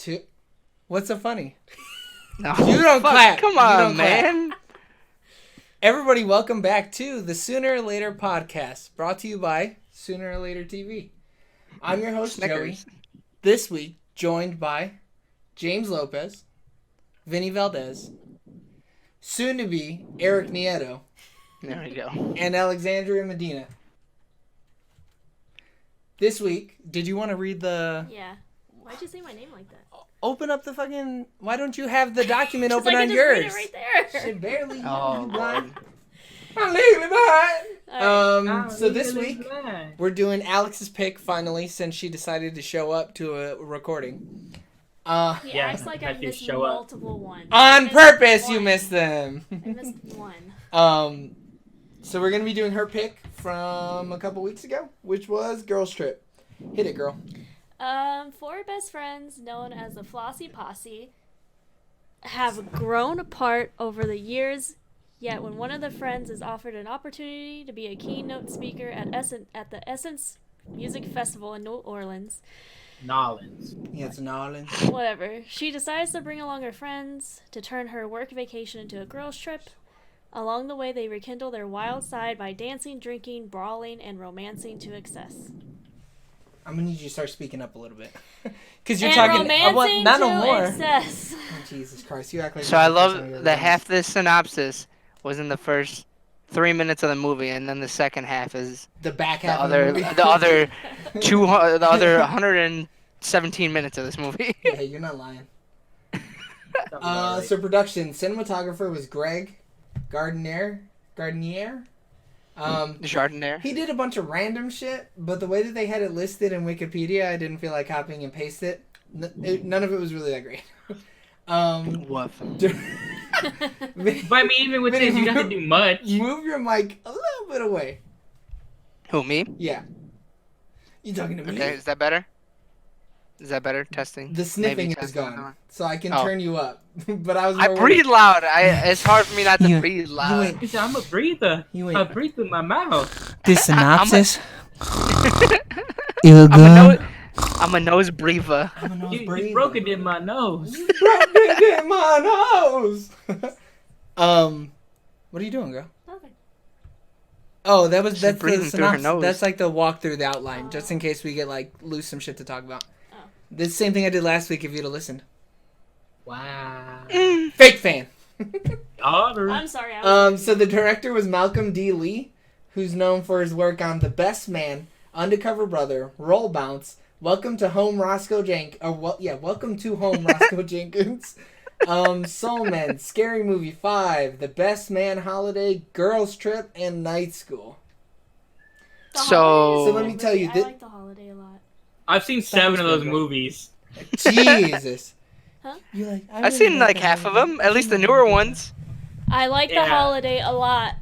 2. What's so funny? No, You don't clap. Come You on, don't clap. man. Everybody, welcome back to the Sooner or Later podcast, brought to you by Sooner or Later TV. I'm your host, Snickers. Joey. This week, joined by James Lopez, Vinny Valdez, soon to be Eric Nieto, There we go. and Alexandria Medina. This week, did you want to read the... Yeah. Why'd you say my name like that? Open up the fucking... Why don't you have the document open I on can yours? just read it right there. Shit, barely. Oh, You blind. Lord. I'm legally blind. Alright. So this week, we're doing Alex's pick finally, since she decided to show up to a recording. He acts like I missed multiple ones. On purpose, you missed them. I missed one. So we're gonna be doing her pick from a couple weeks ago, which was Girls Trip. Hit it, girl. Four best friends, known as the Flossy Posse, have grown apart over the years. Yet, when one of the friends is offered an opportunity to be a keynote speaker at the Essence Music Festival in New Orleans, Yeah, it's Nolans. whatever, she decides to bring along her friends to turn her work vacation into a girls' trip. Along the way, they rekindle their wild side by dancing, drinking, brawling, and romancing to excess. I'm gonna need you to start speaking up a little bit, because you're And talking. romancing Not to no more. excess. Oh, Jesus Christ, you act like. So I love that half the synopsis was in the first 3 minutes of the movie, and then the second half is the back the half. other of the movie. the other the other 117 minutes of this movie. Yeah, you're not lying. So production cinematographer was Greg Gardner. Jardinier. He did a bunch of random shit, but the way that they had it listed in Wikipedia, I didn't feel like copying and paste it. None of it was really that great. Woof. But I mean, even with this, you don't have to do much. Move your mic a little bit away. Who, me? Yeah. You talking to me? Okay, is that better? Is that better? Testing. The sniffing Maybe is testing. gone, so I can Oh. turn you up. But I was. I more breathe loud. It's hard for me not to You- breathe you loud. ain't- He said, I'm a breather. You I ain't. breathe through my mouth. This synopsis. I'm a nose breather. I'm a nose You breather. broke it in my nose. You broke it in my nose. What are you doing, girl? Nothing. Oh, She's that's the breathing through her synopsis. nose. That's like the walkthrough, the outline, just in case we get like lose some shit to talk about. Oh. The same thing I did last week. If you'd have listened. Wow. Fake fan. I'm sorry. I was So the director was Malcolm D. Lee, who's known for his work on The Best Man, Undercover Brother, Roll Bounce, Welcome to Home Roscoe Welcome to Home Roscoe Jenkins, Soul Men, Scary Movie 5, The Best Man Holiday, Girls Trip, and Night School. The So- Holiday is So let me good tell you, movie. thi- I like The Holiday a lot. I've seen Sounds 7 of those good, bro. movies. Jesus. Huh? You like? I've seen like half of them, at least the newer ones. I like The Yeah. Holiday a lot.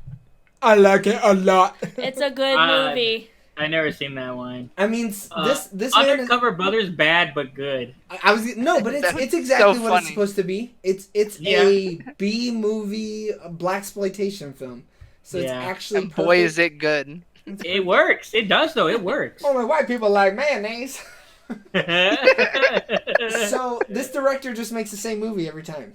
I like it a lot. It's a good Uh, movie. I never seen that one. I mean, this man is, Undercover Brother's bad but good. I was no, but it's That's exactly so what it's funny. supposed to be. It's Yeah. a B movie, a blaxploitation film. So it's Yeah. actually And boy, perfect. is it good. It works. It does though. It works. Only white people like mayonnaise. So this director just makes the same movie every time.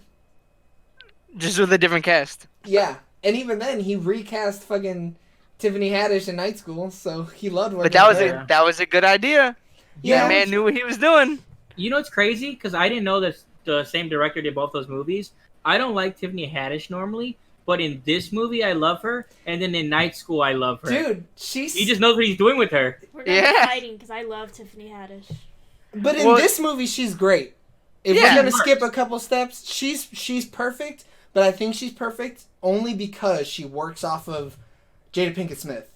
Just with a different cast. Yeah, and even then he recast fucking Tiffany Haddish in Night School, so he loved working But that was with Yeah. her. that was a good idea. Yeah. The man knew what he was doing. You know what's crazy? Because I didn't know that the same director did both those movies. I don't like Tiffany Haddish normally, but in this movie I love her, and then in Night School I love her. Dude, she's. He just knows what he's doing with her. We're gonna be Yeah. fighting because I love Tiffany Haddish. But in Well- this movie, she's great. If Yeah. we're gonna Works. skip a couple steps, she's perfect. But I think she's perfect only because she works off of Jada Pinkett Smith.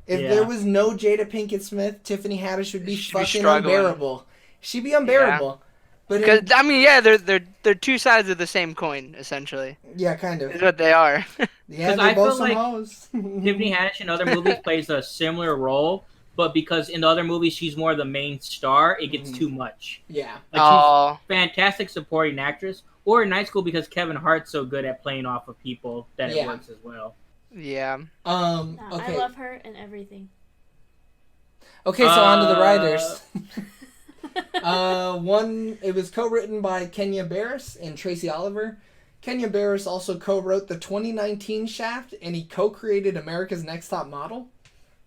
If Yeah. there was no Jada Pinkett Smith, Tiffany Haddish would be She'd be fucking struggling. unbearable. She'd be unbearable. But Because I mean, yeah, they're two sides of the same coin, essentially. yeah, kind Is of. what they are. Yeah, 'Cause they I both feel some like hoes. Tiffany Haddish in other movies plays a similar role, but because in the other movies she's more the main star, it gets Mhm. too much. Yeah. Like Oh, she's fantastic supporting actress, or in Night School because Kevin Hart's so good at playing off of people that Yeah. it works as well. yeah. Nah, Okay. I love her and everything. Okay, so on to the writers. It was co-written by Kenya Barris and Tracy Oliver. Kenya Barris also co-wrote the 2019 Shaft, and he co-created America's Next Top Model.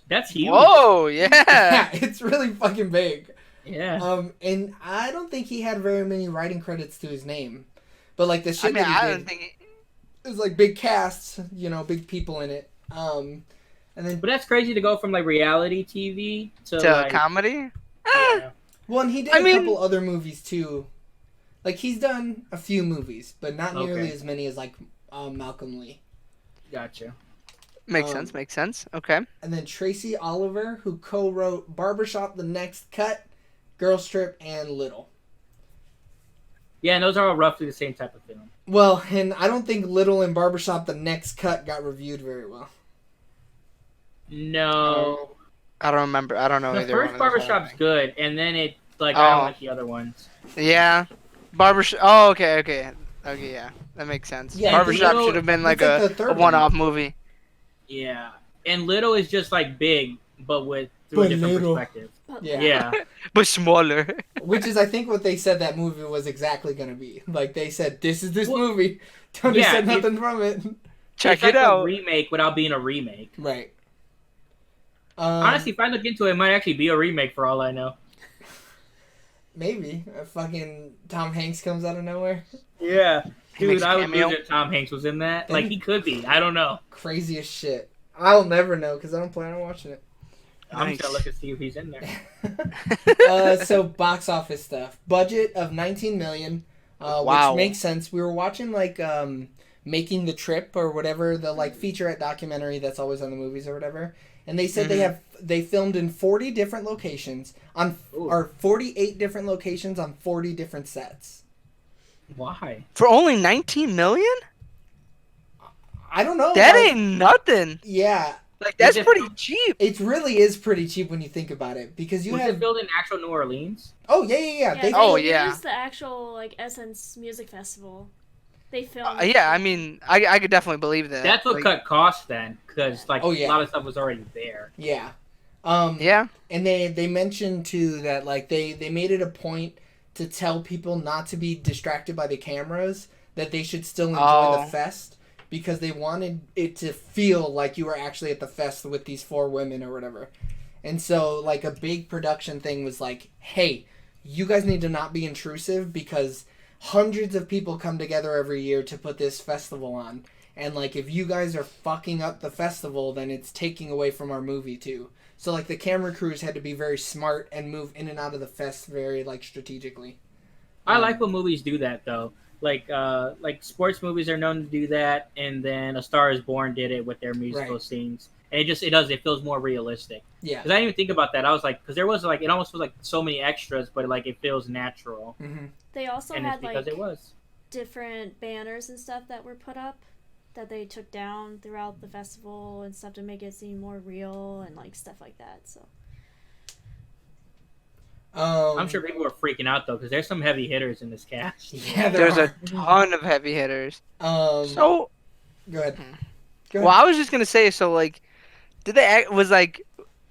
That's huge. Whoa, yeah. Yeah, it's really fucking big. Yeah. And I don't think he had very many writing credits to his name, but like the shit I mean, that he I did, don't think. it was like big casts, big people in it. And then But that's crazy to go from like reality TV to To like comedy? yeah. well, and he did I a mean- couple other movies too. Like he's done a few movies, but not nearly Okay. as many as like Malcolm Lee. Gotcha. Makes Um, sense, makes sense. Okay. And then Tracy Oliver, who co-wrote Barbershop, The Next Cut, Girl Trip, and Little. Yeah, and those are all roughly the same type of film. Well, and I don't think Little and Barbershop, The Next Cut got reviewed very well. No. I don't remember. I don't know The either. first one of those, I don't Barbershop's think. good, and then it like I Oh. don't like the other ones. Yeah. Barbershop. Oh, okay, okay. Okay, yeah. That makes sense. Yeah, Barbershop Little- should have been like that's like a, the third a one. one-off movie. Yeah, and Little is just like big, but through a But different little. perspective. Yeah. Yeah. But smaller. Which is, I think, what they said that movie was exactly going to be. Like, they said, this is this Well, movie. Tony yeah, said nothing from it. Check It's like it out. a remake without being a remake. Right. Honestly, if I look into it, it might actually be a remake for all I know. Maybe. Fucking Tom Hanks comes out of nowhere. Yeah. He Dude, makes a I would cameo. lose if Tom Hanks was in that. Then Like, he- he could be. I don't know. Crazy as shit. I'll never know because I don't plan on watching it. I'm Nice. just gonna look and see if he's in there. So box office stuff. Budget of 19 million, Wow. which makes sense. We were watching like Making the Trip or whatever, the like featurette documentary that's always on the movies or whatever. And they said they filmed in 40 different locations Ooh. or 48 different locations on 40 different sets. Why? For only 19 million? I don't know. That like, ain't nothing. Yeah, Like that's it- pretty cheap. it really is pretty cheap when you think about it because you Was have. it filmed in actual New Orleans? Oh yeah. Yeah, They, they Oh, yeah. used the actual like Essence Music Festival. They filmed. Yeah, I mean, I could definitely believe that. That's what Like, cut costs then, because like Oh, yeah. a lot of stuff was already there. yeah. Yeah. And they mentioned too that like they made it a point to tell people not to be distracted by the cameras, that they should still enjoy Oh. the fest because they wanted it to feel like you were actually at the fest with these 4 women or whatever. And so like a big production thing was like, hey, you guys need to not be intrusive because hundreds of people come together every year to put this festival on. And like if you guys are fucking up the festival, then it's taking away from our movie too. So like the camera crews had to be very smart and move in and out of the fest very like strategically. I like when movies do that though. Like sports movies are known to do that, and then A Star Is Born did it with their musical Right. scenes, and it feels more realistic. Yeah. Because I didn't even think about that. I was like, because there was like it almost was like so many extras, but like it feels natural, Mm-hmm. They also and it's had because like it was. different banners and stuff that were put up that they took down throughout the festival and stuff to make it seem more real and like stuff like that. So I'm sure people were freaking out though, because there's some heavy hitters in this cast. Yeah, There's are. a ton of heavy hitters. Go So, ahead. well, I was just gonna say, so like, did they was like,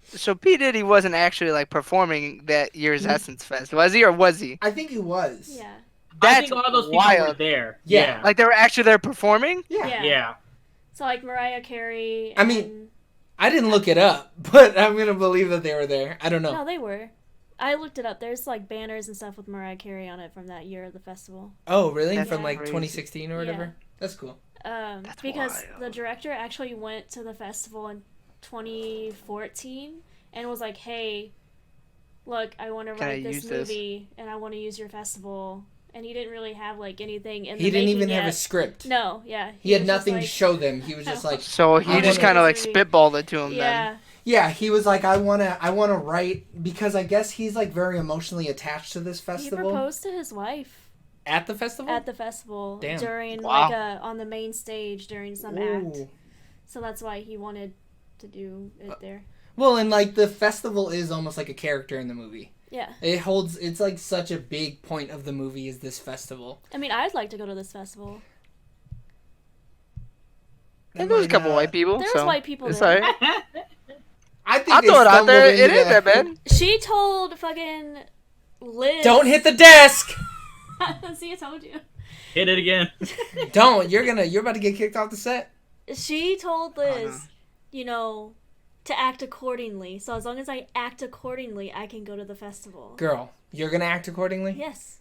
so P Diddy wasn't actually like performing that year's Mm. Essence Fest, was he or was he? I think he was. yeah, I That's think all those people were wild. there. Yeah. Like they were actually there performing. Yeah. yeah. Yeah. So like Mariah Carey. I mean, I didn't look it up, but I'm gonna believe that they were there. I don't know. no, they were. I looked it up. There's like banners and stuff with Mariah Carey on it from that year of the festival. Oh, really? That's From like crazy. 2016 or whatever? Yeah. That's cool. That's Because wild. the director actually went to the festival in 2014 and was like, "Hey, look, I want to Can I write this use this?" movie and I want to use your festival." And he didn't really have like anything in the He didn't making even have a yet. script. No, yeah. He had was just nothing to like- show them. He was just like, So he I just wanna- kind of like Movie. spitballed it to him then. Yeah, yeah, he was like, I wanna write because I guess he's like very emotionally attached to this he festival. proposed to his wife At the festival? at the festival Damn. during Wow. like on the main stage during some act. Ooh. So that's why he wanted to do it there. Well, and like the festival is almost like a character in the movie. Yeah. It's like such a big point of the movie is this festival. I mean, I'd like to go to this festival. And there's a couple white people. There was so white people it's there. alright. I think I'll they throw it out there. stumbled It into ain't that bad. She told fucking Liz. Don't hit the desk. See, I told you. Hit it again. Don't. You're about to get kicked off the set. She told Liz, no. you know, to act accordingly. So as long as I act accordingly, I can go to the festival. Girl, you're gonna act accordingly. Yes.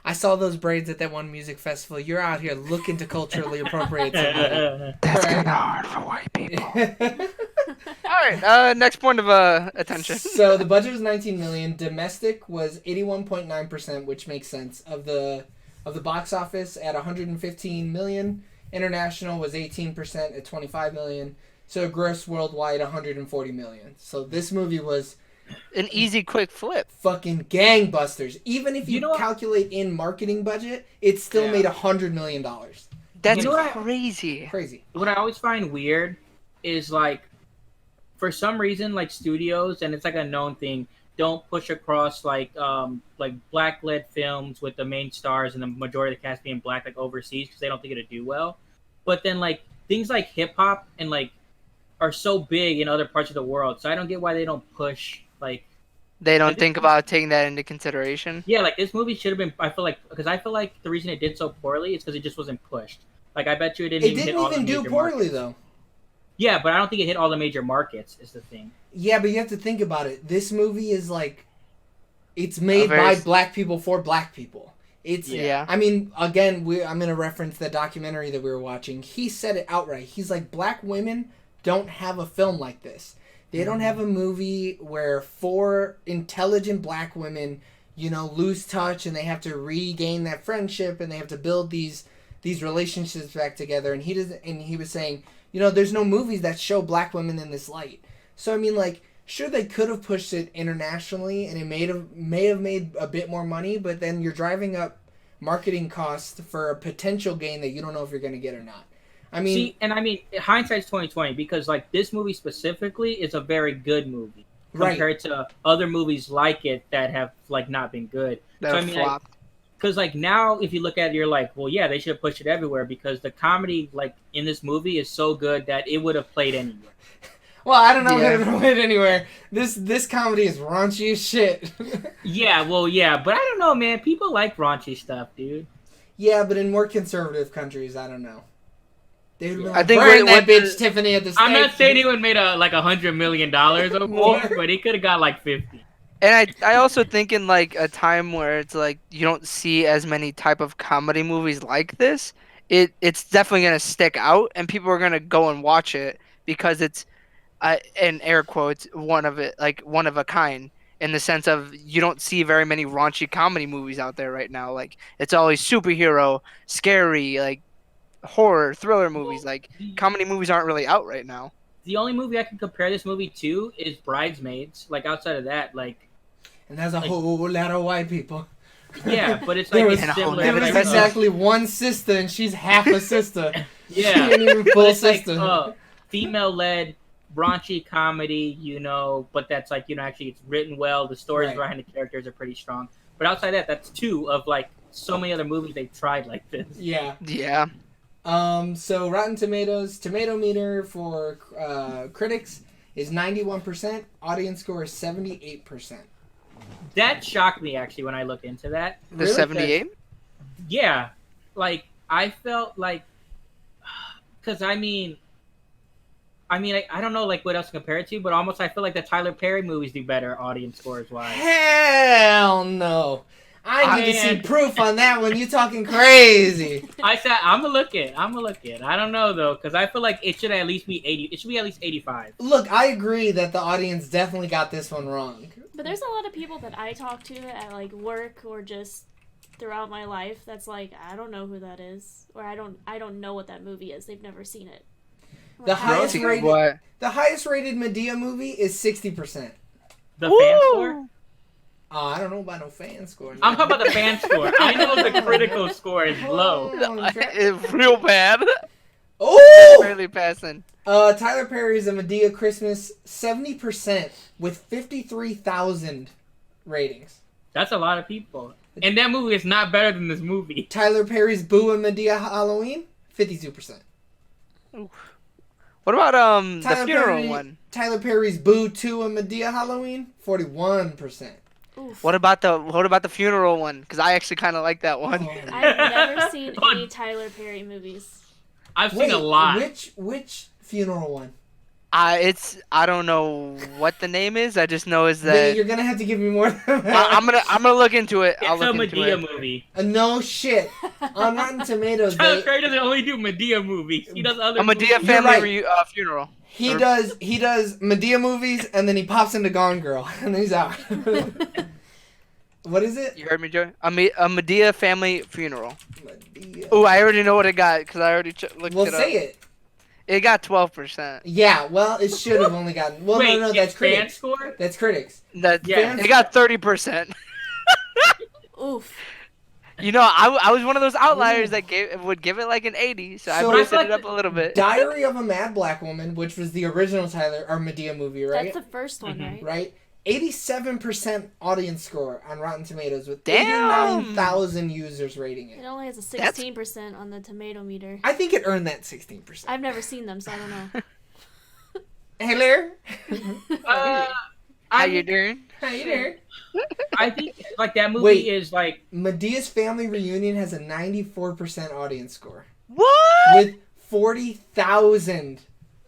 I saw those braids at that one music festival. You're out here looking to culturally appropriate somebody. That's Right. kind of hard for white people. All right. Next point of attention. So the budget was 19 million. Domestic was 81.9%, which makes sense. Of the box office at 115 million. International was 18% at 25 million. So gross worldwide 140 million. So this movie was An easy, quick flip. fucking gangbusters. Even if you, You know what? calculate in marketing budget, it still Yeah. made $100 million. That's You know what? crazy. Crazy. What I always find weird is like, for some reason, like studios, and it's like a known thing, don't push across like black led films with the main stars and the majority of the cast being black like overseas because they don't think it'll do well. But then like things like hip hop and like are so big in other parts of the world, so I don't get why they don't push like. They don't think about taking that into consideration. Yeah, like this movie should have been. I feel like the reason it did so poorly is because it just wasn't pushed. Like I bet you it didn't. It even hit didn't all even the do major poorly, markets. though. Yeah, but I don't think it hit all the major markets. Is the thing. Yeah, but you have to think about it. This movie is like, it's made very by black people for black people. It's, Yeah. I mean, again, I'm going to reference the documentary that we were watching. He said it outright. He's like, black women don't have a film like this. They don't have a movie where 4 intelligent black women, lose touch and they have to regain that friendship and they have to build these relationships back together. And he was saying, there's no movies that show black women in this light. So I mean, like, sure, they could have pushed it internationally and it may have made a bit more money, but then you're driving up marketing costs for a potential gain that you don't know if you're going to get or not. I mean, hindsight's 2020 because like this movie specifically is a very good movie Right. compared to other movies like it that have like not been good. That So, I would mean, flop. Because like now, if you look at it, you're like, well, yeah, they should have pushed it everywhere because the comedy like in this movie is so good that it would have played anywhere. well, I don't know Yeah. if it went anywhere. This comedy is raunchy as shit. Yeah, well, yeah, but I don't know, man. People like raunchy stuff, dude. Yeah, but in more conservative countries, I don't know. They would I think burn that what bitch the- Tiffany at the stake. I'm not saying he would made like $100 million or more, but he could have got like 50. And I also think in like a time where it's like you don't see as many type of comedy movies like this, it's definitely gonna stick out and people are gonna go and watch it because it's in air quotes one of a kind in the sense of you don't see very many raunchy comedy movies out there right now. Like it's always superhero, scary, like horror, thriller movies. Like comedy movies aren't really out right now. The only movie I can compare this movie to is Bridesmaids. Like outside of that, like And there's a whole lot of white people. yeah, but it's There like was- it's And a whole similar. There nother was like, dimension. exactly one sister, and she's half a sister. She yeah, ain't even but full it's like sister. female-led raunchy comedy, but that's like actually it's written well. The stories Right. behind the characters are pretty strong. But outside that, that's 2 of like so many other movies they've tried like this. Yeah. Yeah. So Rotten Tomatoes tomato meter for critics is 91%. Audience score is 78%. That shocked me actually when I looked into that. The Really? 78? Yeah, like I felt like, because I don't know like what else to compare it to, but almost I feel like the Tyler Perry movies do better audience scores wise. Hell no. I need to see Man. proof on that one. You talking crazy. I said I'm gonna look it. I don't know though, because I feel like it should at least be 80. It should be at least 85. Look, I agree that the audience definitely got this one wrong. But there's a lot of people that I talk to at like work or just throughout my life that's like, I don't know who that is, or I don't know what that movie is. They've never seen it. I'm The like, how highest is it? rated- What? The highest rated Medea movie is 60%. The fan score? Ooh. I don't know about no fan score. I'm talking about the fan score. I know the critical score is low. It's real bad. Oh! Barely passing. Tyler Perry's A Medea Christmas, 70% with 53,000 ratings. That's a lot of people. And that movie is not better than this movie. Tyler Perry's Boo and Medea Halloween, 52%. What about the Tyler funeral Perry- one? Tyler Perry's Boo 2 and Medea Halloween, 41%. Oof. What about the funeral one? Because I actually kind of like that one. Oh. I've never seen any Tyler Perry movies. I've Wait, seen a lot. which funeral one? I don't know what the name is. I just know is Vinny, that you're gonna have to give me more than that. I'm gonna look into it. I'll It's a look into Medea it. movie. No shit. On Rotten Tomatoes, Tyler Perry doesn't only do Medea movies. He does other A Medea movies. family right. funeral. he does Medea movies and then he pops into Gone Girl and he's out. What is it? You heard me, Joey? A Medea family funeral. Medea. Oh, I already know what it got because I already looked Well, it up. say it. It got 12%. Yeah, well, it should have only gotten. Well, Wait, no, that's it's fan critics. score? That's critics. Yeah. It got 30%. Oof. You know, I was one of those outliers that would give it like an 80, so I So- boosted it up a little bit. Diary of a Mad Black Woman, which was the original Tyler or Medea movie, right? That's the first one, right? Right. 87% audience score on Rotten Tomatoes with Damn! 89,000 users rating It it. only has a 16% on the tomato meter. I think it earned that 16%. I've never seen them, so I don't know. Hello. How you doing? How you doing? I think like that movie Wait. is like Medea's Family Reunion has a 94% audience score What? with 40,000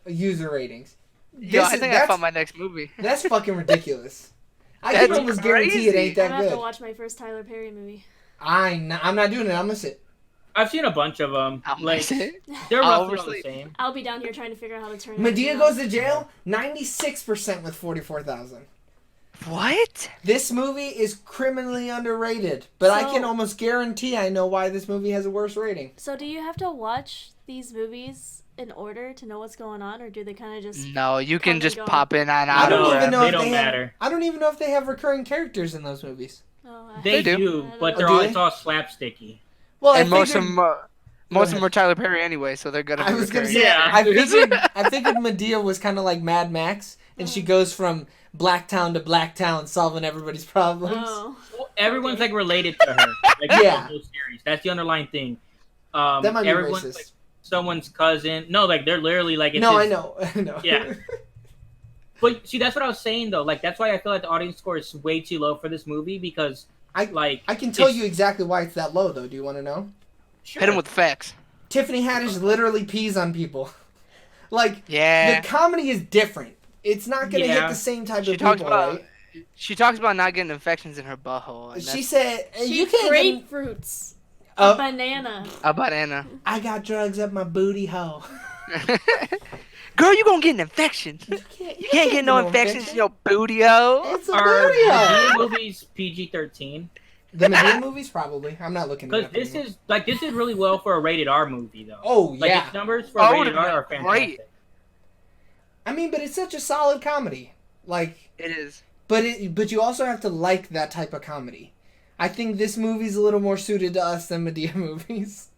user ratings. Yo, I think I found my next movie. That's fucking ridiculous. I That's can almost guarantee it ain't I'm that gonna have to good. watch my first Tyler Perry movie. I'm not doing it. I'm gonna sit. I've seen a bunch of them. I'll Like miss it. they're I'll roughly all the oversleep. same. I'll be down here trying to figure out how to turn it Medea on. goes to jail. 96% with 44,000. What? This movie is criminally underrated, but I So- can almost guarantee I know why this movie has a worse rating. So do you have to watch these movies in order to know what's going on, or do they kind of just... No, you Come can and just go. pop in and I out don't of even it. know They if don't they matter. have. I don't even know if they have recurring characters in those movies. Oh, They do. do, but Oh, they're do all they? it's all slapsticky. Well, And I most of figured, them, most of ahead. them are Tyler Perry anyway, so they're gonna be I was gonna recurring. say, Yeah. I figured Medea was kind of like Mad Max, and she goes from black town to black town, solving everybody's problems. Oh. Well, everyone's like related to her. Like, Yeah. the whole series. That's the underlying thing. That might be Everyone's racist. like someone's cousin. No, like they're literally like. It's No, I his- know. I know. Yeah. But see, that's what I was saying though. Like that's why I feel like the audience score is way too low for this movie because I like I can tell it's- you exactly why it's that low, though. Do you want to know? Sure. Hit him with facts. Tiffany Haddish literally pees on people. Like, Yeah. the comedy is different. It's not going to hit Yeah. the same type She of talks people, about right? she talks about not getting infections in her butthole. And She that's said, She you can't get... grapefruits. Uh, A banana. a banana. I got drugs up my booty hole. Girl, you gonna get an infection. You can't get no infections in your booty hole. It's a Are booty hole. Medea movies PG-13? The Medea movies, probably. I'm not looking it Because up this anymore. is really well for a rated R movie though. Oh, Like yeah. its numbers for Oh, rated R are great. fantastic. I mean, but it's such a solid comedy. Like, It is. but you also have to like that type of comedy. I think this movie's a little more suited to us than Medea movies.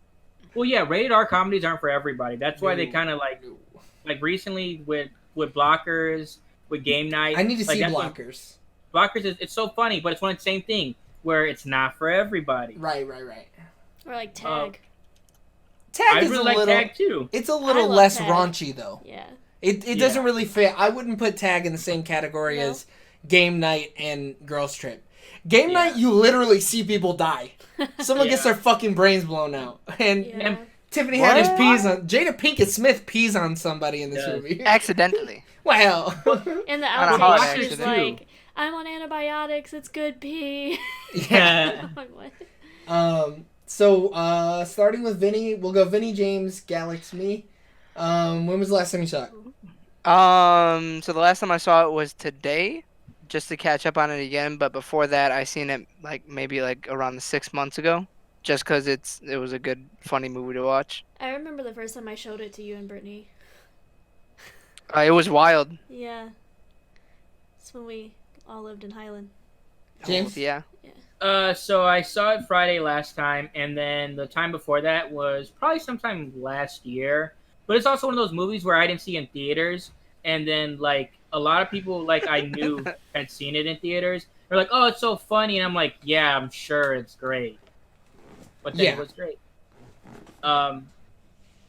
Well, yeah, rated R comedies aren't for everybody. That's why they No. kind of like recently with Blockers, with Game Night. I need to like, see that's what- Blockers. Blockers is it's so funny, but it's one of the same thing where it's not for everybody. Right. Or like Tag. Tag I is really a like little. Tag too. It's a little love less Tag. raunchy though. Yeah. It Yeah. doesn't really fit. I wouldn't put Tag in the same category No? as Game Night and Girls Trip. Game Yeah. Night, you literally see people die. Someone gets Yeah. their fucking brains blown out, and Yeah. Tiffany What? Haddish pees on Jada Pinkett Smith pees on somebody in this Yeah. movie. Accidentally. Wow. In the On a outtakes, holiday, she's too. like, I'm on antibiotics, it's good pee. Yeah. I'm like, what? So starting with Vinny, we'll go Vinny, James, Galax, me. When was the last time you saw it? So the last time I saw it was today, just to catch up on it again. But before that, I seen it maybe around 6 months ago, just because it was a good, funny movie to watch. I remember the first time I showed it to you and Brittany. It was wild. Yeah. It's when we all lived in Highland. James? Yeah. So I saw it Friday last time, and then the time before that was probably sometime last year. But it's also one of those movies where I didn't see in theaters, and then like a lot of people like I knew had seen it in theaters. They're like, "Oh, it's so funny," and I'm like, "Yeah, I'm sure it's great." But then Yeah. it was great.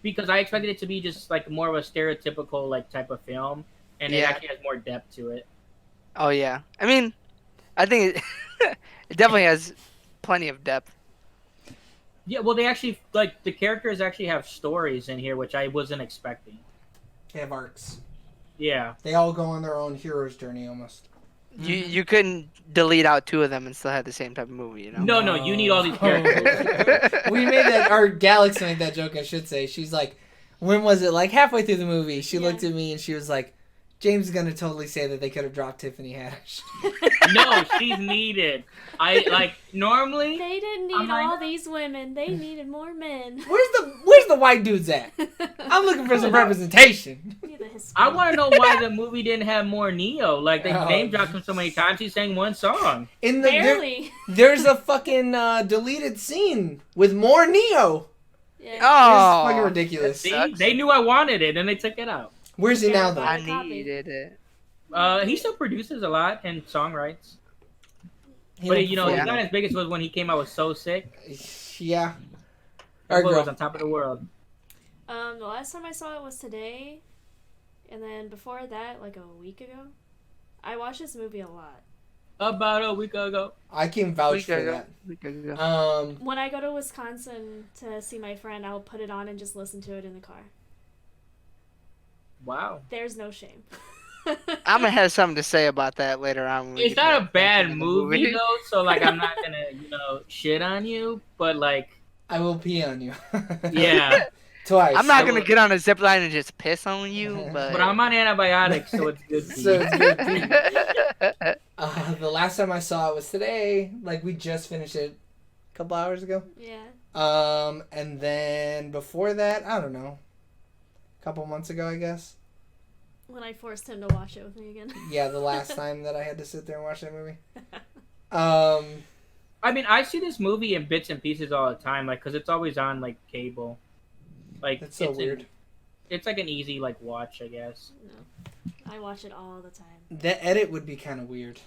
Because I expected it to be just like more of a stereotypical like type of film, and it Yeah. actually has more depth to it. Oh yeah. I mean, I think It definitely has plenty of depth. Yeah, well, they actually like the characters actually have stories in here, which I wasn't expecting. They have arcs. Yeah. They all go on their own hero's journey almost. You couldn't delete out 2 of them and still have the same type of movie, you know? No, you need all these characters. We made that, or Galax made that joke, I should say. She's like, when was it? Like halfway through the movie, she looked at me and she was like, James is going to totally say that they could have dropped Tiffany Haddish. No, she's needed. Normally. They didn't need all these women. They needed more men. Where's the white dudes at? I'm looking for some representation. I want to know why the movie didn't have more Neo. Like, they name dropped him so many times, he sang one song. Barely. There's a fucking deleted scene with more Neo. Yeah. Oh, it's fucking ridiculous. See? They knew I wanted it, and they took it out. Where's he now, though? I needed it. He still produces a lot and songwrites. But, he's not as big as was when he came out with So Sick. Yeah. That boy was on top of the world. The last time I saw it was today. And then before that, like a week ago. I watched this movie a lot. About a week ago. I can vouch for that. When I go to Wisconsin to see my friend, I'll put it on and just listen to it in the car. Wow. There's no shame. I'm gonna have something to say about that later on. When it's not a bad movie though, so like I'm not gonna shit on you, but like I will pee on you. Yeah. Twice. I'm not gonna get on a zip line and just piss on you, but I'm on antibiotics, so it's good pee. So it's good pee. The last time I saw it was today. Like we just finished it a couple hours ago. Yeah. And then before that, I don't know. A couple months ago, I guess. When I forced him to watch it with me again. Yeah, the last time that I had to sit there and watch that movie. I mean, I see this movie in bits and pieces all the time, like, because it's always on, like, cable. Like, that's so weird. It's like an easy, like, watch, I guess. No. I watch it all the time. The edit would be kind of weird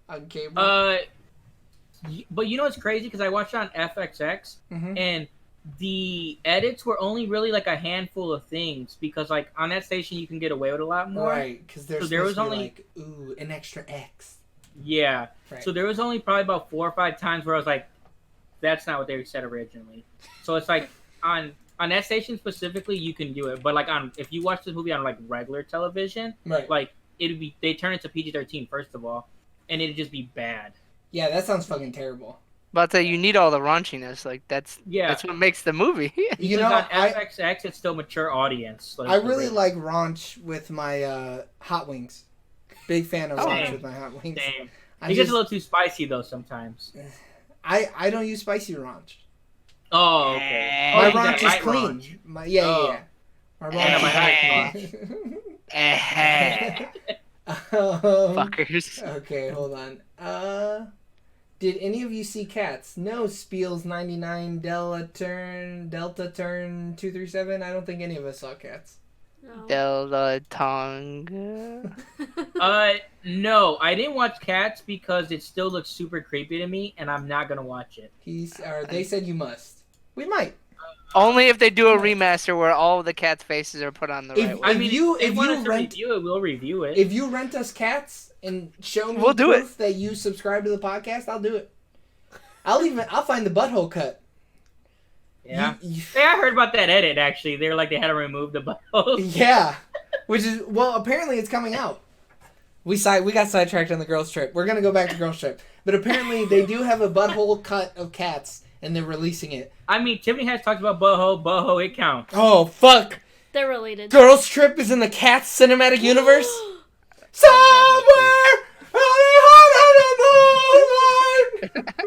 on cable. But you know what's crazy? Because I watched it on FXX, and the edits were only really like a handful of things because like on that station you can get away with a lot more. Right, because there was only like, ooh, an extra X. Yeah. Right. So there was only probably about 4 or 5 times where I was like, that's not what they said originally. So it's like on that station specifically you can do it, but like if you watch this movie on like regular television, right, like they turn it to PG-13 first of all, and it'd just be bad. Yeah, that sounds fucking terrible. But you need all the raunchiness, like that's what makes the movie. You know, on FXX it's still mature audience. I really like Raunch with my hot wings. Big fan of Raunch with my hot wings. Same. It gets a little too spicy though sometimes. I don't use spicy Raunch. Oh, okay. My Raunch is clean. Raunch. Yeah. My Raunch is clean. Fuckers. Okay, hold on. Did any of you see Cats? No, Spiels 99 Delta Turn 237. I don't think any of us saw Cats. No. Delta Tonga. No, I didn't watch Cats because it still looks super creepy to me, and I'm not gonna watch it. They said you must. We might. Only if they do a remaster where all of the cats' faces are put on the right way. I mean, if you review it, we'll review it. If you rent us Cats and show me proof that you subscribe to the podcast, I'll do it. I'll find the butthole cut. Yeah. Yeah, I heard about that edit actually. They were like they had to remove the butthole. Yeah. Which is apparently it's coming out. We got sidetracked on the girls trip. We're gonna go back to girls trip. But apparently they do have a butthole cut of Cats and they're releasing it. I mean, Tiffany has talked about butthole, it counts. Oh fuck. They're related. Girls Trip is in the Cats cinematic universe? Somewhere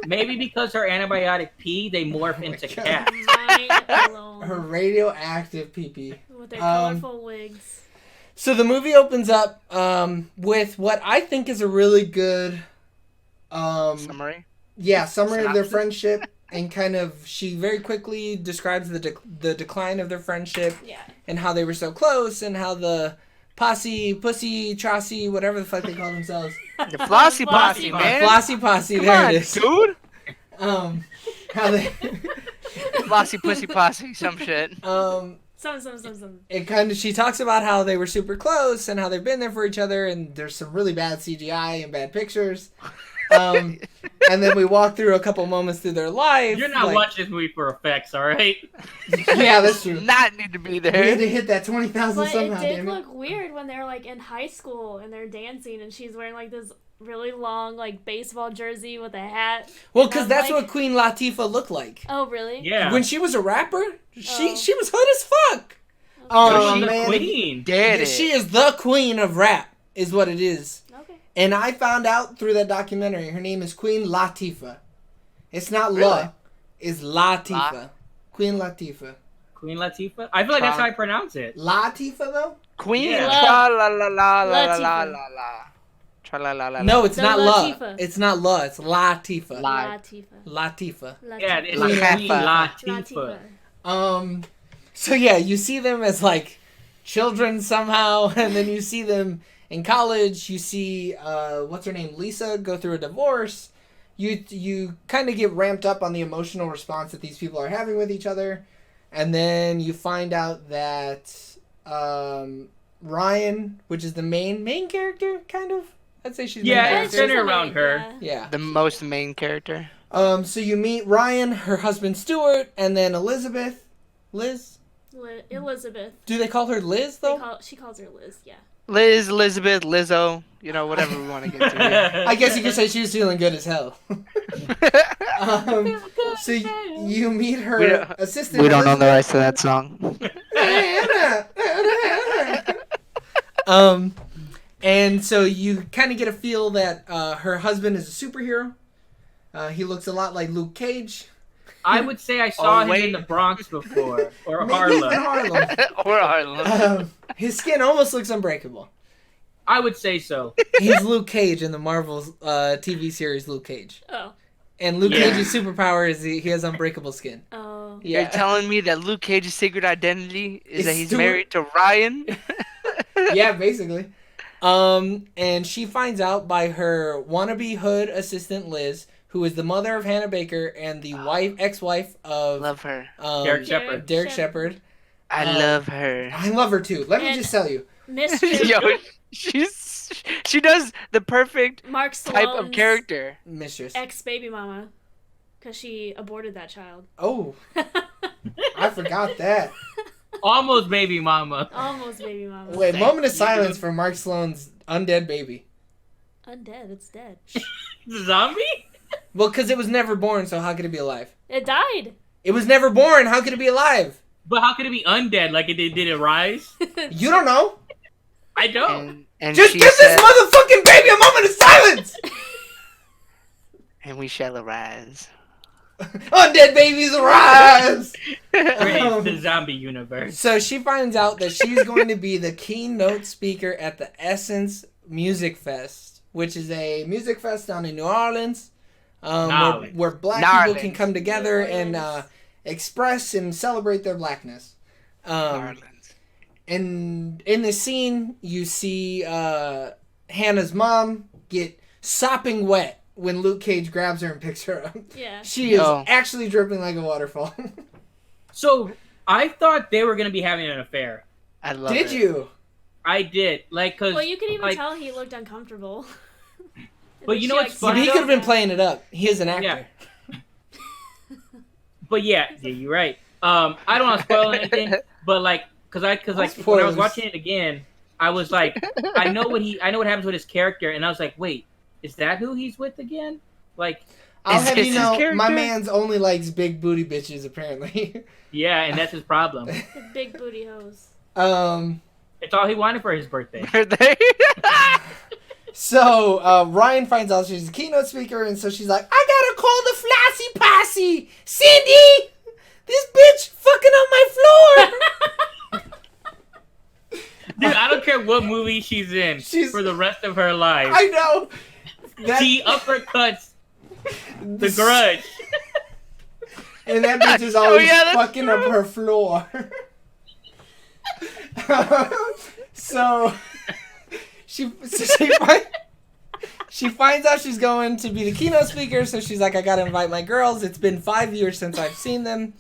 maybe because her antibiotic pee, they morph into cats. Her radioactive pee-pee. With their colorful wigs. So the movie opens up with what I think is a really good summary. Yeah, summary of their friendship, and kind of she very quickly describes the decline of their friendship, and how they were so close, and how the posse, pussy, trossy, whatever the fuck they call themselves. The Flossy Posse, man. Flossy Posse, Come there on, it is. Dude. How they Flossy Pussy Posse, some shit. Some. It kind of, she talks about how they were super close and how they've been there for each other, and there's some really bad CGI and bad pictures. And then we walk through a couple moments through their life. You're not watching this movie for effects, all right? Yeah, that's true. Not need to be We there. had to hit that 20,000 But somehow. it did Damn it. look weird when they're like in high school and they're dancing and she's wearing like this really long like baseball jersey with a hat. Well, And because I'm that's like- what Queen Latifah looked like. Oh really? Yeah. When she was a rapper, she Oh. was hood as fuck. But Oh she's the man, queen. Did it? she is the queen of rap, is what it is. Okay. And I found out through that documentary, her name is Queen Latifah. It's not Really? La, it's Latifah. Queen Latifah. Queen Latifah? I feel like that's how I pronounce it. Latifah though? Queen. Yeah. Tra la la la la la la Latifah. la la. Tra la la la. No, it's The not La. Latifah. It's not La. It's Latifah. Latifah. Latifah. Yeah, it's Queen Queen Latifah. Latifah. So yeah, you see them as like children somehow, and then you see them in college. You see what's her name, Lisa, go through a divorce. You kind of get ramped up on the emotional response that these people are having with each other, and then you find out that Ryan, which is the main character, kind of. I'd say she's Yeah, main it's character. centered around her. Yeah. The most main character. So you meet Ryan, her husband Stuart, and then Elizabeth. Liz? Elizabeth. Do they call her Liz though? She calls her Liz. Yeah. Liz, Elizabeth, Lizzo. You know, whatever we want to get to. I guess you could say she was feeling good as hell. So you meet her We don't- assistant. We don't know the rest of that song. And so you kind of get a feel that her husband is a superhero. He looks a lot like Luke Cage. I would say I saw him wait. in the Bronx before. Or Maybe even Harlem. Harlem. Or Harlem. His skin almost looks unbreakable. I would say so. He's Luke Cage in the Marvel TV series Luke Cage. Oh. And Luke Yeah. Cage's superpower is he has unbreakable skin. Oh. You're telling me that Luke Cage's secret identity is It's that he's Stuart. married to Ryan? Yeah, basically. And she finds out by her wannabe hood assistant Liz, who is the mother of Hannah Baker and the ex-wife of Love her. Derek Shepherd. Derek Shepherd. I love her. I love her too. Let me And- just tell you. Mistress. Yo, she does the perfect Mark type of Stallone's character. Mistress. ex-baby mama. Because she aborted that child. Oh, I forgot that. Almost baby mama. Almost baby mama. Wait, Thank moment of you. silence for Mark Sloan's undead baby. Undead. It's dead. Zombie? Well, because it was never born, so how could it be alive? It died. It was never born. How could it be alive? But how could it be undead? Like did it rise? You don't know. I don't. And Just she give said, this motherfucking baby a moment of silence. and we shall arise. Undead babies arise. It's the zombie universe. So she finds out that she's going to be the keynote speaker at the Essence Music Fest, which is a music fest down in New Orleans, where black people can come together and express and celebrate their blackness. Ireland. And in this scene, you see Hannah's mom get sopping wet when Luke Cage grabs her and picks her up. Yeah. She is Oh. actually dripping like a waterfall. So I thought they were gonna be having an affair. I love Did it. you? I did. Like, cause Well, you could even like, tell he looked uncomfortable. But you know what's But funny? he could have been playing it up. He is an actor. But yeah, you're right. I don't want to spoil anything, but like, cause when I was Spoilers. watching it again, I was like, I know what happens with his character, and I was like, wait, is that who he's with again? Like, I'll Is have this you his know, my character? man's only likes big booty bitches, apparently. yeah, and that's his problem. The big booty hose. It's all he wanted for his birthday. Are they? So Ryan finds out she's a keynote speaker, and so she's like, I gotta call the Flossy Posse! Cindy! This bitch fucking on my floor! Dude, I don't care what movie she's in for the rest of her life. I know! That, She uppercuts the Grudge. and that bitch is always yeah, that's fucking up her floor. So she finds out she's going to be the keynote speaker, so she's like, I gotta invite my girls. It's been 5 years since I've seen them.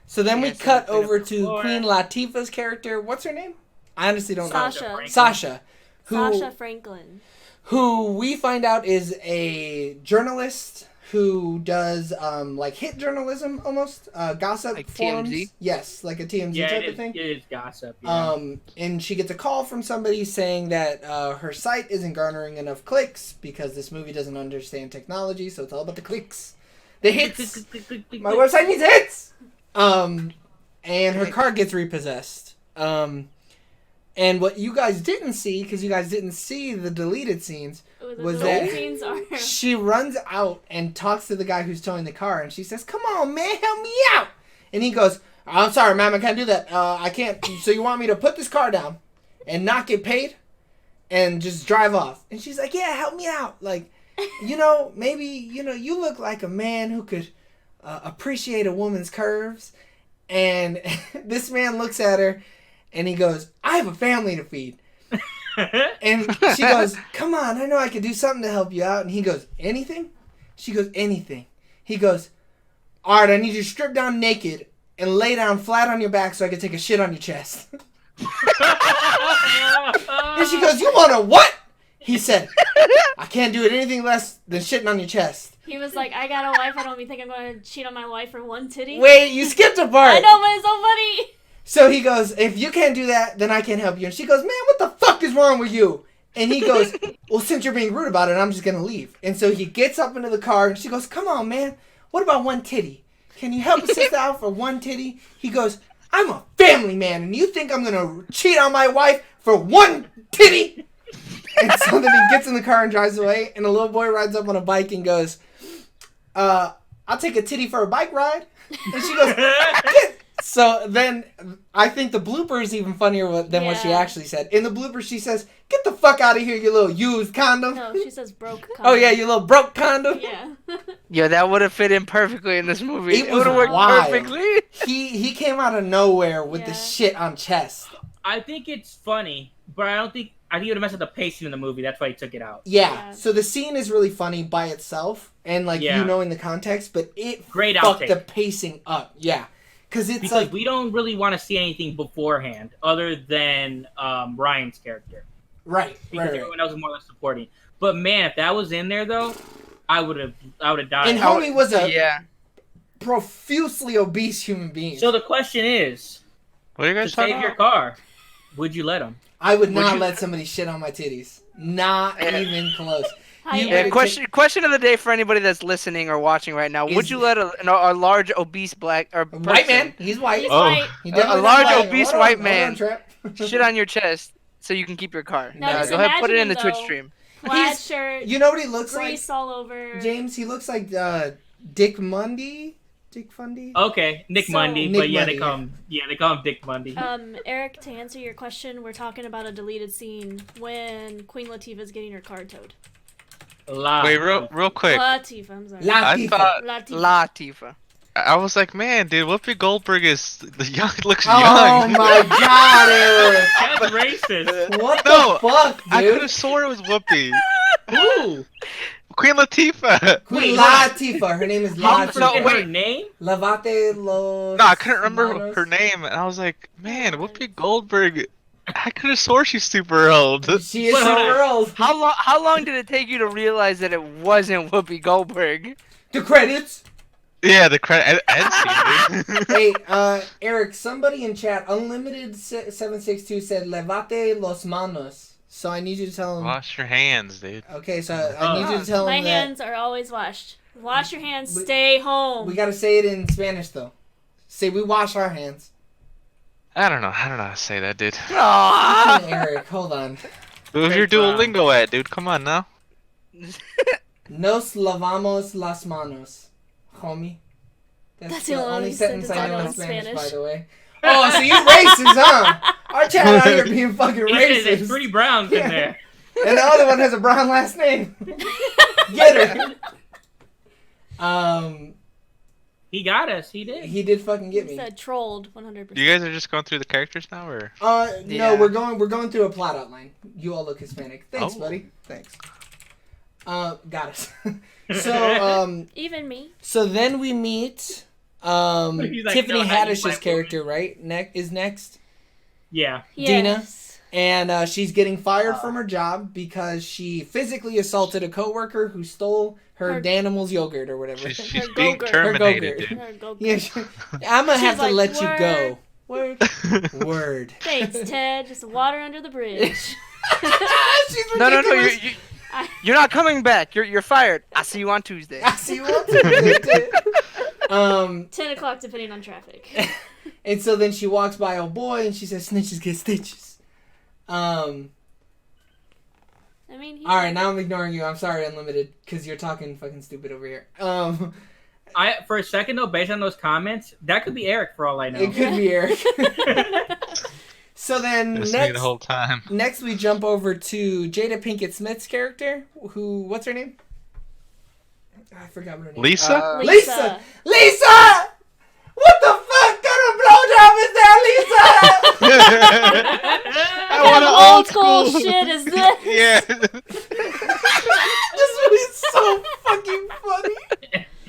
So then we Yes, cut it's been over a to before. Queen Latifah's character. What's her name? I honestly don't know. Sasha. Sasha. Who, Sasha Franklin. who we find out is a journalist who does like hit journalism almost, gossip Like forums. TMZ? Yes, like a TMZ type of thing. It is gossip. Yeah. And she gets a call from somebody saying that her site isn't garnering enough clicks because this movie doesn't understand technology, so it's all about the clicks. The hits! My website needs hits! And her car gets repossessed. And what you guys didn't see, because you guys didn't see the deleted scenes, was that scenes are... she runs out and talks to the guy who's towing the car, and she says, "Come on, man, help me out!" And he goes, "I'm sorry, ma'am, I can't do that. I can't. So you want me to put this car down and not get paid and just drive off?" And she's like, "Yeah, help me out. Like, maybe, you look like a man who could appreciate a woman's curves." And this man looks at her and he goes, "I have a family to feed." And she goes, "Come on, I know I could do something to help you out." And he goes, "Anything?" She goes, "Anything." He goes, "All right, I need you to strip down naked and lay down flat on your back so I can take a shit on your chest." And she goes, "You want a what?" He said, "I can't do it anything less than shitting on your chest." He was like, "I got a wife. I don't even think I'm going to cheat on my wife for one titty." Wait, you skipped a part. I know, but it's so funny. So he goes, "If you can't do that, then I can't help you." And she goes, "Man, what the fuck is wrong with you?" And he goes, "Well, since you're being rude about it, I'm just going to leave." And so he gets up into the car and she goes, "Come on, man. What about one titty? Can you help a sister out for one titty?" He goes, "I'm a family man, and you think I'm going to cheat on my wife for one titty?" And so then he gets in the car and drives away, and a little boy rides up on a bike and goes, "I'll take a titty for a bike ride." And she goes, so then I think the blooper is even funnier than what she actually said. In the blooper, she says, "Get the fuck out of here, you little used condom." No, she says broke condom. Oh, yeah, you little broke condom. Yeah. Yeah, that would have fit in perfectly in this movie. It It was would have worked wild. perfectly. He came out of nowhere with the shit on chest. I think it's funny, but I think it would have messed up the pacing in the movie. That's why he took it out. Yeah, so the scene is really funny by itself, and you knowing the context, but it Great fucked outtake. the pacing up. Yeah, because we don't really want to see anything beforehand other than Ryan's character. Right. Because everyone else is more or less supporting. But man, if that was in there though, I would have died. And homie was a Yeah. profusely obese human being. So the question is, What are you to guys talking save your about? car, would you let him? I would not you- let somebody shit on my titties. Not even close. Hi, You Eric. better Question of the day for anybody that's listening or watching right now: would Is- you let a large obese black or person White man. He's white. He's Oh. white. He definitely A large white. obese Hold on, white hold man. on, Trap. shit on your chest so you can keep your car? Now, just Go ahead, put it in the imagine him, Twitch though. stream. Plaid He's- shirt, You know what he looks grease all over. like, James? He looks like Dick Mundy. Dick Fundy. Okay, Nick So- Mundy, Nick but Mundy, they call him Dick Mundy. Eric, to answer your question, we're talking about a deleted scene when Queen Latifah's getting her car towed. Wait, real quick. Latifah, I'm sorry. I Latifah. thought Latifah. Latifah. I was like, man, dude, Whoopi Goldberg is young. Looks Oh young. my god, Eric. That's racist. What No, the fuck, I could dude? have sworn it was Whoopi. Ooh, Queen Latifah. Queen Wait, Latifah. Her name is how Latifah. forget wait. her name? Lavate los. No, I couldn't remember Manos. her name, and I was like, man, Whoopi Goldberg. I could have sworn she's super old. She is Wait, hold super on. old. How long did it take you to realize that it wasn't Whoopi Goldberg? The credits. Yeah, the credit end scene, dude. Hey, Eric, somebody in chat, Unlimited762 said, "Levate los manos." So I need you to tell him. Wash your hands, dude. Okay, so I need you to tell My him that. hands are always washed. Wash your hands. We- Stay home. We gotta say it in Spanish, though. Say, "We wash our hands." I don't know how to say that, dude. Aww. Eric, hold on. Who's your Duolingo at, dude? Come on now. Nos lavamos las manos, homie. That's the only sentence I sentence I know know in in Spanish, by Spanish. the way. Oh, so you racist, huh? Our chat out here being fucking There's racist. pretty browns in there. And the other one has a brown last name. Get her. He got us. He did. He did fucking get He me. said trolled 100%. You guys are just going through the characters now, or? No, Yeah. we're going through a plot outline. You all look Hispanic. Thanks, Oh. buddy. Thanks. Got us. So, Even me. so then we meet, He's like, Tiffany "No, not you, Haddish's my character, right? Is next. Yeah. Dina? Yes. And she's getting fired from her job because she physically assaulted a coworker who stole her Danimals yogurt or whatever. She's Her being Go-Gurt. terminated, dude. Her go-gurt. Yeah, I'm gonna She's have to like, let you go. "Word." Word. Thanks, Ted. Just water under the bridge. She's No, ridiculous. you're not coming back. You're fired. I'll see you on Tuesday. I see you on Tuesday. 10 o'clock, depending on traffic. And so then she walks by a boy and she says, "Snitches get stitches." I mean, All right, now I'm ignoring you. I'm sorry, Unlimited, because you're talking fucking stupid over here. For a second though, based on those comments, that could be Eric for all I know. It could be Eric. So then That's me the whole time. next we jump over to Jada Pinkett Smith's character, who, what's her name? I forgot what her name. Lisa? Lisa! Lisa! What the fuck kind of blowjob is that, Lisa? I What want an old old school school. shit is this? Yeah. This movie's so fucking funny.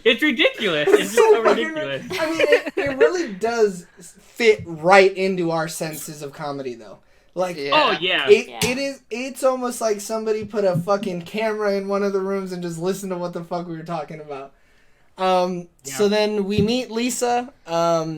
It's ridiculous. It's just so fucking ridiculous. I mean, it really does fit right into our senses of comedy, though. Like, Yeah. Oh yeah. it's almost like somebody put a fucking camera in one of the rooms and just listened to what the fuck we were talking about. So then we meet Lisa.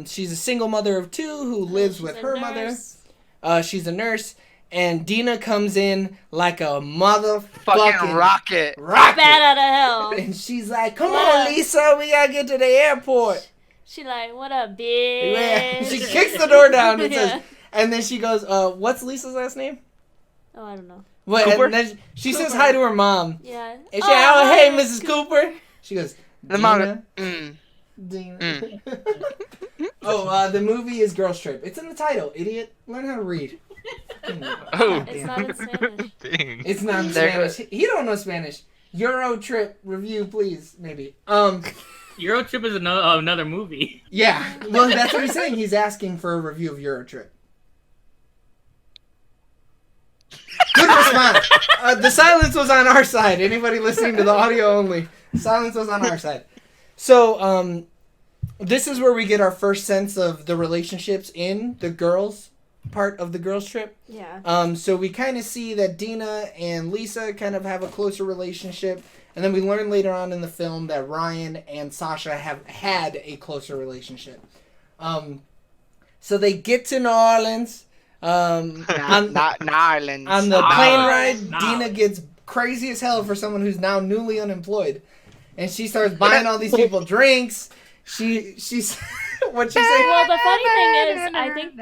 She's a single mother of two who lives She's with a her nurse. mother. She's a nurse. And Dina comes in like a Fucking motherfucking rocket. rocket. Bat out of hell. And she's like, "Come Yeah. on, Lisa, we gotta get to the airport." She like, what up, bitch? Yeah. She kicks the door down and Yeah. says, and then she goes, "What's Lisa's last name?" Oh, I don't know. What? Cooper? And then she says Cooper. hi to her mom. Yeah. And she, "Oh, hi, hey, Mrs. Cooper." She goes, The mom. "Dina, Dina." The movie is Girls Trip. It's in the title. Idiot, learn how to read. Oh. It's not in Spanish. Dang. It's not in There Spanish. He don't know Spanish. Euro Trip review, please, maybe. Euro Trip is another movie. Yeah. Well, that's what he's saying. He's asking for a review of Euro Trip. Good response. The silence was on our side. Anybody listening to the audio only, silence was on our side. So, this is where we get our first sense of the relationships in the girls part of the Girls Trip. Yeah. So we kind of see that Dina and Lisa kind of have a closer relationship, and then we learn later on in the film that Ryan and Sasha have had a closer relationship. So they get to New Orleans. Not Ireland. On the plane ride, No. Dina gets crazy as hell for someone who's now newly unemployed, and she starts buying all these people drinks. She's what'd she say? Well, the funny thing is, I think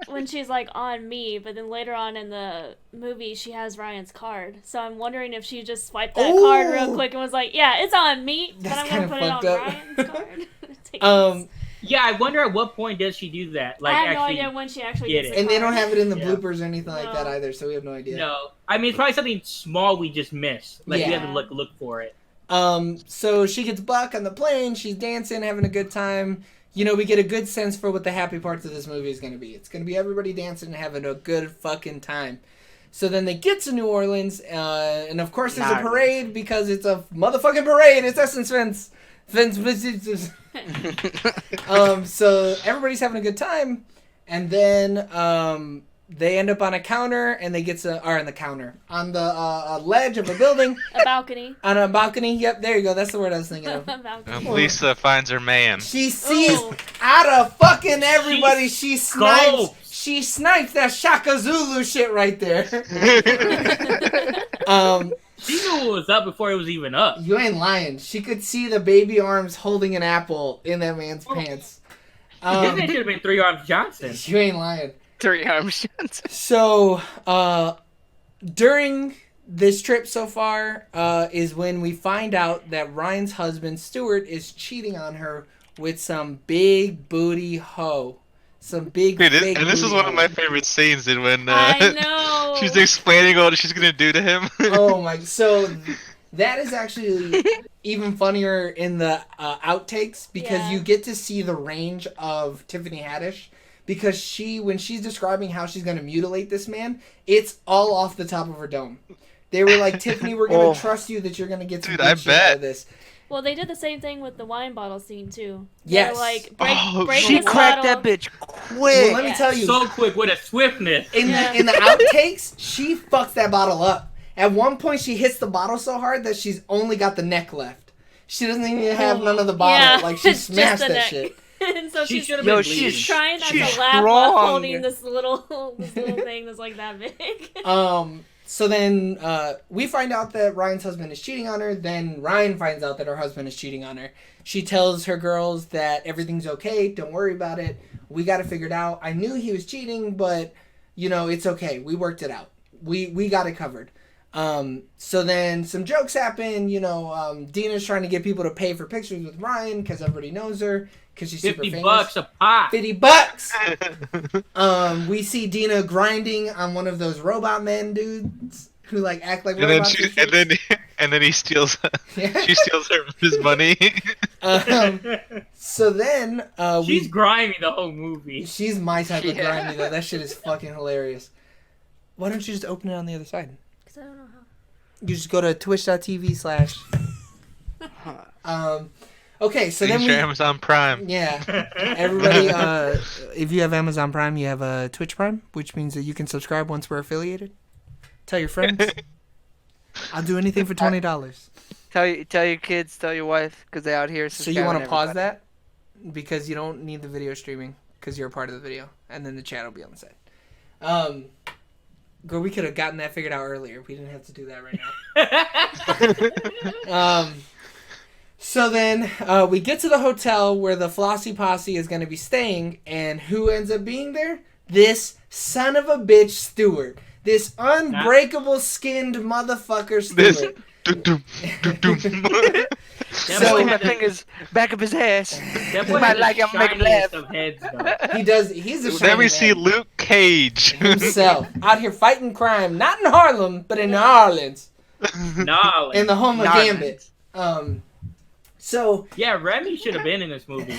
when she's like on me, but then later on in the movie, she has Ryan's card. So I'm wondering if she just swiped that card real quick and was like, "Yeah, it's on me, but That's I'm gonna kinda put it on fucked up. Ryan's card." Yeah, I wonder at what point does she do that? Like, I have no actually, idea when she actually get gets it. the And they don't card. have it in the Yeah. bloopers or anything like that No. either, so we have no idea. No, I mean it's probably something small we just missed. Like we Yeah. have to look for it. So she gets Buck on the plane. She's dancing, having a good time. You know, we get a good sense for what the happy parts of this movie is going to be. It's going to be everybody dancing and having a good fucking time. So then they get to New Orleans, and of course there's a parade because it's a motherfucking parade. It's Essence Fence. So everybody's having a good time, and then they end up on a counter, and they get to, or on the counter, on the ledge of a building. A balcony. On a balcony. Yep, there you go. That's the word I was thinking A of. balcony. Lisa finds her man. She sees Oh. out of fucking everybody. She snipes. scopes. She snipes that Shaka Zulu shit right there. She knew what was up before it was even up. You ain't lying. She could see the baby arms holding an apple in that man's pants. His name should have been Three Arms Johnson. You ain't lying. 3 arm shots. So, during this trip so far, is when we find out that Ryan's husband, Stuart, is cheating on her with some big booty hoe. Some big, Dude, fake and this is booty one of hoe. my favorite scenes, dude, when I know. she's explaining what she's gonna do to him. Oh my! So that is actually even funnier in the outtakes because Yeah. you get to see the range of Tiffany Haddish. Because when she's describing how she's going to mutilate this man, it's all off the top of her dome. They were like, Tiffany, we're going to trust you that you're going to get some Dude, good I shit bet. out of this. Well, they did the same thing with the wine bottle scene too. Yes. They're like Oh, break She this cracked bottle. that bitch quick. Well, let me Yes. tell you, So quick with a swiftness. in Yeah. the outtakes, she fucks that bottle up. At one point, she hits the bottle so hard that she's only got the neck left. She doesn't even have none of the bottle. Yeah, Like she it's just smashed the that neck. shit. And so She she's should have Yo, been she's bleeding. trying not she's to laugh while strong. holding this little thing that's like that big. So then we find out that Ryan's husband is cheating on her. Then Ryan finds out that her husband is cheating on her. She tells her girls that everything's okay. Don't worry about it. We got it figured out. I knew he was cheating, but, it's okay. We worked it out. We got it covered. So then some jokes happen. Dina's trying to get people to pay for pictures with Ryan because everybody knows her because she's super famous. $50 a pop. $50. We see Dina grinding on one of those robot men dudes who like act like And then robots. and then he steals. Yeah. She steals his money. So then She's grimy the whole movie. she's my type of Yeah. grimy though. That shit is fucking hilarious. Why don't you just open it on the other side? Because I don't know how. You just go to twitch.tv/. Okay, so then Use your Amazon Prime. yeah. Everybody, if you have Amazon Prime, you have a Twitch Prime, which means that you can subscribe once we're affiliated. Tell your friends. I'll do anything for $20. Tell your kids, tell your wife, because they out here. So you want to subscribing pause everybody. that? Because you don't need the video streaming, because you're a part of the video, and then the chat will be on the side. Girl, we could have gotten that figured out earlier. We didn't have to do that right now. So then we get to the hotel where the Flossie Posse is going to be staying, and who ends up being there? This son of a bitch Stewart. This unbreakable skinned motherfucker Stewart. Sticking my fingers back up his ass. That You boy might has like the him, make him laugh. shiniest of heads, though. He does. He's a shiny Let me see man Luke Cage. himself out here fighting crime, not in Harlem, but in New Orleans, Knowledge. in the home of Nah, Gambit. So Yeah, Remy should have been in this movie.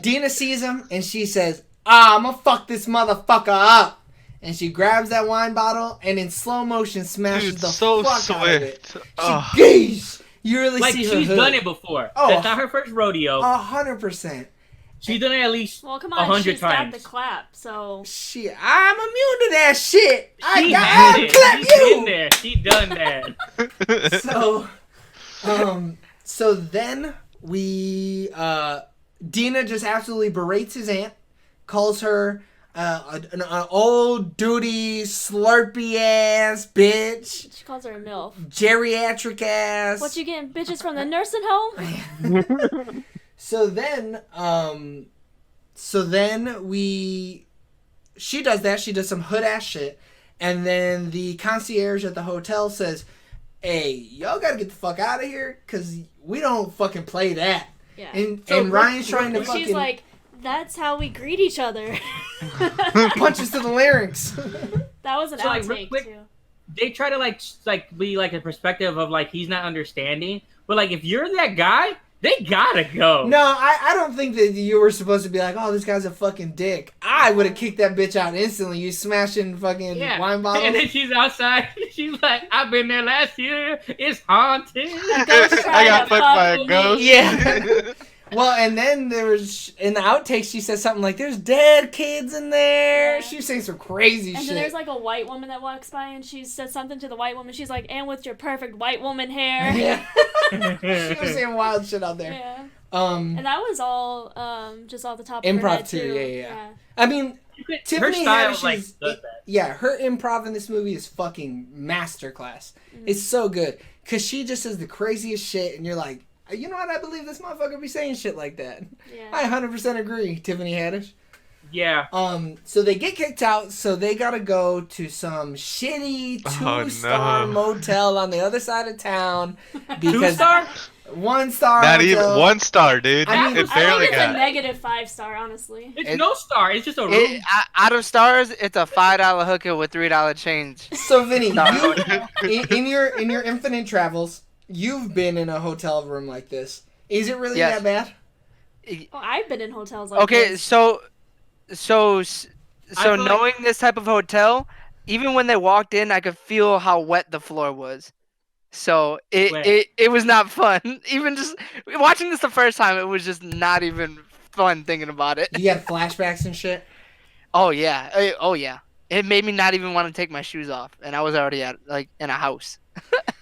Dina sees him and she says, I'm gonna fuck this motherfucker up. And she grabs that wine bottle and in slow motion smashes Dude, the so fuck out of it. swift. She Oh. geez, you really Like, see her she's hood. done it before. Oh. That's not her first rodeo. 100%. She's done it at least Well, come 100 on, she's got times. the clap, so Shit, I'm immune to that shit. I She got had I'll it. clap She's been you. there. She done that. So then Dina just absolutely berates his aunt, calls her an old duty slurpy ass bitch, she calls her a MILF. geriatric ass. What, you getting bitches from the nursing home? So then she does that. She does some hood ass shit, and then the concierge at the hotel says, "Hey, y'all gotta get the fuck out of here, cause we don't fucking play that." Yeah. And So Ryan's trying to And fucking she's like, that's how we greet each other. punches to the larynx. That was an So, like, real outtake, quick- too. They try to like be like a perspective of like he's not understanding, but like if you're that guy, they gotta go. No, I don't think that you were supposed to be like, oh, this guy's a fucking dick. I would have kicked that bitch out instantly. You smashing fucking Yeah. wine bottles. And then she's outside. She's like, I've been there last year. It's haunted. Ghost I got tried to fucked by fuck a with ghost. me. Yeah. Well, and then there was, in the outtakes, she says something like, there's dead kids in there. Yeah. She's saying some crazy And shit. then there's like a white woman that walks by and she says something to the white woman. She's like, and with your perfect white woman hair. Yeah. She was saying wild shit out there. Yeah. And that was all just off the top of her Improv head, too, too. yeah. I mean, Her Tiffany style Haddish's, like does that. yeah, her improv in this movie is fucking masterclass. It's so good. Because she just says the craziest shit, and you're like, you know what? I believe this motherfucker be saying shit like that. Yeah. I 100% agree, Tiffany Haddish. Yeah. So they get kicked out, so they gotta go to some shitty Oh, 2-star no. motel on the other side of town. Because 2-star? 1-star Not hotel. even 1 star, dude. I mean, it I barely think it's a got. negative 5-star, honestly. It's It- no star. It's just a room. Out of stars, it's a $5 hooker with $3 change. So Vinny, No. in your infinite travels, you've been in a hotel room like this. Is it really Yes. that bad? Oh, I've been in hotels like Okay, this. so feel like- knowing this type of hotel, even when they walked in, I could feel how wet the floor was. So it was not fun. Even just watching this the first time, it was just not even fun thinking about it. You got flashbacks and shit. Oh yeah, oh yeah. It made me not even want to take my shoes off, and I was already in a house.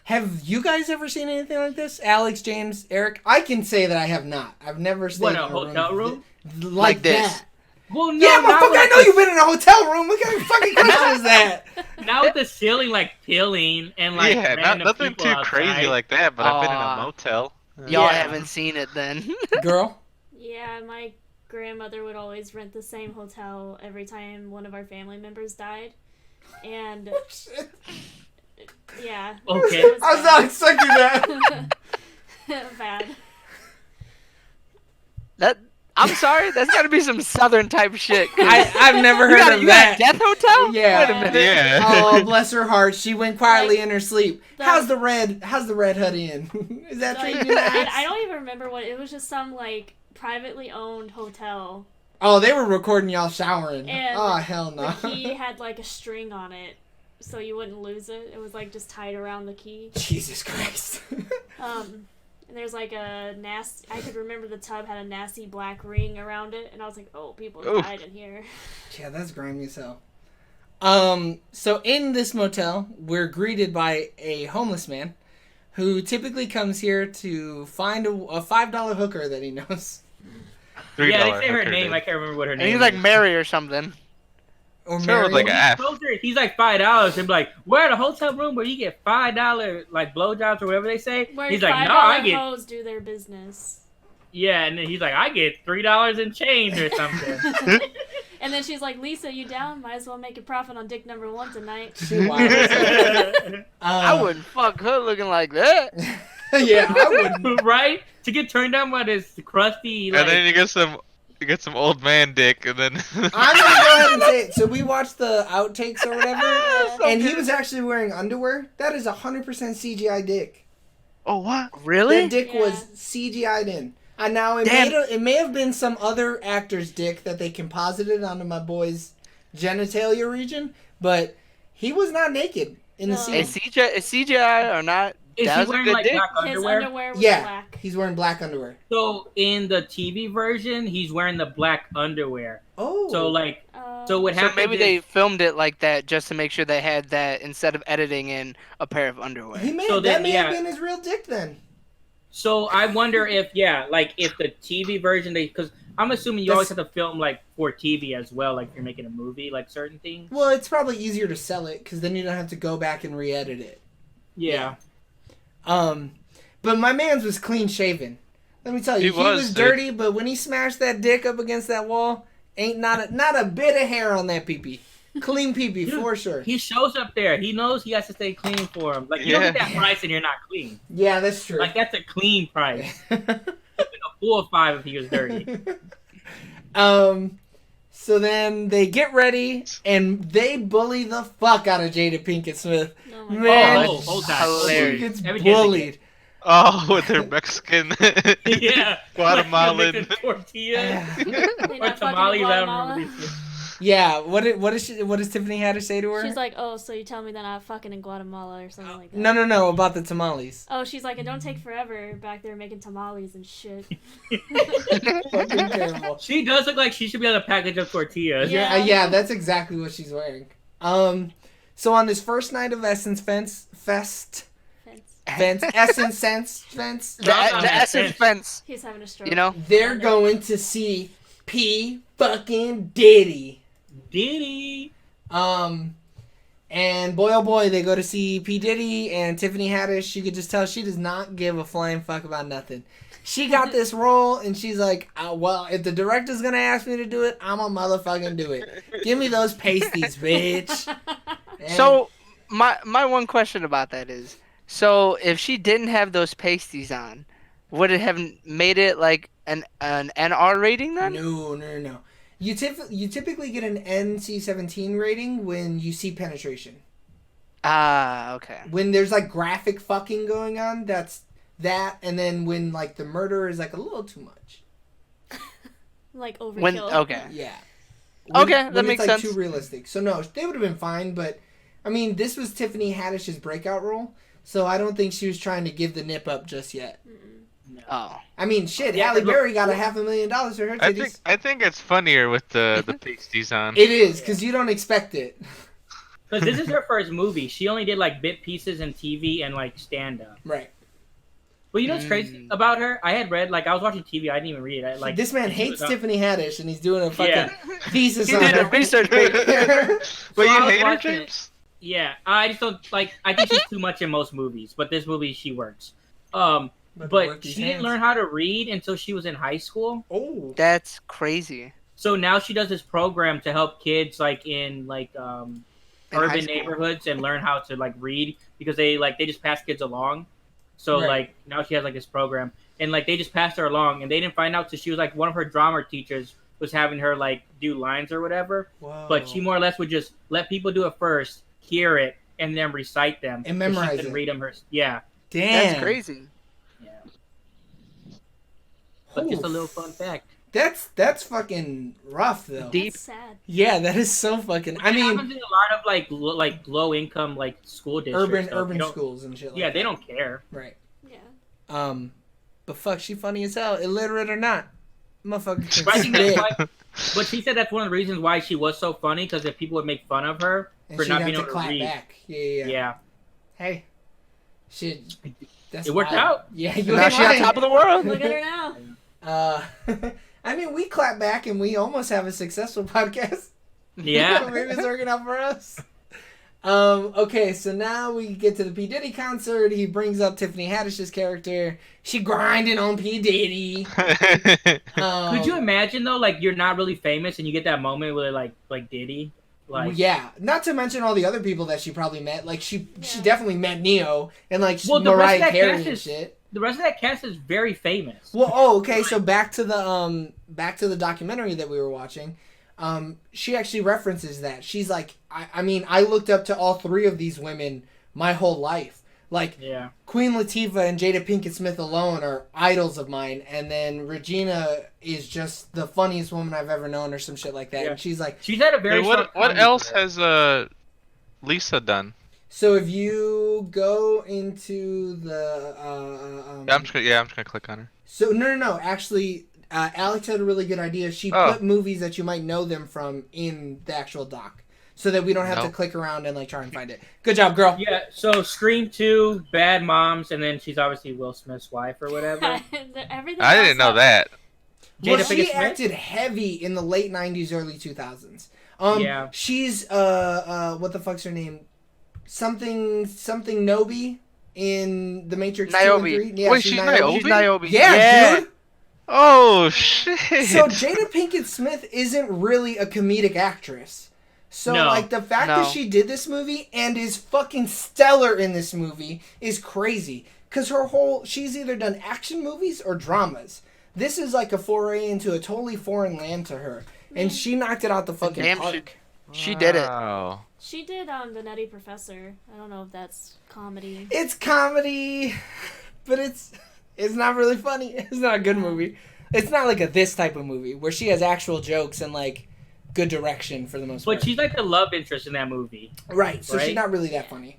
Have you guys ever seen anything like this? Alex, James, Eric? I can say that I have not. I've never stayed What, in a hotel room? like this. that. Well, no, Yeah, but not fuck, with I know the- you've been in a hotel room. What kind of fucking question is that? Not with the ceiling like peeling and like yeah, random nothing people too outside. crazy like that. But I've been in a Aw. motel. Y'all Yeah. haven't seen it then. Girl? Yeah, my grandmother would always rent the same hotel every time one of our family members died. And Shit. yeah. Okay. it was I was not expecting that. bad. I'm sorry, that's got to be some southern type shit. 'Cause I've never you heard got, of you that. got a death hotel? Yeah. Wait a minute. Yeah. Oh, bless her heart. She went quietly in her sleep. the- How's the red Hood Inn? Is that Like, treating you nice? I don't even remember what it was. Just some like privately owned hotel. Oh, they were recording y'all showering. And Oh, hell no. The key had like a string on it, so you wouldn't lose it. It was like just tied around the key. Jesus Christ. And there's like a nasty. I could remember the tub had a nasty black ring around it, and I was like, "Oh, people Oof. died in here." Yeah, that's grimy as hell. So in this motel, we're greeted by a homeless man who typically comes here to find a $5 hooker that he knows. $3 Yeah, they say her hooker, name. dude. I can't remember what her And name he's like is. Mary or something. Or Sure, Mary. like He a F. told her- He's like $5 and be like, we're at a hotel room where you get $5 like blowjobs or whatever they say. Where He's like, $5 no, I get hoes do their business. yeah, and then he's like, I get $3 in change or something. And then she's like, "Lisa, you down? Might as well make a profit on dick number 1 tonight." She wild as hell. I wouldn't fuck her looking like that. Yeah, I wouldn't. Right? To get turned down by this crusty like And then you get some old man dick, and then I'm gonna go ahead and say it. So we watched the outtakes or whatever, So and he good. was actually wearing underwear. That is 100% CGI dick. oh what? Really? That dick Yeah. was CGI'd in. And now Damn. it may have been some other actor's dick that they composited onto my boy's genitalia region, but he was not naked in the No. scene. Is CGI or not? is that he was a wearing good like dick. black His underwear? underwear was Yeah, black. he's wearing black underwear. So in the TV version, he's wearing the black underwear. Oh, So like, so what So happened? maybe is, they filmed it like that just to make sure they had that instead of editing in a pair of underwear. he may So that then, may have yeah. been his real dick then. So I wonder if if the TV version because I'm assuming you always have to film like for TV as well, like if you're making a movie, like certain things. Well, it's probably easier to sell it because then you don't have to go back and re-edit it. Yeah. But my man's was clean shaven. Let me tell you, He he was, was dude. dirty, but when he smashed that dick up against that wall, ain't not a bit of hair on that pee-pee. Clean pee-pee Dude, for sure. He shows up there. He knows he has to stay clean for him. Like you don't get that price and you're not clean. Yeah, that's true. Like that's a clean price. A full 5 if he was dirty. So then they get ready and they bully the fuck out of Jada Pinkett Smith. Oh my Man, Oh, hold that. she Hilarious. gets Everything- bullied. Oh, with their Mexican, Yeah. Guatemalan. Like, the tortillas They or not fucking in tamales. I don't Guatemala? remember these. Yeah, what does Tiffany had to say to her? She's like, "Oh, so you tell me they're not fucking in Guatemala or something like that?" No, about the tamales. Oh, she's like, "It don't take forever back there making tamales and shit." Fucking terrible. She does look like she should be on a package of tortillas. Yeah. Yeah, that's exactly what she's wearing. So on this first night of Essence Fence, The Essence fence. He's having a stroke. You know? they're going to see P fucking Diddy. Diddy. And boy oh boy, they go to see P Diddy and Tiffany Haddish. You could just tell she does not give a flying fuck about nothing. She got this role, and she's like, well, if the director's gonna ask me to do it, I'm gonna motherfucking do it. Give me those pasties, bitch. And So my one question about that is, so if she didn't have those pasties on, would it have made it like an NR rating then? no. You typically get an NC-17 rating when you see penetration. Ah, okay. When there's like graphic fucking going on, that's that, and then when like the murder is like a little too much. Like overkill. When okay. Yeah. Okay, that when makes it's, like, sense. too realistic. So no, they would have been fine, but I mean, this was Tiffany Haddish's breakout role, So I don't think she was trying to give the nip up just yet. No. Oh. I mean, shit, Yeah, Halle look- Berry got a $500,000 for her titties. I think it's funnier with the pasties on. It is, because you don't expect it. Because this is her first movie. She only did like bit pieces in TV and like stand up. Right. But you know what's crazy about her? I had read, like, I was watching TV. I didn't even read it. Like, This man hates Tiffany Haddish, and he's doing a fucking Yeah. thesis He on did a her. research paper. But So you I was hate her, watching it. James? Yeah, I just don't like. I think she's too much in most movies, but this movie she works. But she didn't learn how to read until she was in high school. Oh. That's crazy. So now she does this program to help kids like in like In high urban school. neighborhoods and learn how to like read because they just pass kids along. So Right. like now she has like this program and like they just passed her along and they didn't find out till she was like one of her drama teachers was having her like do lines or whatever. Whoa. But she more or less would just let people do it first, hear it, and then recite them. And so she memorize could it. read them her. Yeah. Damn. That's crazy. Yeah. But just a Oof. little fun fact. That's fucking rough though. Deep. That's sad. Yeah, that is so fucking. I It mean, happens in a lot of like low income like school districts. though. They urban don't- schools and shit. Like Yeah, they that. don't care. Right. Yeah. But fuck, she funny as hell, illiterate or not, motherfucker. But I Can think that's spit. why. But she said that's one of the reasons why she was so funny because if people would make fun of her And for she'd not have being to able to clap read. back. Yeah. Yeah. Hey, shit. That's It worked wild. out. Yeah, you Now ain't she's on lying. top of the world. Look at her now. I mean, we clap back and we almost have a successful podcast. Yeah. Maybe it's working out for us. Okay, so now we get to the P. Diddy concert. He brings up Tiffany Haddish's character. She grinding on P. Diddy. Could you imagine though, like you're not really famous and you get that moment where like Diddy, like yeah, not to mention all the other people that she probably met. Like she Yeah. definitely met Neo and like Well, the rest of Mariah that Carey cast and is- shit. the rest of that cast is very famous. Well, okay, so back to the documentary that we were watching. She actually references that. She's like, I mean, I looked up to all three of these women my whole life. Like, Yeah. Queen Latifah and Jada Pinkett Smith alone are idols of mine, and then Regina is just the funniest woman I've ever known, or some shit like that. Yeah. And she's like, She's had a very Hey, strong what comedy else career. has Lisa done? so if you go into the I'm just gonna click on her. So no. Actually, Alex had a really good idea. She Oh. put movies that you might know them from in the actual doc, so that we don't have to Nope. click around and like try and find it. Good job, girl. Yeah, so Scream 2, Bad Moms, and then she's obviously Will Smith's wife or whatever. Everything I didn't know that. Well, Jada she Pinkett Smith? acted heavy in the late '90s, early 2000s. Yeah. She's what the fuck's her name? Something Nobi in The Matrix 2 and Niobe. 3. Yeah, Wait, she's Niobe? She's Niobe. Yeah, dude. Oh shit! So Jada Pinkett Smith isn't really a comedic actress. So No. like the fact No. that she did this movie and is fucking stellar in this movie is crazy. Cause she's either done action movies or dramas. This is like a foray into a totally foreign land to her, and she knocked it out the fucking Damn, park. She did it. Wow. She did The Nutty Professor. I don't know if that's comedy. It's comedy, but it's not really funny. It's not a good movie. It's not like this type of movie where she has actual jokes and like good direction for the most part. But she's like the love interest in that movie. Right, so she's Right? not really that funny.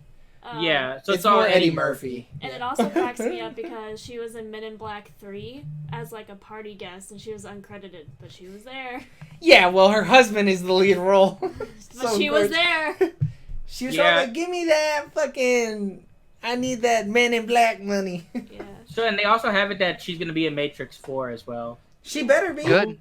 Yeah, so it's it's all more Eddie Murphy. Murphy. And Yeah. it also cracks me up because she was in Men in Black 3 as like a party guest and she was uncredited, but she was there. Yeah, well, her husband is the lead role. But she was there. She was Yeah. all like, give me that fucking, I need that Men in Black money. Yeah. So and they also have it that she's gonna be in Matrix 4 as well. She better be. Good.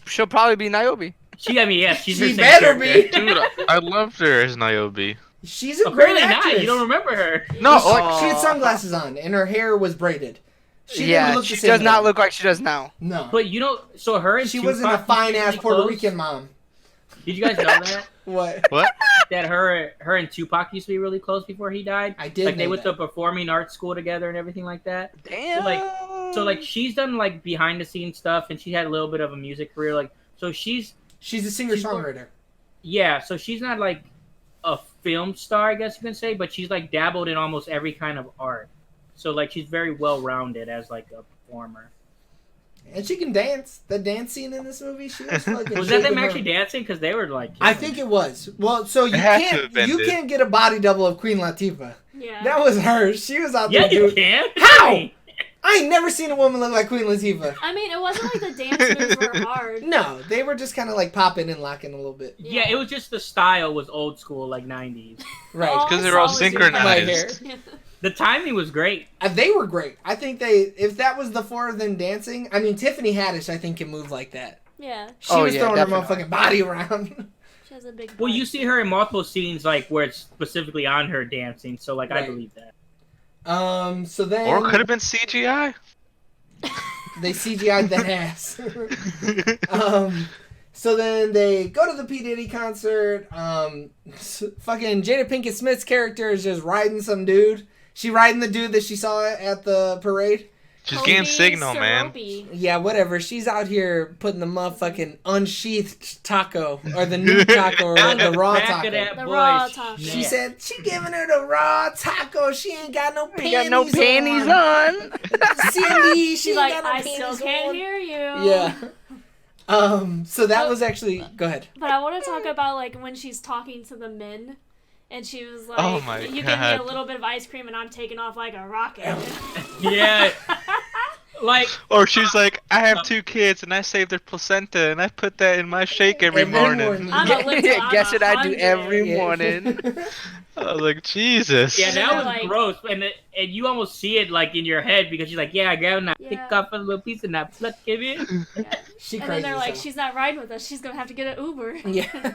She'll probably be Niobe. She's her She same better character. be. Dude, I loved her as Niobe. She's a great Apparently actress. not. You don't remember her. No, Well, like she had sunglasses on and her hair was braided. She didn't Yeah, look she the same does not way. look like she does now. No. But you know, so her and She Tupac wasn't a used to be fine ass really Puerto close. Rican mom. Did you guys know that? What? what? That her and Tupac used to be really close before he died. I did Like they know went that. to performing arts school together and everything like that. Damn. So like she's done like behind the scenes stuff and she had a little bit of a music career. Like so she's She's a singer-songwriter. so she's not like a film star, I guess you can say, but she's like dabbled in almost every kind of art. So like she's very well rounded as like a performer. And she can dance. The dance scene in this movie, she was fucking Was that them shaking her- actually dancing? Because they were like. I think it was. Well, so you It had to have can't been, you dude. can't get a body double of Queen Latifah. Yeah. That was her. She was out Yeah, there you doing. can. How? I ain't never seen a woman look like Queen Latifah. I mean, it wasn't like the dance moves were hard. No, they were just kind of like popping and locking a little bit. Yeah, it was just the style was old school, like 90s. Right. All Because I they're all saw was your synchronized. hair. The timing was great. They were great. I think if that was the four of them dancing, I mean, Tiffany Haddish, I think, can move like that. Yeah, She was throwing definitely. her motherfucking body around. she has a big. Well, butt. you see her in multiple scenes, like where it's specifically on her dancing. So, like, I Right. believe that. So then Or could have been CGI. they CGI'd that ass. So then they go to the P. Diddy concert. Fucking Jada Pinkett Smith's character is just riding some dude. She riding the dude that she saw at the parade. Just getting Kobe signal, man. Sorobi. Yeah, whatever. She's out here putting the motherfucking unsheathed taco or the new taco or the raw Back taco. of that The boy's raw taco. She neck. said she giving her the raw taco. She ain't got no panties, Ain't got no panties on. Cindy, she She's ain't like, got no I panties still can't on. hear you. Yeah. So that was actually. Go ahead. But I want to talk about like when she's talking to the men, and she was like, Oh my "You give me God. a little bit of ice cream, and I'm taking off like a rocket." Yeah. Like, Or she's like, I have 2 kids and I save their placenta and I put that in my shake every Every morning. morning. I'm a little. I'm Guess what I do 100. every Yeah. morning. I was like, Jesus. yeah, And that they're was like- gross. And you almost see it, like, in your head because she's like, yeah, I grab and I pick Yeah. off a little piece and I pluck it in. She And crazy. then they're like, so. "She's not riding with us. She's gonna have to get an Uber." Yeah.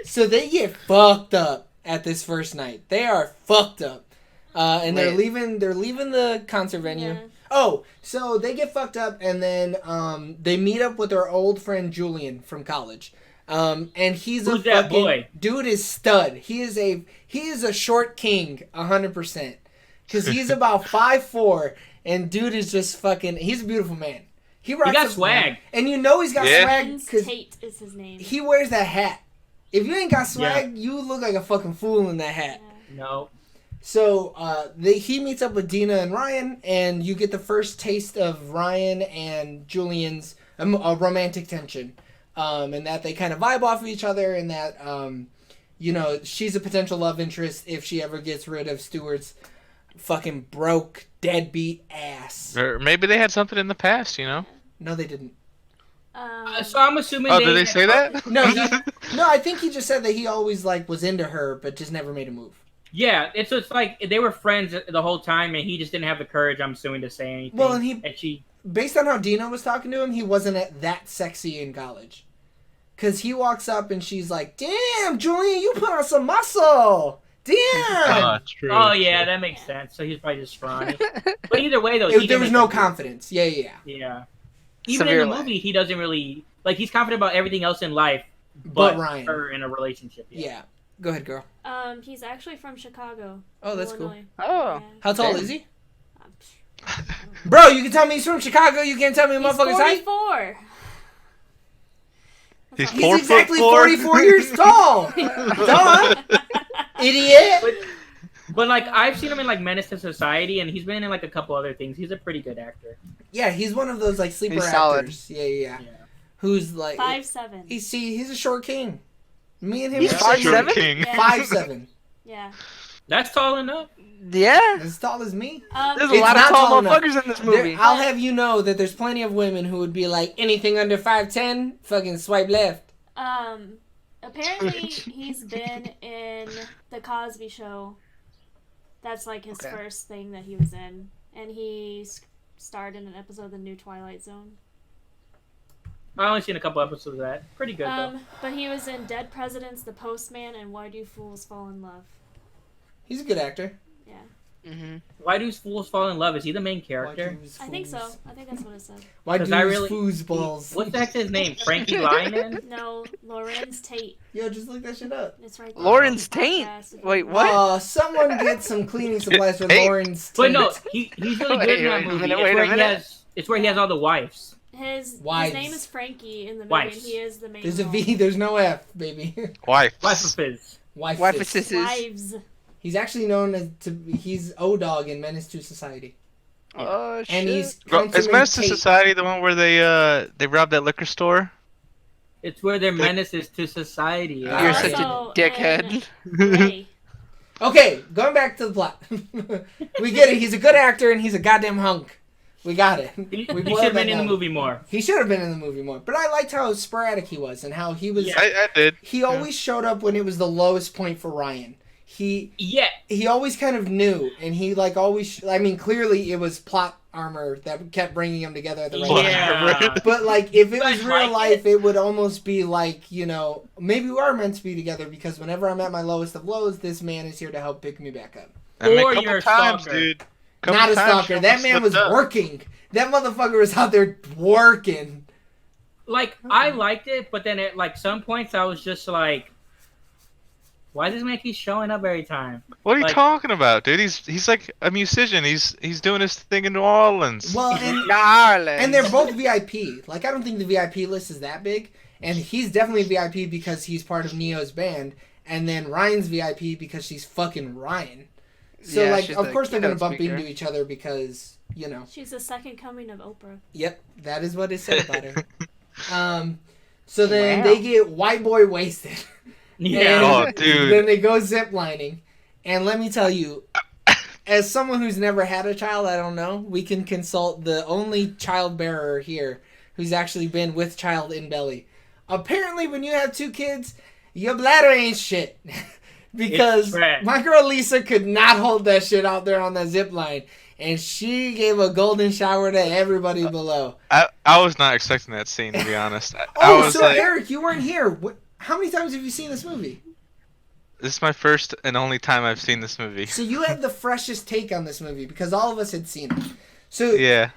So they get fucked up at this first night. They are fucked up. And they're Wait. leaving the concert venue. Yeah. Oh, so they get fucked up and then they meet up with their old friend Julian from college. And he's Who's a that fucking boy? dude is stud. He is a short king 100%. Cuz he's about 5'4" and dude is just fucking he's a beautiful man. He rocks got a- swag. And you know he's got Yeah. swag Vince cuz Tate is his name. he wears that hat. If you ain't got swag, you look like a fucking fool in that hat. No. So he meets up with Dina and Ryan, and you get the first taste of Ryan and Julian's romantic tension, and that they kind of vibe off of each other, and that she's a potential love interest if she ever gets rid of Stewart's fucking broke deadbeat ass. Or maybe they had something in the past, you know? No, they didn't. So I'm assuming Oh, did they say that? No, no, I think he just said that he always was into her, but just never made a move. Yeah, it's like they were friends the whole time, and he just didn't have the courage, I'm assuming, to say anything. Well, and she, based on how Dina was talking to him, he wasn't that sexy in college. Because he walks up and she's like, damn, Julian, you put on some muscle. Damn. True. oh yeah, that makes sense. So he's probably just scrawny. But either way, though, There was no confidence. Yeah. Yeah. Even Severe in the lack. movie, he doesn't really he's confident about everything else in life, But Ryan. her in a relationship. Yeah. Go ahead, girl. He's actually from Chicago. Oh, that's cool. Illinois. Oh. Yeah. How tall Damn. is he? Um, Bro, you can tell me he's from Chicago. You can't tell me a He's motherfucker's height. 44. He's He's 4'4". exactly 44 years tall. Duh. Idiot. But like I've seen him in like Menace to Society, and he's been in like a couple other things. He's a pretty good actor. Yeah, he's one of those like sleeper He's solid. actors. Yeah. Yeah. Who's like 5'7". he's a short king. Me and him He's are five same seven? height. King. Yeah. 5'7". Yeah. That's tall enough. Yeah. As tall as me. There's a It's lot not of tall tall enough. motherfuckers in this There- movie. I'll have you know that there's plenty of women who would be like anything under 5'10", fucking swipe left. Apparently he's been in the Cosby Show. That's like his Okay. first thing that he was in, and he starred in an episode of the new Twilight Zone. I only seen a couple episodes of that. Pretty good though. But he was in Dead Presidents, The Postman, and Why Do Fools Fall in Love? He's a good actor. Yeah, Mm-hmm. Why do fools fall in love? Is he the main character? I think so. I think that's what it said. Why do 'Cause I really- foosballs? What's the heck's his name? Frankie Lyman? No, Lorenz Tate. Yo, just look that shit up. It's right there. Lorenz Tate? Podcast. Wait, what? Someone get some cleaning supplies for Hey. Lawrence. But no, Tate. he's really Wait, good in that wait a movie. minute, It's wait a where he minute. it's where he has all the wives. His Wives. name is Frankie in the movie, Wives. and he is the main. There's a role. V, there's no F, baby. Wife. Wife of his. Wife. Wife fist. assistant. Wives. He's actually known as he's O-Dog in Menace to Society. Oh shit. And he's Bro, is Councilman Menace to Tate. Society the one where they robbed that liquor store? It's where their menaces to society. You're You're such such a Also, dickhead. Ray. Okay, going back to the plot. We get it. He's a good actor and he's a goddamn hunk. We got it. He We should boiled have that been in the down. movie more. He should have been in the movie more. But I liked how sporadic he was and how he was. Yeah. I did. He always showed up when it was the lowest point for Ryan. Yeah. He always kind of knew, and he like always. I mean, clearly it was plot armor that kept bringing them together at the right time. Yeah. But like, if it But was real like life, it would almost be like, you know, maybe we are meant to be together because whenever I'm at my lowest of lows, this man is here to help pick me back up. I mean, Or a couple you're a times, stalker. dude. Couple Not a times stalker. she That almost man was slipped up. working. That motherfucker was out there working. Like, I liked it, but then at like some points I was just like, why does this man keep showing up every time? What are you Like- talking about, dude? He's like a musician. He's doing his thing in New Orleans. Well, and Darling. and they're both VIP. Like, I don't think the VIP list is that big. And he's definitely VIP because he's part of Neo's band. And then Ryan's VIP because she's fucking Ryan. So, Yeah, like, she's of the course they're going to keynote bump speaker. into each other because, you know. She's the second coming of Oprah. Yep, that is what it said about her. So then Wow. they get white boy wasted. Yeah. Oh, dude. Then they go zip lining. And let me tell you, as someone who's never had a child, I don't know, we can consult the only child bearer here who's actually been with child in belly. Apparently, when you have 2 kids, your bladder ain't shit. Because It's trash. my girl Lisa could not hold that shit out there on that zip line. And she gave a golden shower to everybody below. I was not expecting that scene, to be honest. I Oh, was so like, Eric, you weren't here. How many times have you seen this movie? this is my first and only time I've seen this movie. So you had the freshest take on this movie because all of us had seen it. So Yeah.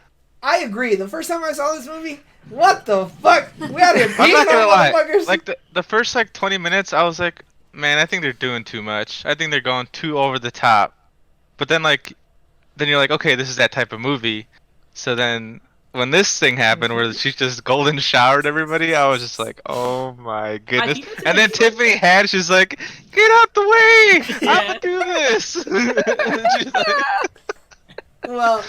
I agree. The first time I saw this movie, what the fuck? We out here I'm beating not gonna on lie. motherfuckers. Like the first like 20 minutes, I was like, man, I think they're doing too much. I think they're going too over the top. But then then you're like, okay, this is that type of movie. So then when this thing happened where she just golden showered everybody, I was just like, oh my goodness. think that's And then an Tiffany Haddish is like, get out the way! Yeah. I'm gonna do this. She's like, Well,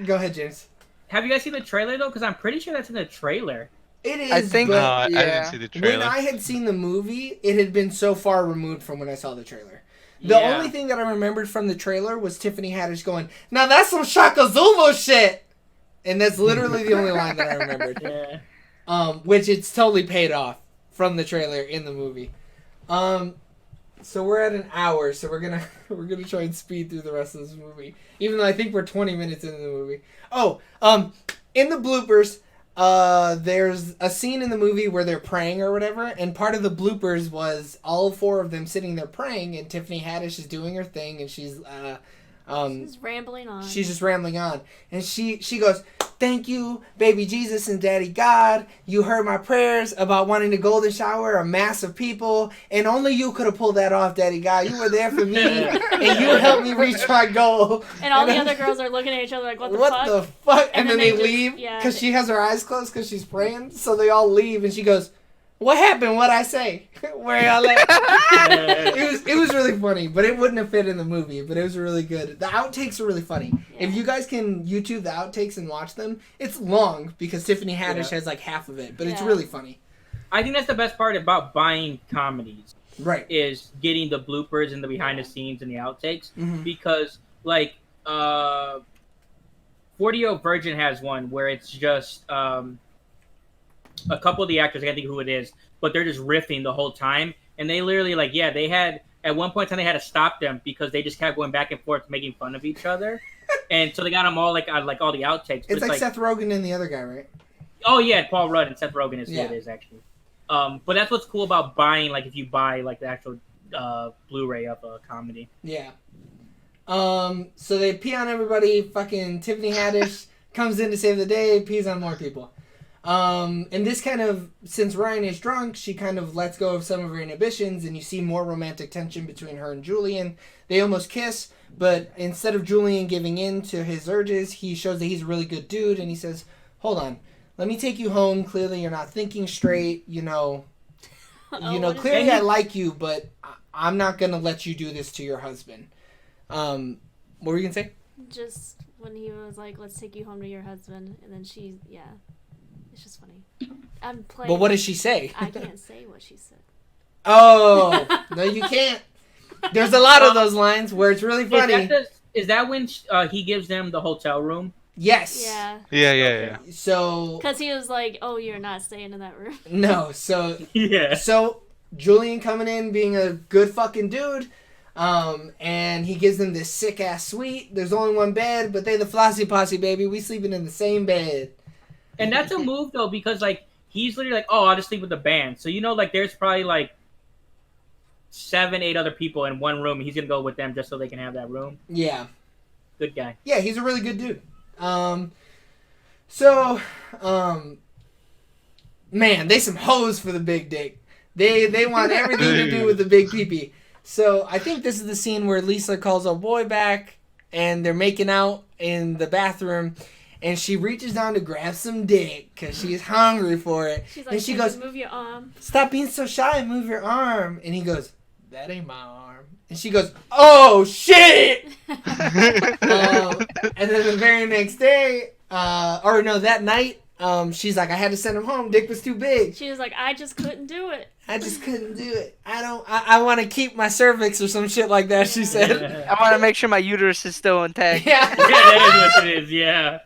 go ahead, James. Have you guys seen the trailer though? Because I'm pretty sure that's in the trailer. It is. I think- no, but I Yeah. didn't see the when trailer. I had seen the movie, it had been so far removed from when I saw the trailer. The Yeah. only thing that I remembered from the trailer was Tiffany Haddish going, "Now that's some Shaka Zulu shit," and that's literally the only line that I remembered. Yeah. Which it's totally paid off from the trailer in the movie. So we're at an hour, so we're gonna try and speed through the rest of this movie, even though I think we're 20 minutes into the movie. Oh, in the bloopers, there's a scene in the movie where they're praying or whatever, and part of the bloopers was all 4 of them sitting there praying, and Tiffany Haddish is doing her thing, and she's She's rambling on. she's just rambling on, and she goes, "Thank you, baby Jesus and Daddy God. You heard my prayers about wanting to golden shower a mass of people, and only you could have pulled that off, Daddy God. You were there for me, and you helped me reach my goal." and all the I'm- other girls are looking at each other like, what the what fuck? the fuck? And, And then then they they just- leave yeah, because they- she has her eyes closed because she's praying. So they all leave, and she goes, "What happened? What'd I say? Where y'all at?" It was really funny, but it wouldn't have fit in the movie. But it was really good. The outtakes are really funny. If you guys can YouTube the outtakes and watch them, it's long because Tiffany Haddish has like half of it, but it's Yeah. really funny. I think that's the best part about buying comedies Right. is getting the bloopers and the behind the scenes and the outtakes Mhm. because like 40-Year-Old Virgin has one where it's just a couple of the actors, I can't think of who it is, but they're just riffing the whole time. And they literally, like, yeah, they had, at one point in time, they had to stop them because they just kept going back and forth making fun of each other. And so they got them all, like, on, like all the outtakes. But It's like Seth Rogen and the other guy, right? oh, yeah, Paul Rudd and Seth Rogen is who Yeah. it is, actually. But that's what's cool about buying, like, if you buy, like, the actual Blu-ray of a comedy. Yeah. So they pee on everybody. Fucking Tiffany Haddish comes in to save the day, pees on more people. And this kind of, since Ryan is drunk, she kind of lets go of some of her inhibitions, and you see more romantic tension between her and Julian. They almost kiss, but instead of Julian giving in to his urges, he shows that he's a really good dude, and he says, "Hold on, let me take you home. Clearly, you're not thinking straight. Oh, what is Clearly, that? I like you, but I'm not gonna let you do this to your husband." What were you gonna say? Just when he was like, "Let's take you home to your husband," and then she, yeah, it's just funny. I'm playing. Well, what does she say? I can't say what she said. Oh, no, you can't. There's a lot of those lines where it's really funny. Is that when he gives them the hotel room? Yes. Yeah. Yeah. So. Because he was like, "Oh, you're not staying in that room." No. So. Yeah. So Julian coming in being a good fucking dude. And he gives them this sick ass suite. There's only one bed, but they the Flossy Posse, baby. We sleeping in the same bed. And that's a move though, because like he's literally like, oh, I'll just sleep with the band. So like there's probably like 7, 8 other people in one room. And he's gonna go with them just so they can have that room. Yeah. Good guy. Yeah, he's a really good dude. So, man, they some hoes for the big dick. They want everything to do with the big peepee. So I think this is the scene where Lisa calls a boy back, and they're making out in the bathroom, and she reaches down to grab some dick because she's hungry for it. She's like, and she goes, "Move your arm." "Stop being so shy and move your arm." And he goes, "That ain't my arm." And she goes, "Oh shit!" And then the very next day, that night, she's like, "I had to send him home. Dick was too big." She was like, "I just couldn't do it. I just couldn't do it. I want to keep my cervix or some shit like that," she said. I want to make sure my uterus is still intact. Yeah. Yeah, that is what it is. Yeah.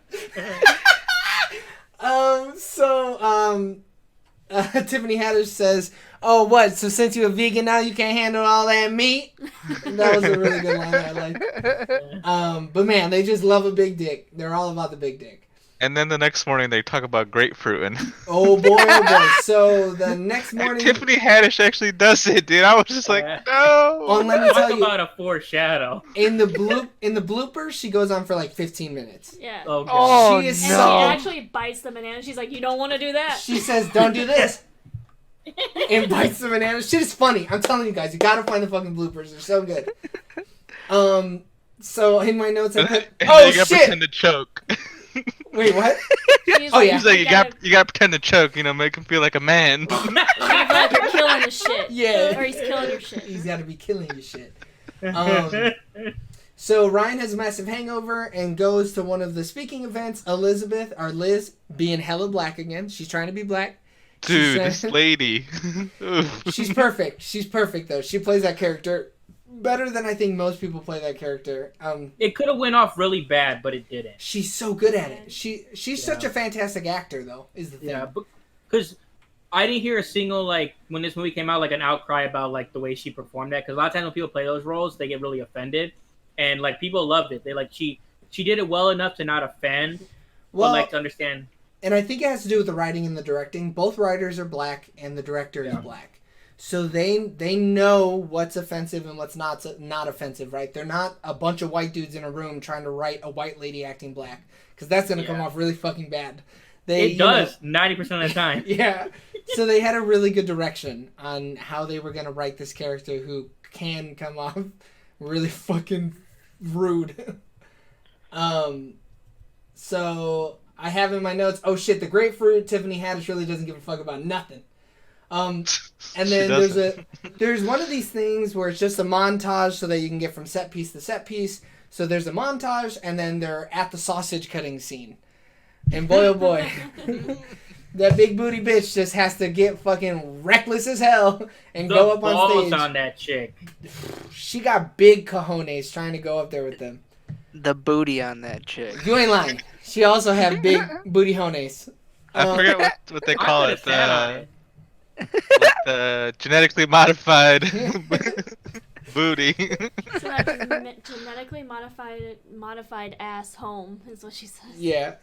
Tiffany Haddish says, "Oh, what? So since you're a vegan now, you can't handle all that meat?" That was a really good line I liked. But man, they just love a big dick. They're all about the big dick. And then the next morning they talk about grapefruit and Oh boy, oh boy. So the next morning, Tiffany Haddish actually does it, dude. I was just like, no. Oh, let me Talk tell you, about a foreshadow. in the bloopers, she goes on for like 15 minutes. Yeah. Oh, God. Oh, She is And so- she actually bites the banana. She's like, "You don't want to do that." She says, "Don't do this," and bites the banana. Shit is funny. I'm telling you guys, you gotta find the fucking bloopers. They're so good. So in my notes, I put, And "Oh then you gotta shit!" pretend to choke. Wait, what? She's Oh, yeah. He's like, you gotta got to pretend to choke, make him feel like a man. like you're killing the shit. Yeah. Or he's killing your shit. He's gotta be killing you shit. So Ryan has a massive hangover and goes to one of the speaking events. Liz, being hella black again. She's trying to be black. Dude, this lady. She's perfect. She's perfect though. She plays that character better than I think most people play that character. It could have went off really bad, but it didn't. She's so good at it. She's such a fantastic actor though. Is the thing. Yeah, because I didn't hear a single when this movie came out an outcry about the way she performed that. Because a lot of times when people play those roles, they get really offended, and people loved it. They she did it well enough to not offend, but to understand. And I think it has to do with the writing and the directing. Both writers are black, and the director is black. So they know what's offensive and what's not offensive, right? They're not a bunch of white dudes in a room trying to write a white lady acting black, because that's gonna come off really fucking bad. It does 90% of the time. Yeah. So they had a really good direction on how they were gonna write this character who can come off really fucking rude. So I have in my notes, oh shit, the grapefruit. Tiffany Haddish really doesn't give a fuck about nothing. And then there's one of these things where it's just a montage so that you can get from set piece to set piece. So there's a montage, and then they're at the sausage cutting scene. And boy, oh boy, that big booty bitch just has to get fucking reckless as hell and go up on stage. On that chick. She got big cojones trying to go up there with them. The booty on that chick. You ain't lying. She also have big booty hones. I forget what they call it. It. The genetically modified booty. So that genetically modified ass home is what she says. Yeah.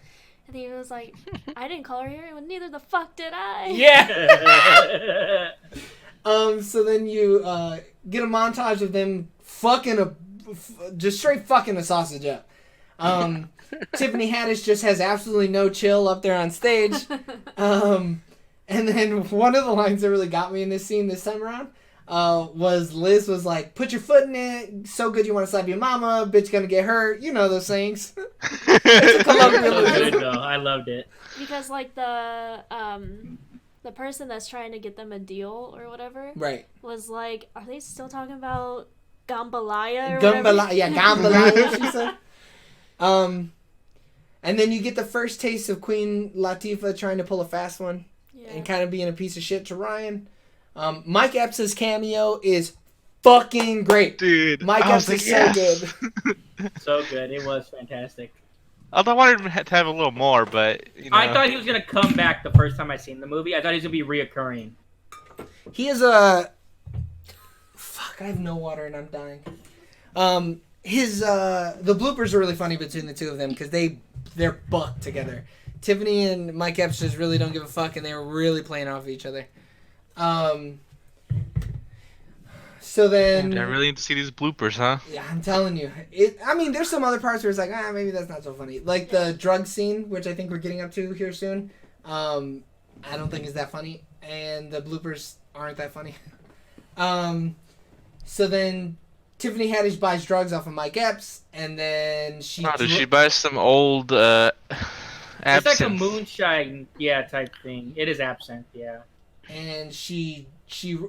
And he was like, "I didn't call her here. Well, neither the fuck did I." Yeah. So then you get a montage of them fucking just straight fucking a sausage up. Tiffany Haddish just has absolutely no chill up there on stage. And then one of the lines that really got me in this scene this time around was Liz was like, "Put your foot in it. So good you want to slap your mama. Bitch gonna get hurt." You know those things. It's a colloquialism. I loved it. Because the person that's trying to get them a deal or whatever, Right. was like, "Are they still talking about Gambalaya or Gambalaya, she said. And then you get the first taste of Queen Latifah trying to pull a fast one. Yeah. And kind of being a piece of shit to Ryan. Mike Epps' cameo is fucking great. Dude, Mike I was Epps like, is yes. so good. So good. It was fantastic. Although I wanted him to have a little more, but you know. I thought he was gonna come back the first time I seen the movie. I thought he was gonna be reoccurring. He is a. Fuck! I have no water and I'm dying. The bloopers are really funny between the two of them because they're bucked together. Tiffany and Mike Epps just really don't give a fuck, and they were really playing off of each other. So then, I really need to see these bloopers, huh? yeah, I'm telling you, I mean, there's some other parts where it's like, maybe that's not so funny, like the drug scene, which I think we're getting up to here soon. I don't think is that funny, and the bloopers aren't that funny. So then Tiffany Haddish buys drugs off of Mike Epps, and then she. Oh, did she buy some old absinthe? It's like a moonshine, type thing. It is absinthe, yeah. And she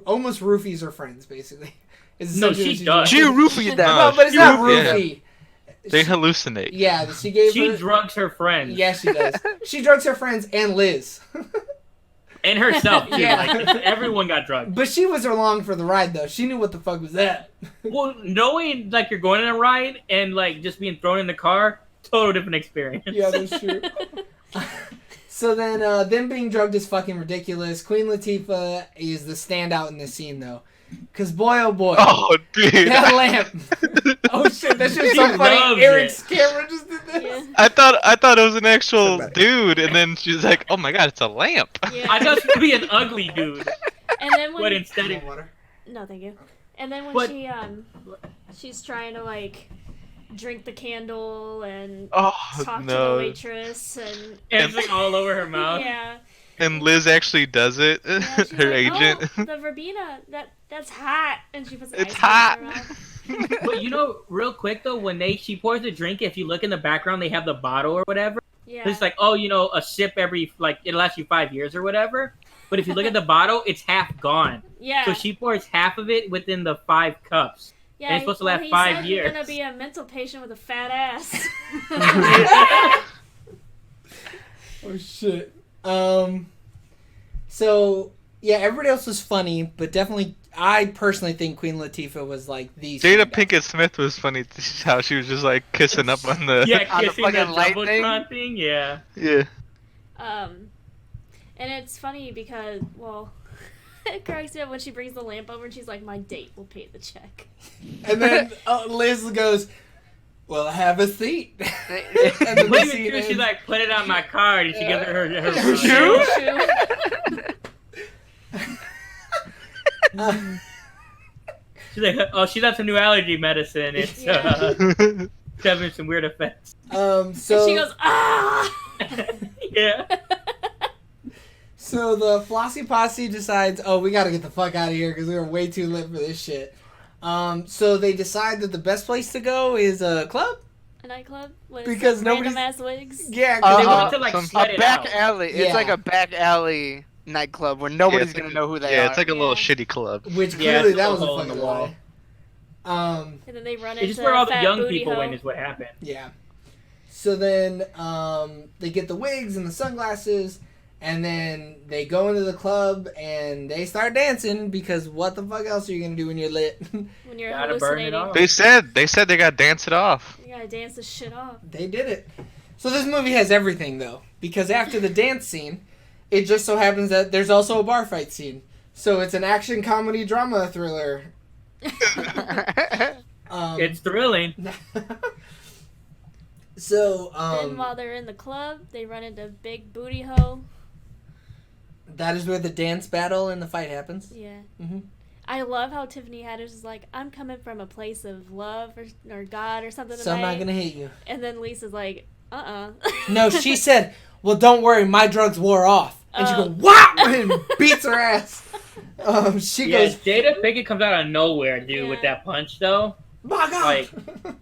almost roofies her friends, basically. No, she does. She roofied them. No, but it's not Yeah. roofie. They hallucinate. Yeah, she gave She her. drugs her friends. Yeah, she does. She drugs her friends and Liz. And herself, too. Yeah. Like, everyone got drugged. But she was along for the ride, though. She knew what the fuck was that. Well, knowing, like, you're going on a ride and, like, just being thrown in the car, total different experience. Yeah, that's true. So then, them being drugged is fucking ridiculous. Queen Latifah is the standout in this scene, though. Because, boy, oh boy. Oh, dude. That lamp. Oh, shit, that shit was She so funny. loves Eric's it. camera just did this. Yeah. I thought it was an actual Somebody. dude, and then she's like, "Oh my god, it's a lamp." Yeah. I thought she would be an ugly dude. And then when But instead Want of... water? no, thank you. And then when But- she's trying to like drink the candle and Oh talk to the no! waitress and And it's, like, all over her mouth. yeah. And Liz actually does it. Yeah, she's Her like, agent. Oh, the verbena, that's hot, and she puts the It's ice hot. in her mouth. But, real quick, though, when she pours a drink, if you look in the background, they have the bottle or whatever. Yeah. It's like, a sip every, like, it lasts you 5 years or whatever. But if you look at the bottle, it's half gone. yeah. So she pours half of it within the 5 cups. yeah, and it's supposed to well, last he 5 said years. You're gonna be a mental patient with a fat ass. Oh, shit. So, yeah, everybody else was funny, but definitely, I personally think Queen Latifah was, like, the Jada standout. Pinkett Smith was funny. How she was just like kissing up on the. Yeah, On the kissing the fucking light thing? Jumbotron thing, yeah. Yeah. And it's funny because, well, it cracks me up when she brings the lamp over and she's like, my date will pay the check. And then Liz goes, well, have a seat. And then What the do scene you do? She ends. like put it on my card and she gives her Her shoe. She's like, oh, she's on some new allergy medicine. It's having some weird effects. So And she goes, ah! Yeah. So the Flossie Posse decides, we gotta get the fuck out of here because we were way too lit for this shit. So they decide that the best place to go is a club. A nightclub with Because some nobody's- random ass wigs. Yeah, 'cause They they want to like some- sweat A it back out. alley. Yeah. It's like a back alley nightclub where nobody's it's gonna like know who they Yeah, are. it's like a little Yeah. shitty club. which Yeah, clearly it's a that was a hole in fucking the wall. lie. And then they run It's into just where all the fat young booty people hoe. win is what happened. Yeah. So then they get the wigs and the sunglasses, and then they go into the club and they start dancing because what the fuck else are you gonna do when you're lit? When you're Gotta burn it hallucinating. off. They said they gotta dance it off. You gotta dance this shit off. They did it. So this movie has everything though, because after the dance scene, it just so happens that there's also a bar fight scene. So it's an action comedy drama thriller. It's thrilling. So Then while they're in the club, they run into Big Booty Hoe. that is where the dance battle and the fight happens. Yeah. Mhm. I love how Tiffany Haddish is like, I'm coming from a place of love or God or something. So I'm not tonight." gonna hate you. And then Lisa's like, No, she said, "Well, don't worry, my drugs wore off." And she Oh. goes, "Wow!" and beats her ass. She Yeah, goes, Jada Pinkett comes out of nowhere, dude, with Yeah. that punch though. "My God!" Like-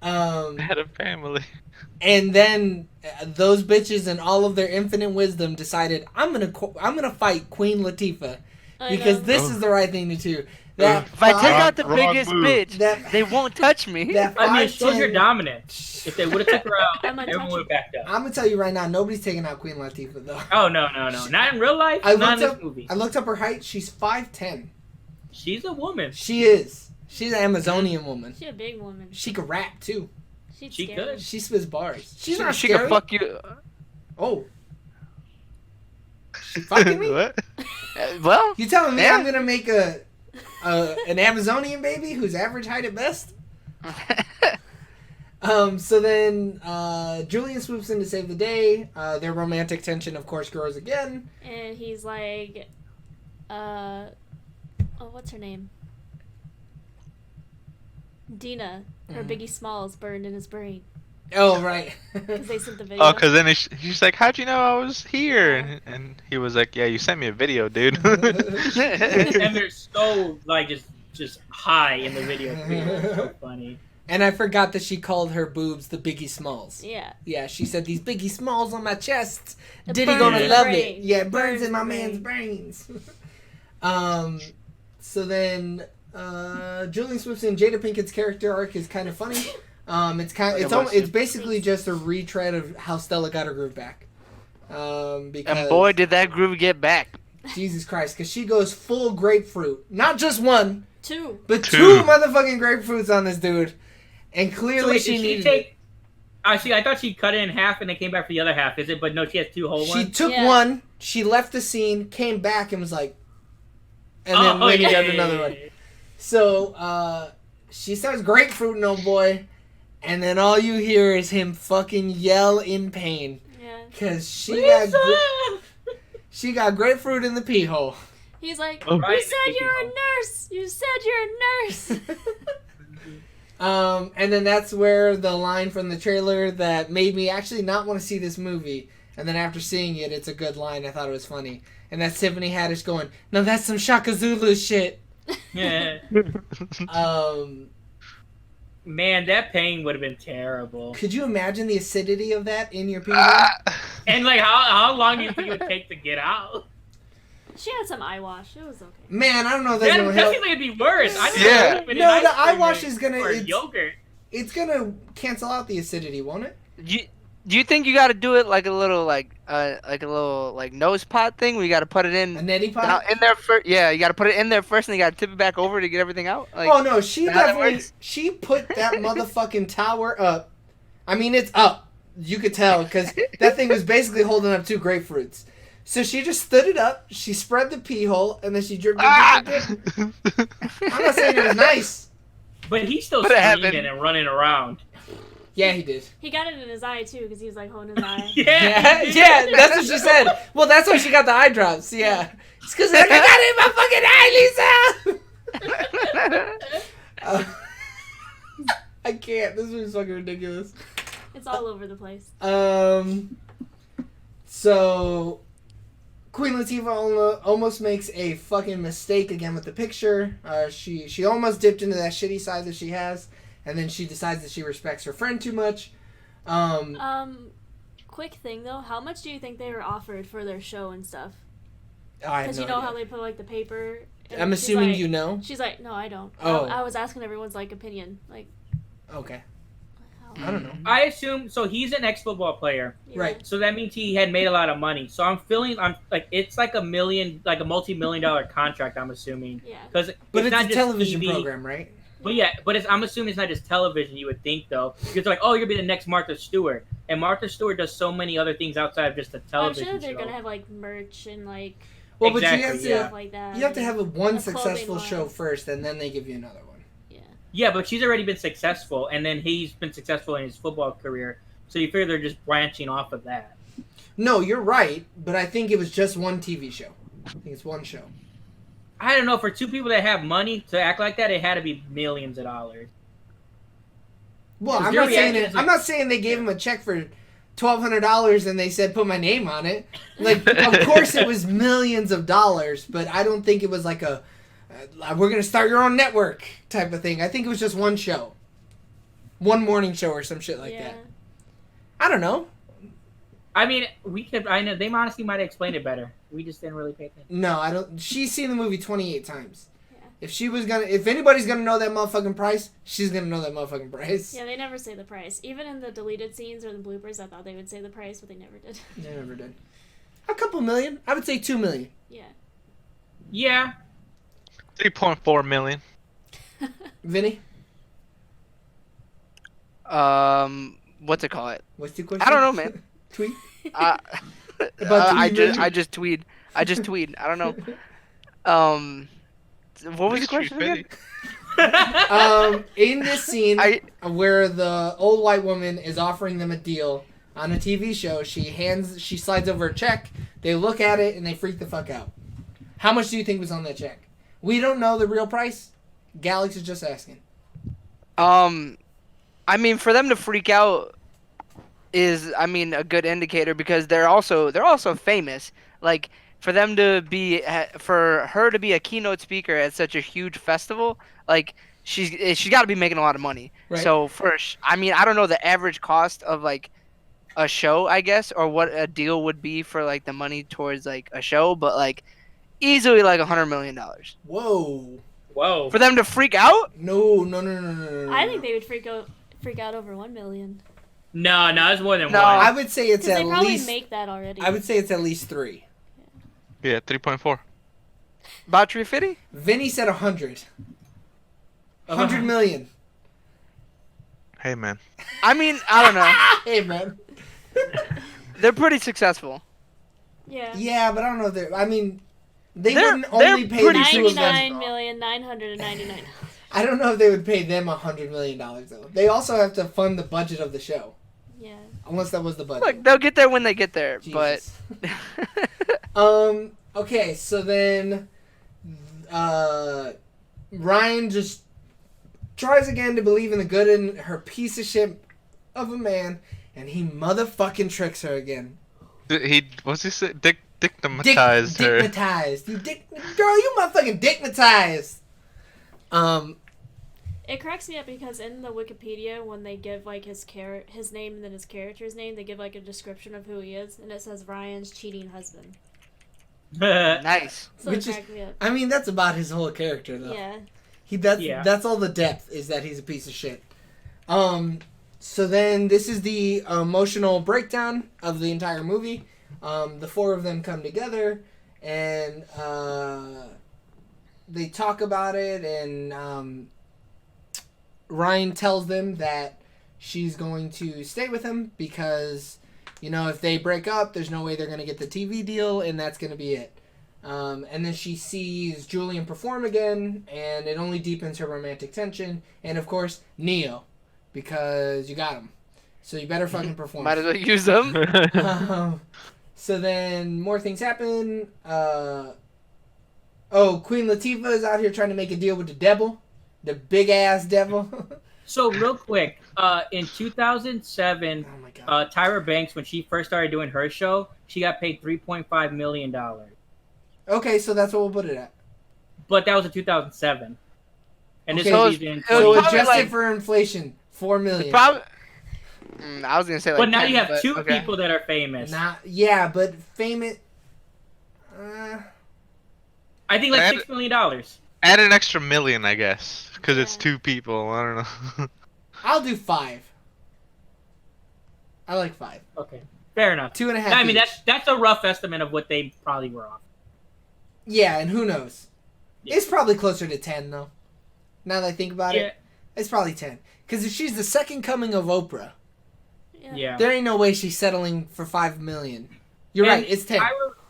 I had a family. And then those bitches and all of their infinite wisdom decided, I'm gonna fight Queen Latifah because this is the right thing to do. That If I take five- out the Wrong biggest move. bitch, That- they won't touch me. that I mean, it shows 5'10" your dominance. If they would have took her out, I'm everyone would have backed up. I'm gonna tell you right now, nobody's taking out Queen Latifah though. Oh no, not in real life. I Not in looked this up. movie. I looked up her height. She's 5'10". She's a woman. She is. She's an Amazonian woman. She a big woman. She could rap too. She'd She scare could. me. She spits bars. She's not She scary. could fuck you. Oh. She fucking me? What? Well, You telling me Yeah. I'm gonna make an Amazonian baby who's average height at best? So then Julian swoops in to save the day. Their romantic tension, of course, grows again. And he's like, oh, what's her name? Dina. Her Biggie Smalls burned in his brain. Oh, right. Because they sent the video. Oh, because then she's like, how'd you know I was here? And he was like, yeah, you sent me a video, dude. And they're so like just high in the video. It's so funny. And I forgot that she called her boobs the Biggie Smalls. Yeah. Yeah, she said these Biggie Smalls on my chest. It Diddy burns gonna in love brain. it. Yeah, it burns in my brain. man's brains. So then Julian swoops in. Jada Pinkett's character arc is kind of funny. It's basically just a retread of how Stella got her groove back. Because and boy, did that groove get back. Jesus Christ, because she goes full grapefruit, not just one, 2. but Two. two motherfucking grapefruits on this dude, and So clearly wait, she did she needed it. take? I see. I thought she cut it in half and then came back for the other half. Is it? But no, she has 2 whole She ones. took Yeah. one, she left the scene, came back, and was like, and then went and got another one. So she starts grapefruiting old boy, and then all you hear is him fucking yell in pain Yeah. because Lisa! she got grapefruit in the pee hole. He's like, Oh. you Right. said you're a nurse. You said you're a nurse. And then that's where the line from the trailer that made me actually not want to see this movie, and then after seeing it, it's a good line. I thought it was funny. And that's Tiffany Haddish going, "No, that's some Shaka Zulu shit." Yeah. Man, that pain would have been terrible. Could you imagine the acidity of that in your pee hole? Ah! And like, how long do you think it would take to get out? She had some eye wash. It was okay. Man, I don't know if that's That gonna help. definitely would be worse. I Yeah. think it would've been No, an the ice eye cream wash is gonna- or it's- yogurt. It's gonna cancel out the acidity, won't it? Do you think you got to do it like a little nose pot thing where you got to put it A in neti down pot? in there first? Yeah, you got to put it in there first, and you got to tip it back over to get everything out. Like, Oh no, she how that definitely works? she put that motherfucking tower up. I mean, it's up. You could tell because that thing was basically holding up 2 grapefruits. So she just stood it up. She spread the pee hole, and then she dripped. Ah! I'm not saying it was nice. But he's still But it screaming happened. and running around. Yeah, he did. He got it in his eye, too, because he was, like, holding his eye. Yeah, yeah, that's what she said. Well, that's why she got the eye drops. Yeah, it's because like, I got it in my fucking eye, Lisa. I can't. This is fucking ridiculous. It's all over the place. So Queen Latifah almost makes a fucking mistake again with the picture. She almost dipped into that shitty side that she has, and then she decides that she respects her friend too much. Quick thing, though. How much do you think they were offered for their show and stuff? I have Because no you know idea. how they put, like, the paper... and I'm she's assuming like- you know. She's like, no, I don't. Oh. I was asking everyone's, like, opinion. Like, Okay, how... I don't know. I assume so. He's an ex-football player, Yeah. Right. so that means he had made a lot of money. So I'm like it's like a multi-million-dollar contract. I'm assuming Yeah. because But it's not a just television TV. program, right? But yeah, I'm assuming it's not just television. You would think though, because like, oh, you're gonna be the next Martha Stewart, and Martha Stewart does so many other things outside of just a I'm television sure they're show. going to have, like, merch and, like, Well, but you Exactly, have to yeah. stuff like that. you have to have one A clothing successful line. show first, and then they give you another one. Yeah. Yeah, but she's already been successful, and then he's been successful in his football career. So you figure they're just branching off of that. No, you're right, but I think it was just one TV show. I think it's one show. I don't know. For 2 people that have money to act like that, it had to be millions of dollars. Well, Because I'm your not saying reaction it. is I'm like- not saying they gave him a check for $1,200 and they said put my name on it. Like, of course it was millions of dollars, but I don't think it was like a we're gonna start your own network type of thing. I think it was just one show, one morning show or some shit like yeah. that. I don't know. I mean, I know they honestly might have explained it better. We just didn't really pay attention. No, I don't. She's seen the movie 28 times. Yeah. If anybody's gonna know that motherfucking price, she's gonna know that motherfucking price. Yeah, they never say the price. Even in the deleted scenes or the bloopers, I thought they would say the price, but they never did. They never did. A couple million. I would say $2 million. Yeah. Yeah, 3.4 million. Vinny, What's it called? what's the question? I don't know, man. Tweet. Uh, About 3 I million? just tweet. I just tweet. I don't know. Um, what was the Please treat question again? In this scene I where the old white woman is offering them a deal on a TV show, she slides over a check. They look at it and they freak the fuck out. How much do you think was on that check? We don't know the real price. Galax is just asking. I mean, for them to freak out is, I mean, a good indicator because they're also famous. Like for them to be, for her to be a keynote speaker at such a huge festival, like she's got to be making a lot of money. Right. So I mean, I don't know the average cost of like a show, I guess, or what a deal would be for like the money towards like a show, but like easily like $100 million Whoa. Whoa. for them to freak out. No. I think they would freak out over 1 million. No, it's more than No. one. I would say it's Because at they probably least. make that already. I would say it's at least 3. Yeah, 3.4. About 350? Vinny said 100. 100 million. Hey, man. I mean, I don't know. Hey man. They're pretty successful. Yeah. Yeah, but I don't know if they're. I mean, they They're- wouldn't only they're pay the pretty two of them. 99,999. I don't know if they would pay them $100 million though. They also have to fund the budget of the show, Yeah. unless that was the budget. Look, they'll get there when they get there, Jesus. but Okay, so then, Ryan just tries again to believe in the good in her piece of shit of a man, and he motherfucking tricks her again. What's he say? Dickmatized her. Dickmatized. Girl, you motherfucking dickmatized. It cracks me up because in the Wikipedia, when they give like his name and then his character's name, they give like a description of who he is, and it says Ryan's cheating husband. nice. So Which it is- cracked me up. I mean, that's about his whole character, though. Yeah. That's all the depth is that he's a piece of shit. So then this is the emotional breakdown of the entire movie. The 4 of them come together and they talk about it, and Ryan tells them that she's going to stay with him because, you know, if they break up, there's no way they're going to get the TV deal, and that's going to be it. And then she sees Julian perform again, and it only deepens her romantic tension. And, of course, Neo, because you got him. So you better fucking perform. Might as well use them. So then more things happen. Queen Latifah is out here trying to make a deal with the devil. The big-ass devil. So real quick, in 2007, Oh, my God. Tyra Banks, when she first started doing her show, she got paid $3.5 million. Okay, so that's what we'll put it at. But that was in 2007. And this Okay, was so in it So was 20. probably adjusted like- for inflation, $4 million. Probably. I was gonna say like. But now 10, you have but, 2 okay. people that are famous. Yeah, but famous. I think like And- $6 million. Add an extra million, I guess, because it's Yeah. 2 people. I don't know. I'll do 5. I like 5. Okay, fair enough. 2.5. I mean, each. that's a rough estimate of what they probably were off. Yeah, and who knows? Yeah. It's probably closer to 10 though. Now that I think about Yeah, it, it's probably 10. Because if she's the second coming of Oprah, yeah. there ain't no way she's settling for $5 million. You're And right. It's 10. Tyra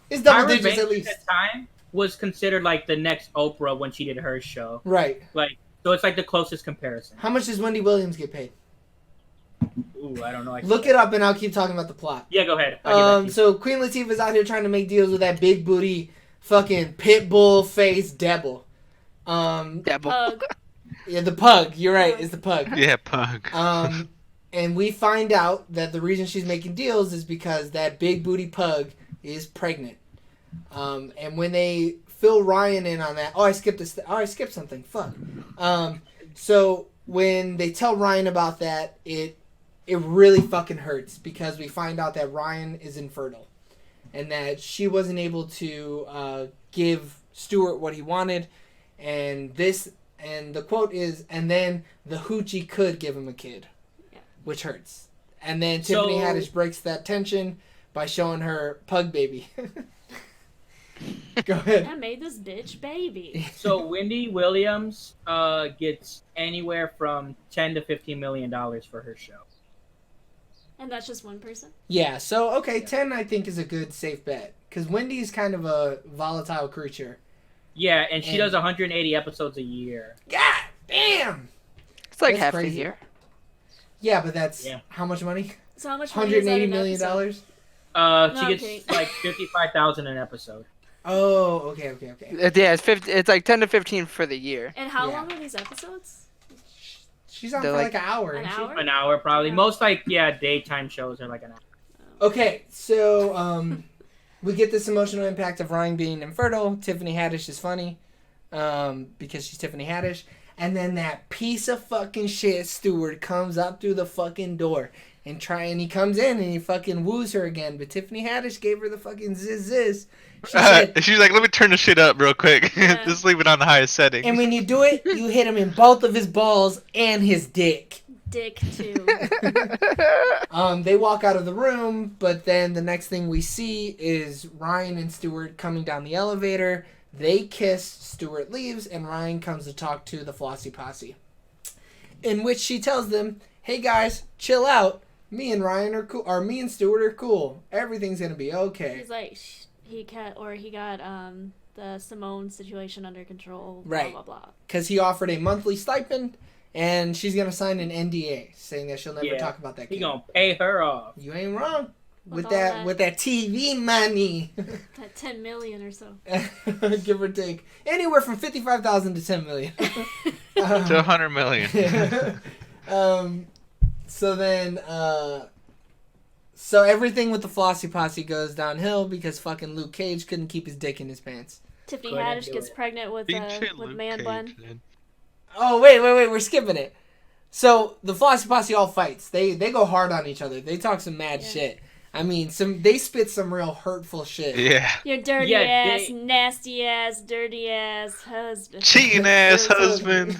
It's double Banks digits at least. at the time was considered like the next Oprah when she did her show. Right. Like, so it's like the closest comparison. How much does Wendy Williams get paid? Ooh, I don't know. Look it up, and I'll keep talking about the plot. Yeah, go ahead. I'll get back to you. So Queen Latifah's out here trying to make deals with that big booty, fucking pit bull face devil. Devil. Yeah, the pug. You're right. It's the pug. Yeah, pug. And we find out that the reason she's making deals is because that big booty pug is pregnant. And when they fill Ryan in on that, I skipped something. Fuck. So when they tell Ryan about that, it really fucking hurts because we find out that Ryan is infertile, and that she wasn't able to give Stuart what he wanted, and the quote is, and then the hoochie could give him a kid, which hurts. And then Tiffany Haddish breaks that tension by showing her pug baby. Go ahead. I made this bitch baby. So Wendy Williams gets anywhere from $10 to $15 million for her show. And that's just one person? Yeah, so, okay, Yeah. 10 I think is a good safe bet. Because Wendy's kind of a volatile creature. Yeah, and she And- does 180 episodes a year. God damn! It's like That's half crazy. the year. Yeah, but that's Yeah. how much money? So how much money is that $180 an million? episode? She Okay. gets like 55,000 an episode. Oh, okay. Yeah, it's 50. It's like 10 to 15 for the year. And how Yeah. long are these episodes? She's on They're for like- like an hour, An ain't she? hour? An hour probably. Yeah. Most daytime shows are like an hour. Okay, so we get this emotional impact of Ryan being infertile. Tiffany Haddish is funny because she's Tiffany Haddish. And then that piece of fucking shit steward comes up through the fucking door and he comes in and he fucking woos her again. But Tiffany Haddish gave her the fucking ziz. She said, She's like, let me turn the shit up real quick. Yeah. Just leave it on the highest setting. and when you do it, you hit him in both of his balls and his dick. Dick too. They walk out of the room, but then the next thing we see is Ryan and Stuart coming down the elevator. They kiss, Stuart leaves, and Ryan comes to talk to the Flossie Posse. In which she tells them, hey guys, chill out. Me and Ryan are cool, or me and Stuart are cool. Everything's gonna be okay. He's like, he got the Simone situation under control. Blah, Right. blah, blah. Because he offered a monthly stipend, and she's gonna sign an NDA saying that she'll never Yeah. talk about that He kid. gonna pay her off. You ain't wrong. With With all that, that- with that TV money. That 10 million or so. Give or take anywhere from 55,000 to 10 million. To 100 million. So then, so everything with the Flossie Posse goes downhill because fucking Luke Cage couldn't keep his dick in his pants. Tiffany Couldn't Haddish do gets it. pregnant with Pinche Luke Man Cage, Bun. man. Oh wait, we're skipping it. So the Flossie Posse all fights. They go hard on each other. They talk some mad Yeah. shit. I mean, they spit some real hurtful shit. Yeah. Your dirty Yeah, ass, they- nasty ass, dirty ass husband. Cheating ass There's husband.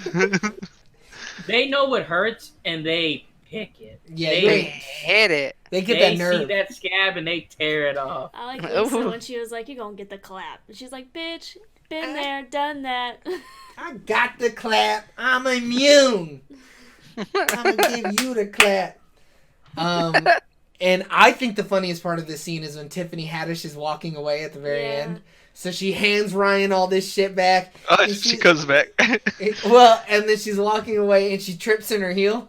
They know what hurts and they pick it. Yeah, they, you They ain't- hit it. They get they that nerve. see that scab and they tear it off. I like Lisa when she was like, "You gonna get the clap," and she's like, "Bitch, been there, done that." I got the clap. I'm immune. I'm gonna give you the clap. And I think the funniest part of this scene is when Tiffany Haddish is walking away at the very Yeah. end. So she hands Ryan all this shit back. Oh, And she comes back. and then she's walking away and she trips in her heel.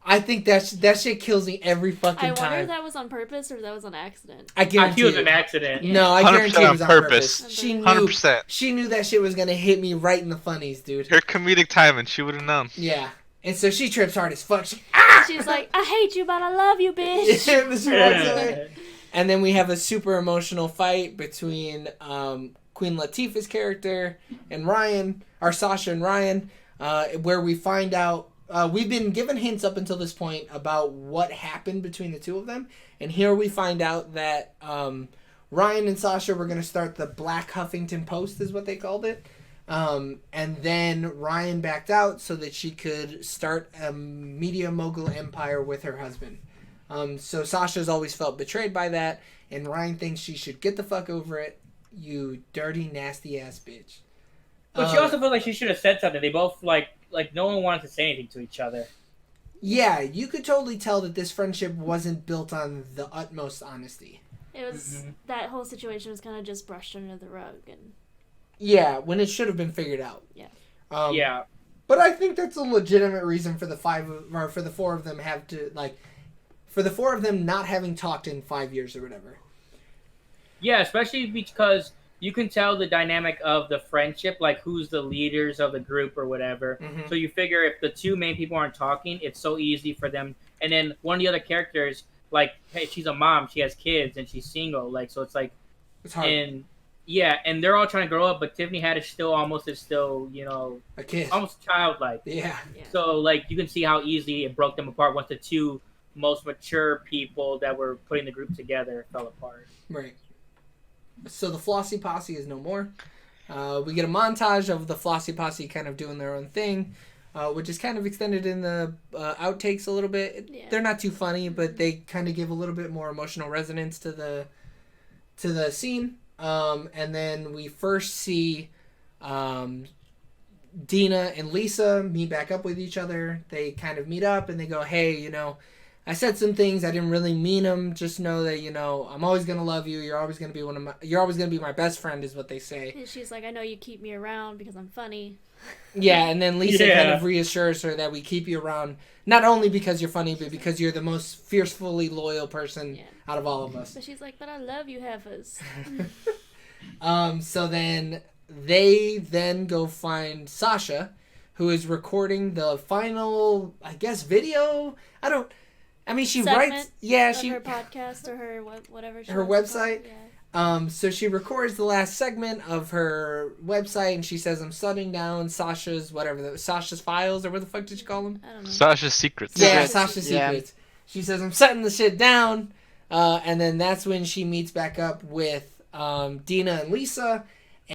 I think that shit kills me every fucking I wonder time. if that was on purpose or if that was an accident. I I guarantee it was you. an accident. No, I 100% guarantee it was on on purpose. purpose. She knew. 100%. She knew that shit was gonna hit me right in the funnies, dude. Her comedic timing, she would have known. Yeah. And so she trips hard as fuck. She, She's like, "I hate you, but I love you, bitch." Yeah, but she walks away. And then we have a super emotional fight between Queen Latifah's character and Ryan, or Sasha and Ryan, where we find out we've been given hints up until this point about what happened between the two of them, and here we find out that Ryan and Sasha were going to start the Black Huffington Post, is what they called it. And then Ryan backed out so that she could start a media mogul empire with her husband. So Sasha's always felt betrayed by that, and Ryan thinks she should get the fuck over it. You dirty, nasty ass bitch. But she also felt like she should have said something. They both like no one wanted to say anything to each other. Yeah, you could totally tell that this friendship wasn't built on the utmost honesty. It was that whole situation was kind of just brushed under the rug, and Yeah, when it should have been figured out. Yeah. Yeah. But I think that's a legitimate reason for the four of them for the four of them not having talked in 5 years or whatever. Yeah, especially because you can tell the dynamic of the friendship, like who's the leaders of the group or whatever. Mhm. So you figure if the two main people aren't talking, it's so easy for them. And then one of the other characters, like, hey, she's a mom, she has kids, and she's single. Like, so it's like, It's hard. and yeah, and they're all trying to grow up, but Tiffany Haddish is still, A kid. almost childlike. Yeah. So like you can see how easily it broke them apart once the two most mature people that were putting the group together fell apart. Right. So the Flossie Posse is no more. We get a montage of the Flossie Posse kind of doing their own thing, which is kind of extended in the outtakes a little bit. Yeah. They're not too funny, but they kind of give a little bit more emotional resonance to the scene. And then we first see Dina and Lisa meet back up with each other. They kind of meet up and they go, hey, I said some things. I didn't really mean them. Just know that, I'm always going to love you. You're always going to be you're always going to be my best friend is what they say. And she's like, I know you keep me around because I'm funny. Yeah, and then Lisa kind of reassures her that we keep you around not only because you're funny, but because you're the most fiercely loyal person out of all of us. But she's like, but I love you, heifers. So then they go find Sasha, who is recording the final, I guess, video. She segment writes. Yeah, of her podcast or her whatever. Her website. So she records the last segment of her website, and she says, "I'm shutting down Sasha's Sasha's files, or what the fuck did you call them? I don't know. Sasha's secrets. Yeah, Sasha's secrets." She says, "I'm shutting the shit down," and then that's when she meets back up with Dina and Lisa.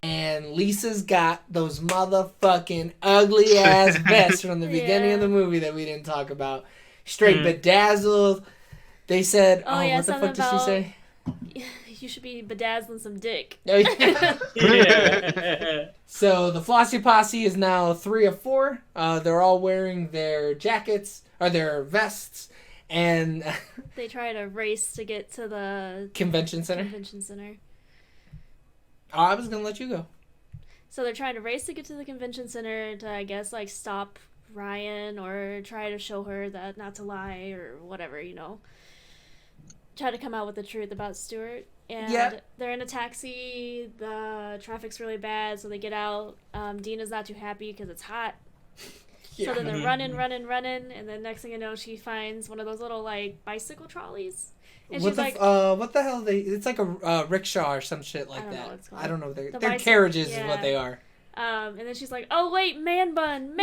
And Lisa's got those motherfucking ugly ass vests from the beginning of the movie that we didn't talk about. Straight bedazzled. They said, what the fuck did she say? You should be bedazzling some dick. Oh, yeah. So the Flossie Posse is now 3 of 4. They're all wearing their jackets, or their vests, and they try to race to get to the convention center. Oh, I was going to let you go. So they're trying to race to get to the convention center to, I guess, stop Ryan or try to show her that not to lie or whatever, Try to come out with the truth about Stuart. And they're in a taxi. The traffic's really bad, so they get out. Dina's not too happy because it's hot. Yeah. So then they're running, and then next thing you know, she finds one of those little, bicycle trolleys. And she's like, what the hell? It's like a rickshaw or some shit like that. I don't know. They're carriages is what they are. And then she's like, oh, wait, man bun.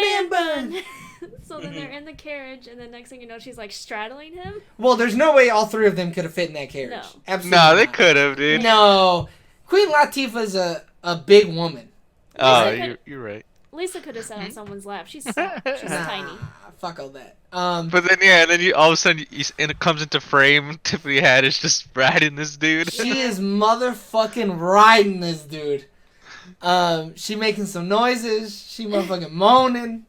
So then they're in the carriage, and then next thing you know, she's, straddling him. Well, there's no way all 3 of them could have fit in that carriage. No. Absolutely No, they not. could have, dude. No. Queen Latifah's a big woman. Oh, you're right. Lisa could have sat on someone's lap. She's tiny. Fuck all that. But then you all of a sudden and it comes into frame. Tiffany Haddish just riding this dude. She is motherfucking riding this dude. She making some noises. She motherfucking moaning.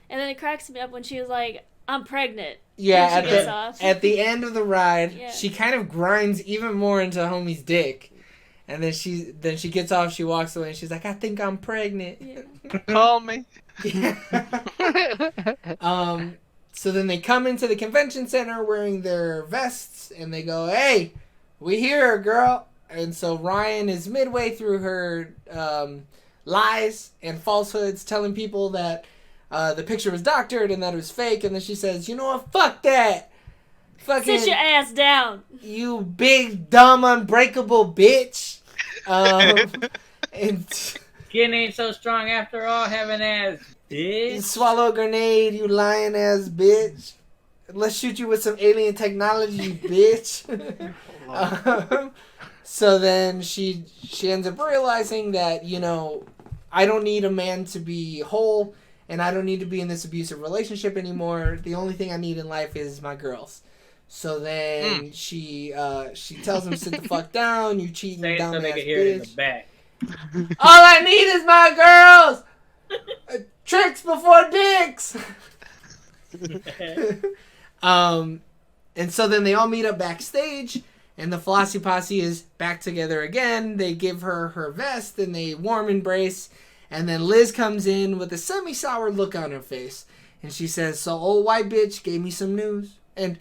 And then it cracks me up when she was like, "I'm pregnant." Yeah, at the end of the ride, she kind of grinds even more into homie's dick. And then she gets off, she walks away, and she's like, I think I'm pregnant. Yeah. Call me. So then they come into the convention center wearing their vests, and they go, hey, we here, girl. And so Ryan is midway through her lies and falsehoods, telling people that the picture was doctored and that it was fake. And then she says, you know what, fuck that. Fucking, sit your ass down. You big, dumb, unbreakable bitch. And skin ain't so strong after all, having ass, bitch. You swallow a grenade, you lying ass bitch. Let's shoot you with some alien technology, you bitch. So then she ends up realizing that, I don't need a man to be whole, and I don't need to be in this abusive relationship anymore. The only thing I need in life is my girls. So then she tells him, sit the fuck down, you cheating dumb ass bitch. All I need is my girls! Tricks before dicks! And so then they all meet up backstage, and the Flossie Posse is back together again. They give her her vest, and they warm embrace, and then Liz comes in with a semi-sour look on her face, and she says, so old white bitch gave me some news, and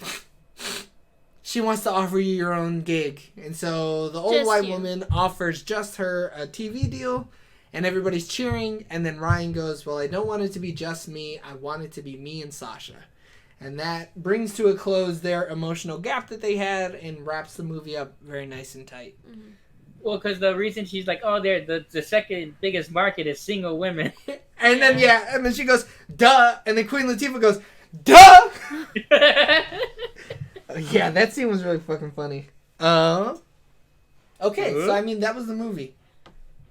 she wants to offer you your own gig. And so the old white woman offers just her a TV deal, and everybody's cheering, and then Ryan goes, well, I don't want it to be just me, I want it to be me and Sasha. And that brings to a close their emotional gap that they had and wraps the movie up very nice and tight. Mm-hmm. Well, because the reason she's like, oh, the second biggest market is single women. And then she goes, duh, and then Queen Latifah goes, duh! Yeah, that scene was really fucking funny. Okay, so I mean, that was the movie.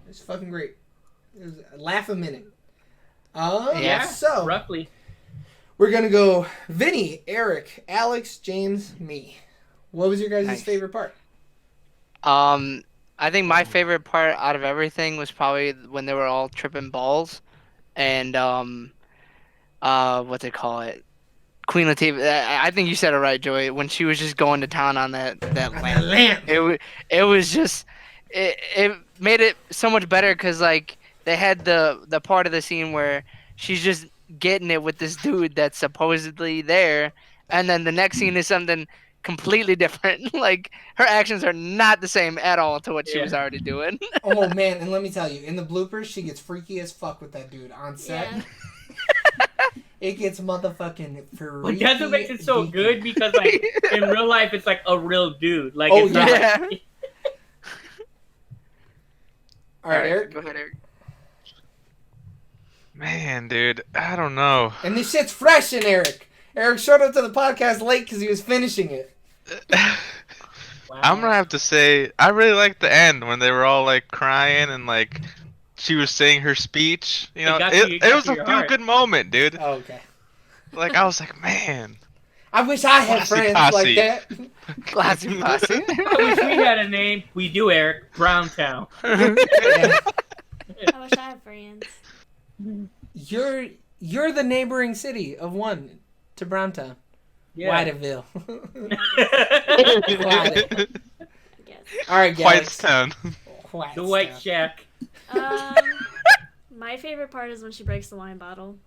It's fucking great. It was a laugh a minute. So roughly. We're gonna go Vinny, Eric, Alex, James, me. What was your guys' favorite part? I think my favorite part out of everything was probably when they were all tripping balls, and what's it call it? Queen Latifah. I think you said it right, Joey. When she was just going to town on that On lamp. that lamp. It was just it made it so much better because like they had the part of the scene where she's just getting it with this dude that's supposedly there, and then the next scene is something completely different. Like her actions are not the same at all to what she was Yeah. already doing. Oh man, and let me tell you, in the bloopers, she gets freaky as fuck with that dude on set. Yeah. It gets motherfucking freaky. But that's what makes it so deaky. good because like in real life it's like a real dude. Like Oh, it's not yeah. like, All right, Eric. Go ahead, Eric. Man, dude, I don't know. And this shit's fresh in Eric. Eric showed up to the podcast late because he was finishing it. wow. I'm gonna have to say I really liked the end when they were all like crying and like she was saying her speech. You know, got to- it got it was to a your feel heart. good moment, dude. Oh, okay. Like I was like, man. I wish I had Classy friends posse. like that. Classy posse. I wish we had a name. We do, Eric. Browntown. Yeah. I wish I had friends. You're the neighboring city of one to Browntown. Yeah. Whiteville. I guess. All right, Galax. Whitestown. The White Shack. My favorite part is when she breaks the wine bottle.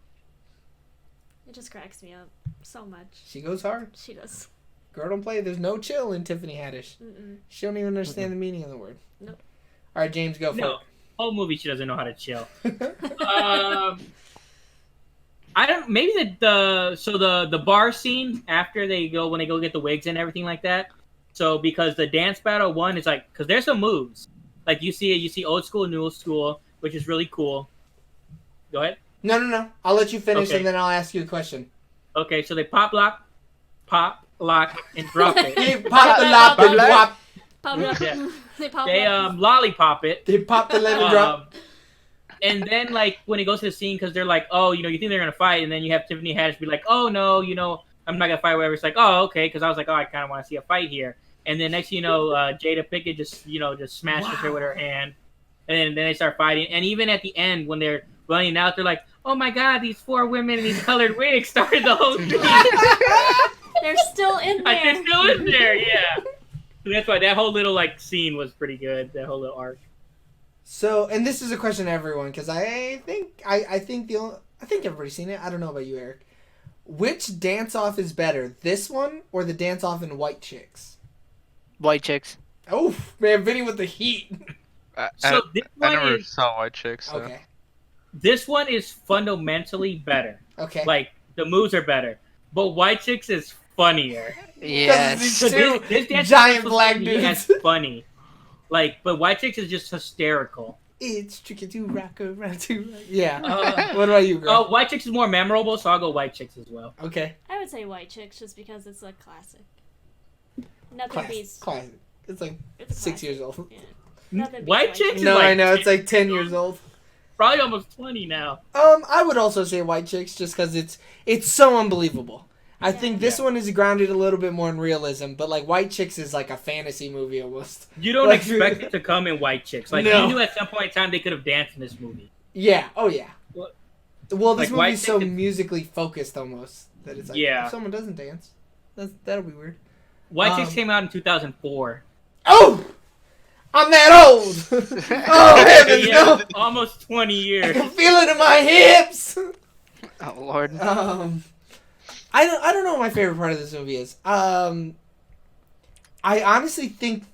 It just cracks me up so much. She goes hard. She does. Girl don't play. There's no chill in Tiffany Haddish. Mm-mm. She don't even understand the meaning of the word. Nope. All right, James, go for No. Whole movie she doesn't know how to chill. it. I don't. Maybe the bar scene after when they go get the wigs and everything like that. So because the dance battle one is like because there's some moves like you see old school, new school, which is really cool. Go ahead. No. I'll let you finish Okay. and then I'll ask you a question. Okay, so they pop, lock, and drop it. They pop the lop and wop. Pop it up. Yeah. They pop They it up. lollipop it. They pop the lemon drop. And then like when it goes to the scene because they're like, oh, you think they're gonna fight, and then you have Tiffany Haddish be like, oh no, I'm not gonna fight. Whatever. It's like, oh okay, because I was like, oh, I kind of want to see a fight here. And then next, Jada Pinkett just smashes her with her hand, and then they start fighting. And even at the end when they're running out, they're like, oh my god, these 4 women in these colored wigs started the whole thing. They're still in there. They're still in there, yeah. So that's why that whole little like scene was pretty good. That whole little arc. So, and this is a question to everyone because I think everybody's seen it. I don't know about you, Eric. Which dance off is better, this one or the dance off in White Chicks? White chicks. Oh man, Vinny with the heat. So this I one never is saw White Chicks. So. Okay. this one is fundamentally better. Okay. Like the moves are better, but White Chicks is funnier. Yes. these So two this dance giant is black supposed to be dudes. as funny. Like, but White Chicks is just hysterical. It's tricky to rock around to. Yeah. Uh, What about you, girl? White Chicks is more memorable, so I'll go White Chicks as well. Okay. I would say White Chicks just because it's a classic. Nothing beats. Classic. It's like It's a 6 classic. years old. Yeah. Nothing beats White Chicks is No, like I know it's like 10 years old. probably almost 20 now. I would also say White Chicks just because it's so unbelievable. I Yeah. think this one is grounded a little bit more in realism, but like White Chicks is like a fantasy movie almost. You don't Like- expect it to come in White Chicks. Like No. you knew at some point in time they could have danced in this movie. Yeah. Oh yeah. What? Well, this Like, White movie's so Chicks is- musically focused almost that it's like Yeah. if someone doesn't dance, that'll be weird. White Chicks Um, came out in 2004. Oh, I'm that old. Oh heavens Yeah, no! almost 20 I years. can feel it in my hips. Oh Lord. I don't know what my favorite part of this movie is. I honestly think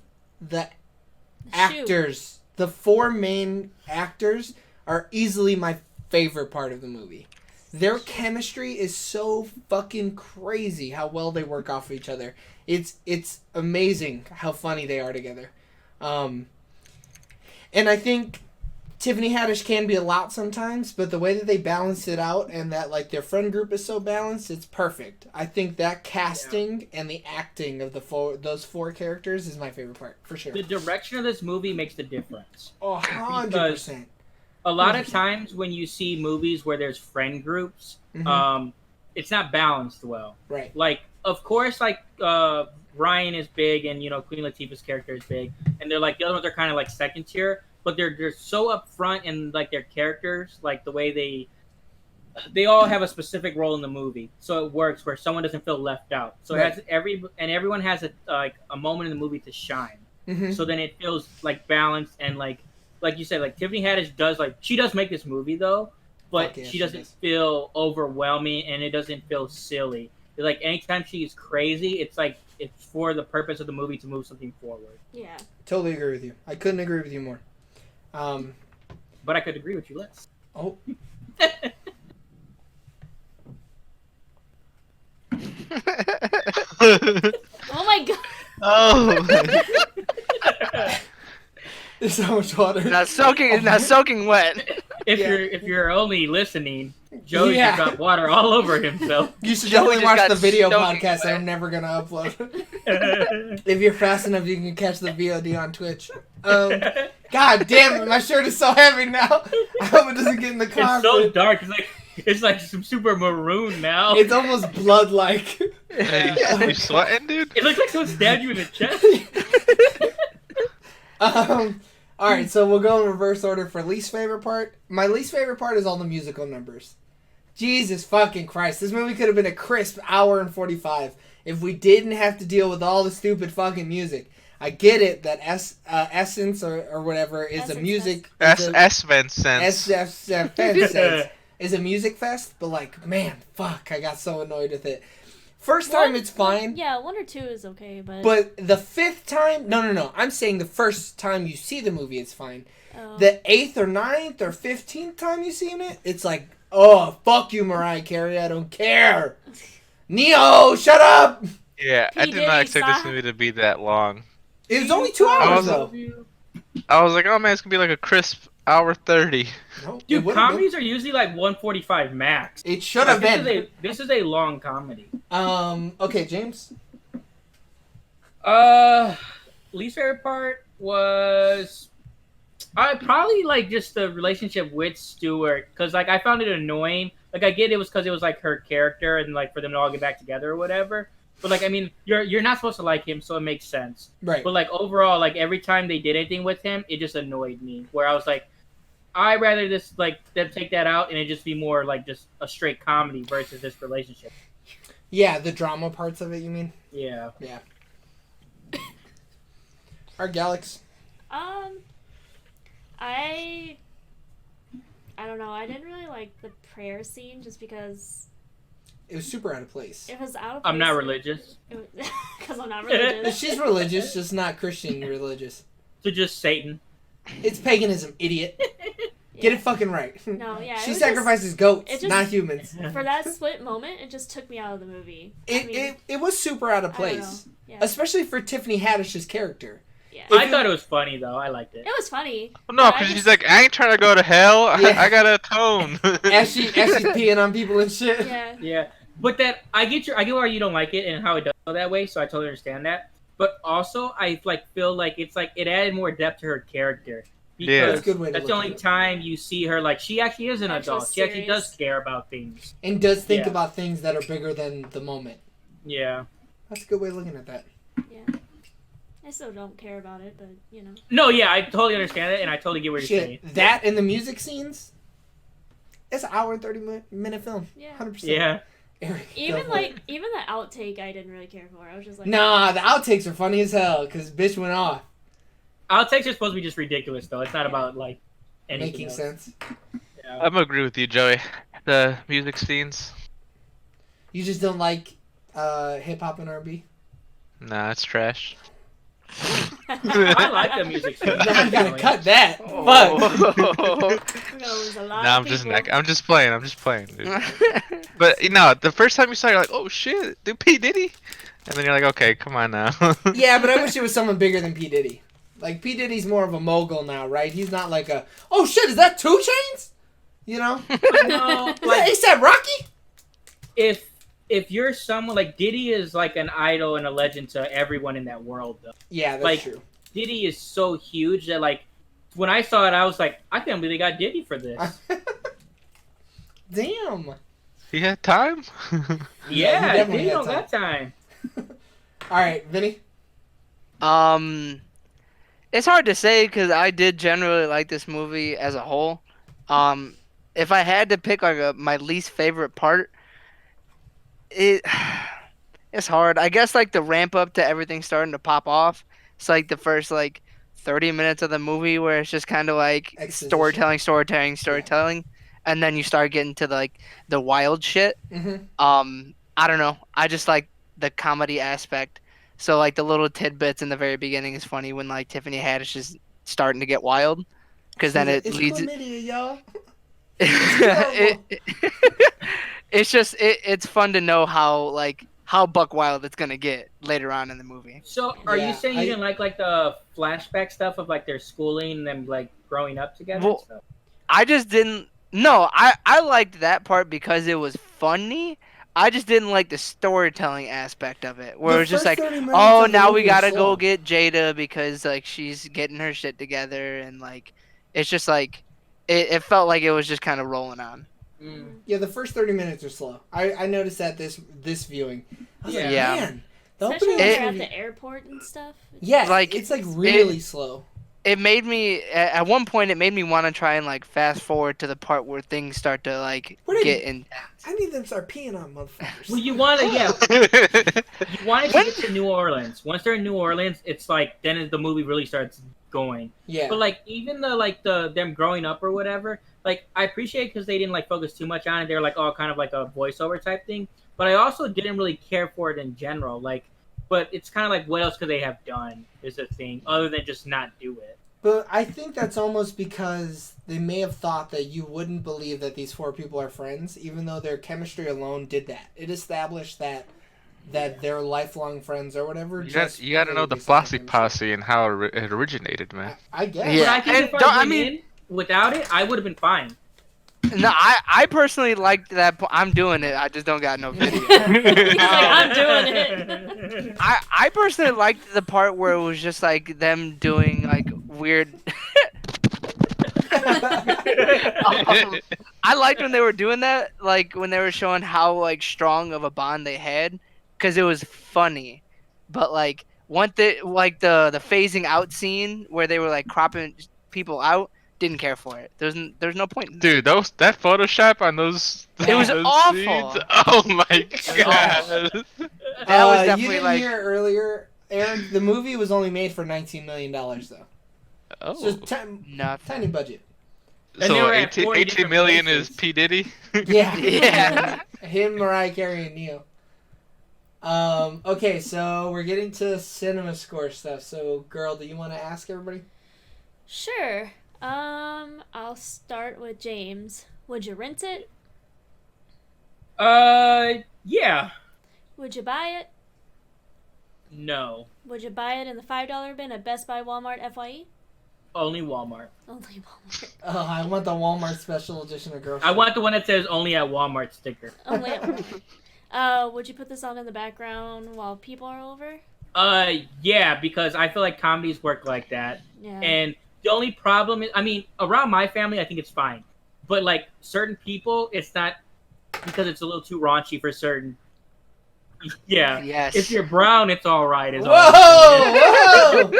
the The shoe. actors, the 4 main actors, are easily my favorite part of the movie. Their chemistry is so fucking crazy how well they work off of each other. It's amazing how funny they are together. And I think Tiffany Haddish can be a lot sometimes, but the way that they balance it out and that like their friend group is so balanced, it's perfect. I think that casting and the acting of those 4 characters is my favorite part for sure. The direction of this movie makes the difference. 100%. A lot of times when you see movies where there's friend groups, Mhm. it's not balanced well. Right. Like, of course, like Ryan is big, and Queen Latifah's character is big, and they're like the other ones are kind of like second tier, but they're so upfront in like their characters, like the way they all have a specific role in the movie, so it works where someone doesn't feel left out. So Right. it has everyone has a moment in the movie to shine. Mhm. So then it feels like balanced and like you said, like Tiffany Haddish does make this movie though, but Fuck yeah, she she doesn't does. feel overwhelming and it doesn't feel silly. Like anytime she's crazy, it's like it's for the purpose of the movie to move something forward. Yeah. Totally agree with you. I couldn't agree with you more. But I could agree with you less. Oh, Oh my god. Oh. there's so much water. Not soaking wet. If you're only listening, Joey Yeah. just dropped water all over himself. You should Joey definitely just watch got the video soaking podcast that wet. I'm never gonna upload. If you're fast enough, you can catch the VOD on Twitch. God damn it, my shirt is so heavy now. I hope it doesn't get in the It's carpet. so dark. It's like some super maroon now. It's almost blood-like. Hey, you sweating, dude? It looks like someone stabbed you in the chest. All right, so we'll go in reverse order for least favorite part. My least favorite part is all the musical numbers. Jesus fucking Christ. This movie could have been a crisp hour and 45 if we didn't have to deal with all the stupid fucking music. I get it that Essence or whatever is Essence a music... S Vincent. SF is a music fest, but like, man, fuck, I got so annoyed with it. First time it's fine. Yeah, 1 or 2 is okay, but. But the 5th time, no. I'm saying the first time you see the movie, it's fine. Oh. The 8th or 9th or 15th time you seen it, it's like, oh, fuck you, Mariah Carey, I don't care. Neo, shut up. Yeah, I P. did not Diddy, expect this stop. movie to be that long. It was only 2 hours I though. I was like, oh man, it's gonna be like a crisp hour 30. Nope, it Dude, would've been. comedies are usually like 145 max. It should have been. This is a long comedy. Okay, James. Least favorite part was I probably like just the relationship with Stuart because like I found it annoying. Like I get it was because it was like her character and like for them to all get back together or whatever. But like I mean, you're not supposed to like him, so it makes sense. Right. But like overall, like every time they did anything with him, it just annoyed me. Where I was like, I'd rather just like them take that out and it just be more like just a straight comedy versus this relationship. Yeah, the drama parts of it, you mean? Yeah. Yeah. Our Galax. I don't know. I didn't really like the prayer scene just because It was super out of place. it was out of place. I'm not religious. Because I'm not religious. She's religious, just not Christian religious. So just Satan. It's paganism, idiot. Get it fucking right. No, yeah. She it was sacrifices goats, it just- not humans. just, for that split moment, it just took me out of the movie. It was super out of I don't know. place. Yeah. Especially for Tiffany Haddish's character. Yeah. If I you- thought it was funny though. I liked it. It was funny. Well, no, but I because she's just- like, I ain't trying to go to hell. Yeah. I gotta atone. As she's peeing on people and shit. Yeah. Yeah, but that I get why you don't like it and how it does go that way. So I totally understand that. But also, I feel like it's like it added more depth to her character. Yeah. That's a good way to That's look the at only it. time you see her like she actually is an Actual adult. She actually serious. does care about things. And does think Yeah. about things that are bigger than the moment. Yeah. That's a good way of looking at that. Yeah. I still don't care about it, but you know. No, yeah, I totally understand it, and I totally get what you're saying. Shit, that and the music scenes, it's an hour and 30-minute film. Yeah. 100%. Yeah. Eric, Even go for it. even the outtake, I didn't really care for. I was just like, Nah, the outtakes are funny as hell because bitch went off. Outtakes are supposed to be just ridiculous, though. It's not about like anything Making else. sense. Yeah. I'm gonna agree with you, Joey. The music scenes, You just don't like hip hop and R&B? nah, it's trash. I like the music. scene, I gotta personally. cut that. Fuck. Oh. we're gonna lose a lot Nah, of people. I'm just playing, dude. But you know, the first time you saw it, you're like, oh shit, dude, P Diddy, and then you're like, okay, come on now. Yeah, but I wish it was someone bigger than P. Diddy. Like, P. Diddy's more of a mogul now, right? He's not like a, oh shit, is that 2 Chainz? You know? No, Is that ASAP Rocky? if you're someone like Diddy is like an idol and a legend to everyone in that world, though. Yeah, that's Like- true. Diddy is so huge that like when I saw it, I was like, I can't believe they got Diddy for this. Damn. He had time. Yeah, he Yeah, definitely Diddy had don't time. got time. All right, Vinny. It's hard to say because I did generally like this movie as a whole. Um, if I had to pick like my least favorite part, it it's hard. I guess like the ramp up to everything starting to pop off. It's like the first like 30 minutes of the movie where it's just kind of like Exposition. storytelling, and then you start getting to the wild shit. Mm-hmm. I don't know. I just like the comedy aspect. So like the little tidbits in the very beginning is funny when like Tiffany Haddish is starting to get wild, because then it It's leads. chlamydia, y'all. it, it's fun to know how buck wild it's gonna get later on in the movie. So, are Yeah, you saying you didn't like the flashback stuff of like their schooling and them like growing up together Well, and stuff? I just didn't. No, I liked that part because it was funny. I just didn't like the storytelling aspect of it, where The it was just first like, 30 minutes oh, of the now we movie gotta was go slow. get Jada because like she's getting her shit together, and like it's just like it felt like it was just kind of rolling on. Mm. Yeah, the first 30 minutes are slow. I noticed that this viewing. I was like, Yeah. man, the Especially opening when of this they're at movie. the airport and stuff. Yeah, Like, it's like really slow. It made me at one point. It made me want to try and like fast forward to the part where things start to like What are get you- in. I need them to start peeing on motherfuckers. Well, you want to, yeah. You wanted to get to New Orleans. Once they're in New Orleans, it's like then the movie really starts going. Yeah. But like even the them growing up or whatever, like I appreciate because they didn't like focus too much on it. They're like all kind of like a voiceover type thing. But I also didn't really care for it in general. Like, but it's kind of like what else could they have done is a thing other than just not do it. But I think that's almost because they may have thought that you wouldn't believe that these four people are friends, even though their chemistry alone did that. It established that they're lifelong friends or whatever. You got to know the based on Flossie chemistry. Posse and how it originated, man. I guess. Yeah. But I think and if I don't- I went mean- in without it, I would have been fine. No, I personally liked that. I'm doing it. I just don't got no video. He's like, I'm doing it. I personally liked the part where it was just like them doing like weird. I liked when they were doing that, like when they were showing how like strong of a bond they had, because it was funny. But like the phasing out scene where they were like cropping people out, didn't care for it. There's no point. In that. Dude, that Photoshop on those. It was those awful. scenes, oh my god. That was you definitely didn't like. hear earlier, Aaron. The movie was only made for $19 million though. Oh. So it's Nothing. tiny budget. And they So were at 18, 40 18 different million places. is P Diddy. Yeah. Yeah. Him, Mariah Carey, and Neo. Okay, so we're getting to cinema score stuff. So, girl, do you want to ask everybody? Sure. I'll start with James. Would you rent it? Yeah. Would you buy it? No. Would you buy it in the $5 bin at Best Buy, Walmart, FYE? Only Walmart. Only Walmart. Oh, I want the Walmart special edition of Girl. I want the one that says only at Walmart sticker. Only at would you put this on in the background while people are over? Yeah, because I feel like comedies work like that. Yeah. And the only problem is, I mean, around my family, I think it's fine. But, like, certain people, it's not, because it's a little too raunchy for certain. Yeah. Yes. If you're brown, it's all right. Is all Whoa!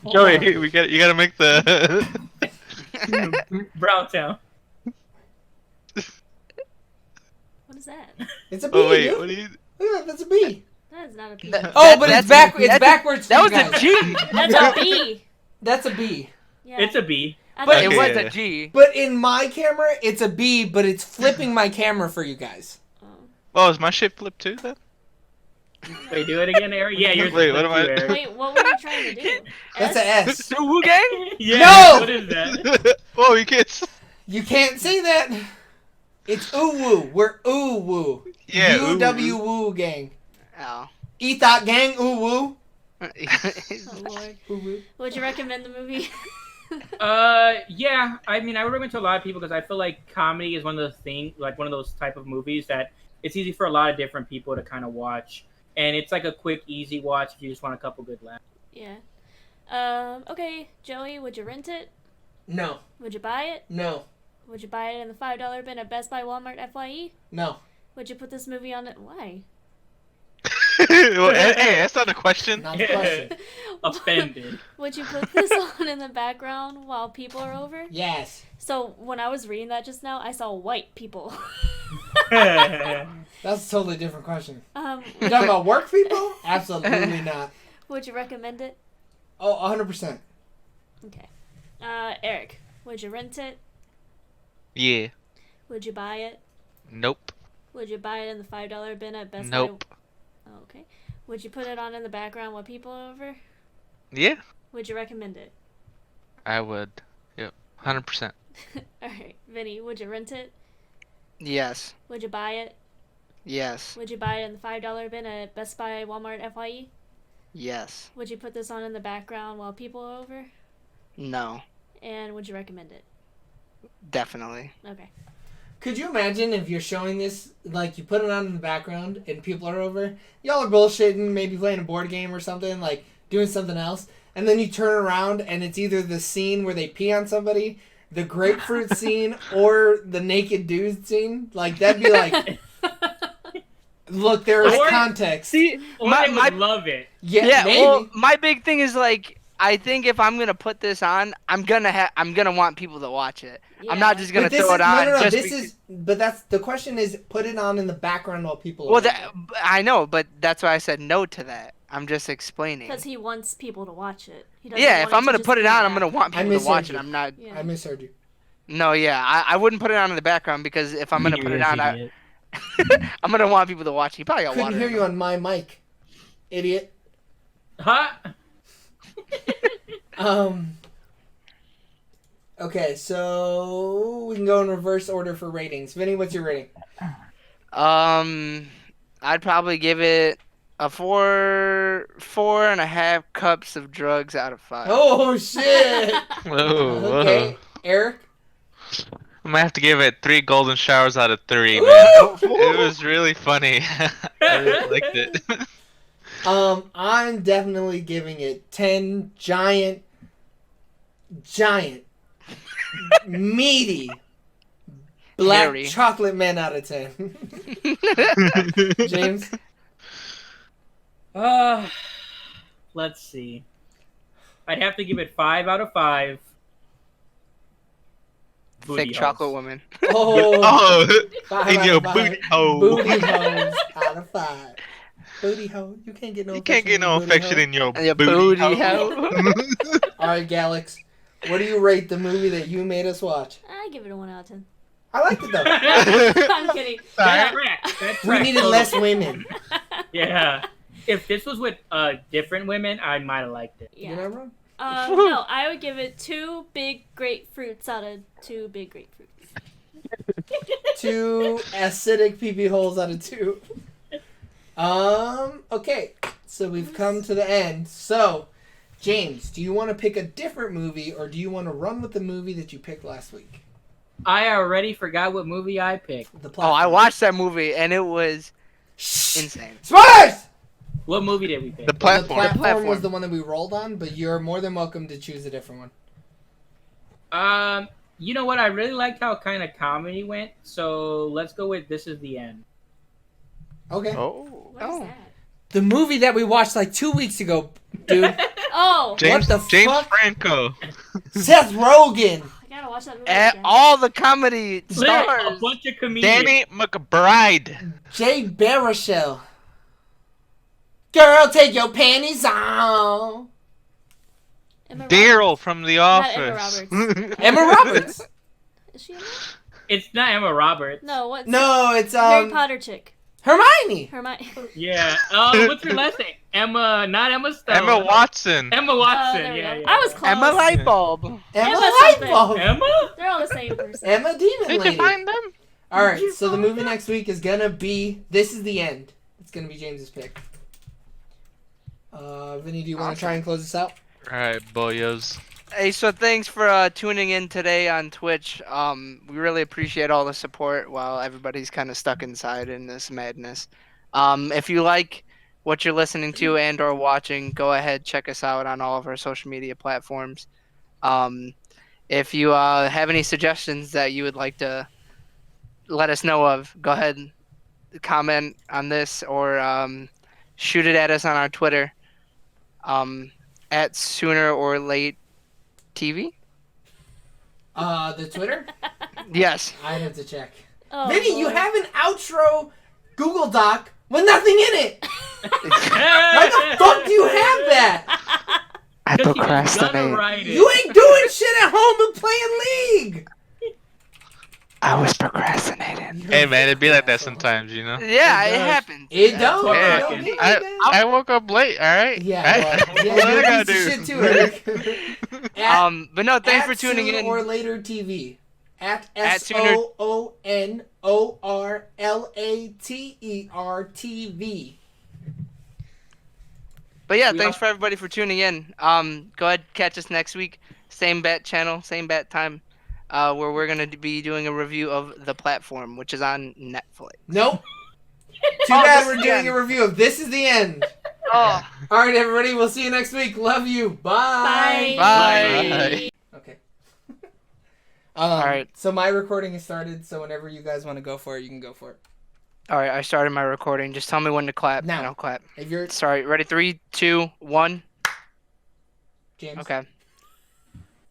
Whoa! Joey, you gotta make the. Brown Town. What is that? It's a B. Oh wait, dude. what do you? Look at that, that's a B. That is not a P. That- Oh, but that's- it's backwards. That for was you a guys. G. That's a B. That's a B. Yeah. It's a B. I but thought It Okay, was yeah. a G. But in my camera, it's a B, but it's flipping my camera for you guys. Oh. Oh, is my shit flipped too then? Wait, do it again, Eric? Yeah, yours Wait, is what am I- too, Eric. Wait, what were you trying to do? That's a S. Wu Gang? Yeah, No! what is that? Whoa, you kids. You can't say that. It's ooh woo. We're ooh woo. Yeah, ooh, UW woo gang. Oh. Ethot gang ooh woo. Oh lord. Ooh woo. Would you recommend the movie? Yeah. I mean, I would recommend to a lot of people because I feel like comedy is one of those things, like one of those type of movies that it's easy for a lot of different people to kind of watch, and it's like a quick, easy watch if you just want a couple good laughs. Yeah. Okay, Joey, would you rent it? No. Would you buy it? No. Would you buy it in the $5 bin at Best Buy, Walmart, FYE? No. Would you put this movie on it? Why? Well, hey, that's not a question. Not the question. Offended. Would you put this on in the background while people are over? Yes. So when I was reading that just now, I saw white people. That's a totally different question. You talking about work people? Absolutely not. Would you recommend it? Oh, 100%. Okay. Eric, would you rent it? Yeah. Would you buy it? Nope. Would you buy it in the $5 bin at Best Nope. Buy? Oh, okay. Would you put it on in the background while people are over? Yeah. Would you recommend it? I would. Yep. 100%. Alright. Vinny, would you rent it? Yes. Would you buy it? Yes. Would you buy it in the $5 bin at Best Buy, Walmart, FYE? Yes. Would you put this on in the background while people are over? No. And would you recommend it? Definitely. Okay. Could you imagine if you're showing this, like, you put it on in the background and people are over, y'all are bullshitting, maybe playing a board game or something, like, doing something else, and then you turn around and it's either the scene where they pee on somebody, the grapefruit scene, or the naked dude scene? Like, that'd be like, look, there is Or- context. See, Or my, they would my love it. Yeah, maybe. well, my big thing is like, I think if I'm gonna put this on, I'm gonna want people to watch it. I'm not just gonna But this throw is, it on. no, just this because- is, but that's, the question is, put it on in the background while people are Well, over. I know, but that's why I said no to that. I'm just explaining. Because he wants people to watch it. He doesn't Yeah, want if I'm to gonna just put it be on, I'm gonna back. want I people to watch misheard it. you. I'm not. Yeah. I misheard you. No, yeah, I wouldn't put it on in the background because if I'm gonna put it on, I'm gonna want people to watch it. You probably got Couldn't water. hear in you them. on my mic, idiot. Huh? Okay, so we can go in reverse order for ratings. Vinny, what's your rating? I'd probably give it a 4.5 cups of drugs out of 5. Oh shit! Whoa, Okay, whoa. Eric. I might have to give it 3 golden showers out of 3, Woo! man. It was really funny. I really liked it. I'm definitely giving it 10 giant, meaty black Hairy. chocolate men out of 10. James. Let's see. I'd have to give it 5 out of 5. Booty Thick holes. chocolate woman. Oh, Oh, 5 in out your of 5. booty hole. Booty holes out of 5. Booty hole. You can't get no You can't get no infection in your Your booty, booty hole. Alright, Galax. What do you rate the movie that you made us watch? I give it a 1 out of 10. I liked it though. I'm kidding. That tracks. That We tracks needed totally. less women. Yeah. If this was with different women, I might have liked it. You know, wrong? No, I would give it 2 big grapefruits out of 2 big grapefruits. 2 acidic pee holes out of 2. Okay. So we've come to the end. So, James, do you want to pick a different movie or do you want to run with the movie that you picked last week? I already forgot what movie I picked. The Oh, platform. I watched that movie and it was Shh! insane. Spoilers! What movie did we pick? The The platform. platform was the one that we rolled on, but you're more than welcome to choose a different one. You know what? I really liked how kind of comedy went, so let's go with This Is the End. Okay. Oh. What is that? The movie that we watched like 2 weeks ago, dude. Oh! James, the James fuck? Franco. Seth Rogen. I gotta watch that movie And again. all the comedy Look, a stars. bunch of comedians. Danny McBride. Jay Baruchel. Girl, take your panties off. Emma Daryl from The Not Emma Office. Emma Roberts. Is she in that? It's not Emma Roberts. No, what's No, it's Harry Potter chick? Hermione. Hermione. Yeah. What's her last name? Emma, not Emma Stone. Emma Watson. Emma Watson. there we yeah, go. yeah. I was close. Emma Lightbulb. Emma Emma something. Lightbulb. Emma? They're all the same person. Emma Demon Did Lady. you find them? All right, so the movie next week is gonna be This Is the End. It's gonna be James's pick. Vinny, do you want to try and close this out? Alright, boyos. Hey, so thanks for tuning in today on Twitch. We really appreciate all the support while everybody's kind of stuck inside in this madness. If you like what you're listening to and or watching, go ahead, check us out on all of our social media platforms. If you have any suggestions that you would like to let us know of, go ahead and comment on this or shoot it at us on our Twitter. At Sooner or Late TV. The Twitter? Yes. I'd have to check. Oh, Vinny, you Lord. have an outro Google Doc with nothing in it. Why the fuck do you have that? I Because he was gonna procrastinate. write it. You ain't doing shit at home and playing League. I was procrastinating. Hey man, it'd be like that sometimes, you know. Yeah, It it does. happens. It don't. Yeah. It don't get like that. I woke up late, alright? Yeah, well, what yeah, I you're gotta a piece do? of shit too, Eric. But no, thanks for at tuning Soon in. or Later TV. At At Sooner- SOONORLATER TV. But yeah, We thanks are- for everybody for tuning in. Go ahead, catch us next week. Same bat channel, same bat time. Where we're gonna be doing a review of The Platform, which is on Netflix. Nope. Too Oh, bad this we're is doing the a review of This Is the End. Oh, All right, everybody. We'll see you next week. Love you. Bye. bye. Okay. All right. So my recording has started. So whenever you guys want to go for it, you can go for it. All right, I started my recording. Just tell me when to clap, Now. and I'll clap. If you're Sorry, ready? 3, 2, 1. James. Okay.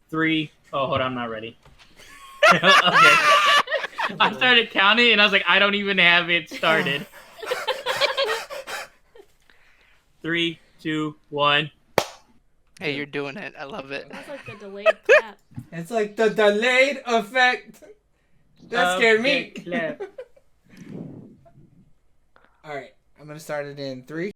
3. Oh, hold on, I'm not ready. Okay. I started counting and I was like, I don't even have it started. 3, 2, 1. Hey, you're doing it. I love it. That's like the delayed clap. It's like the delayed effect. That scared me. Okay, clap. All right. I'm gonna start it in 3.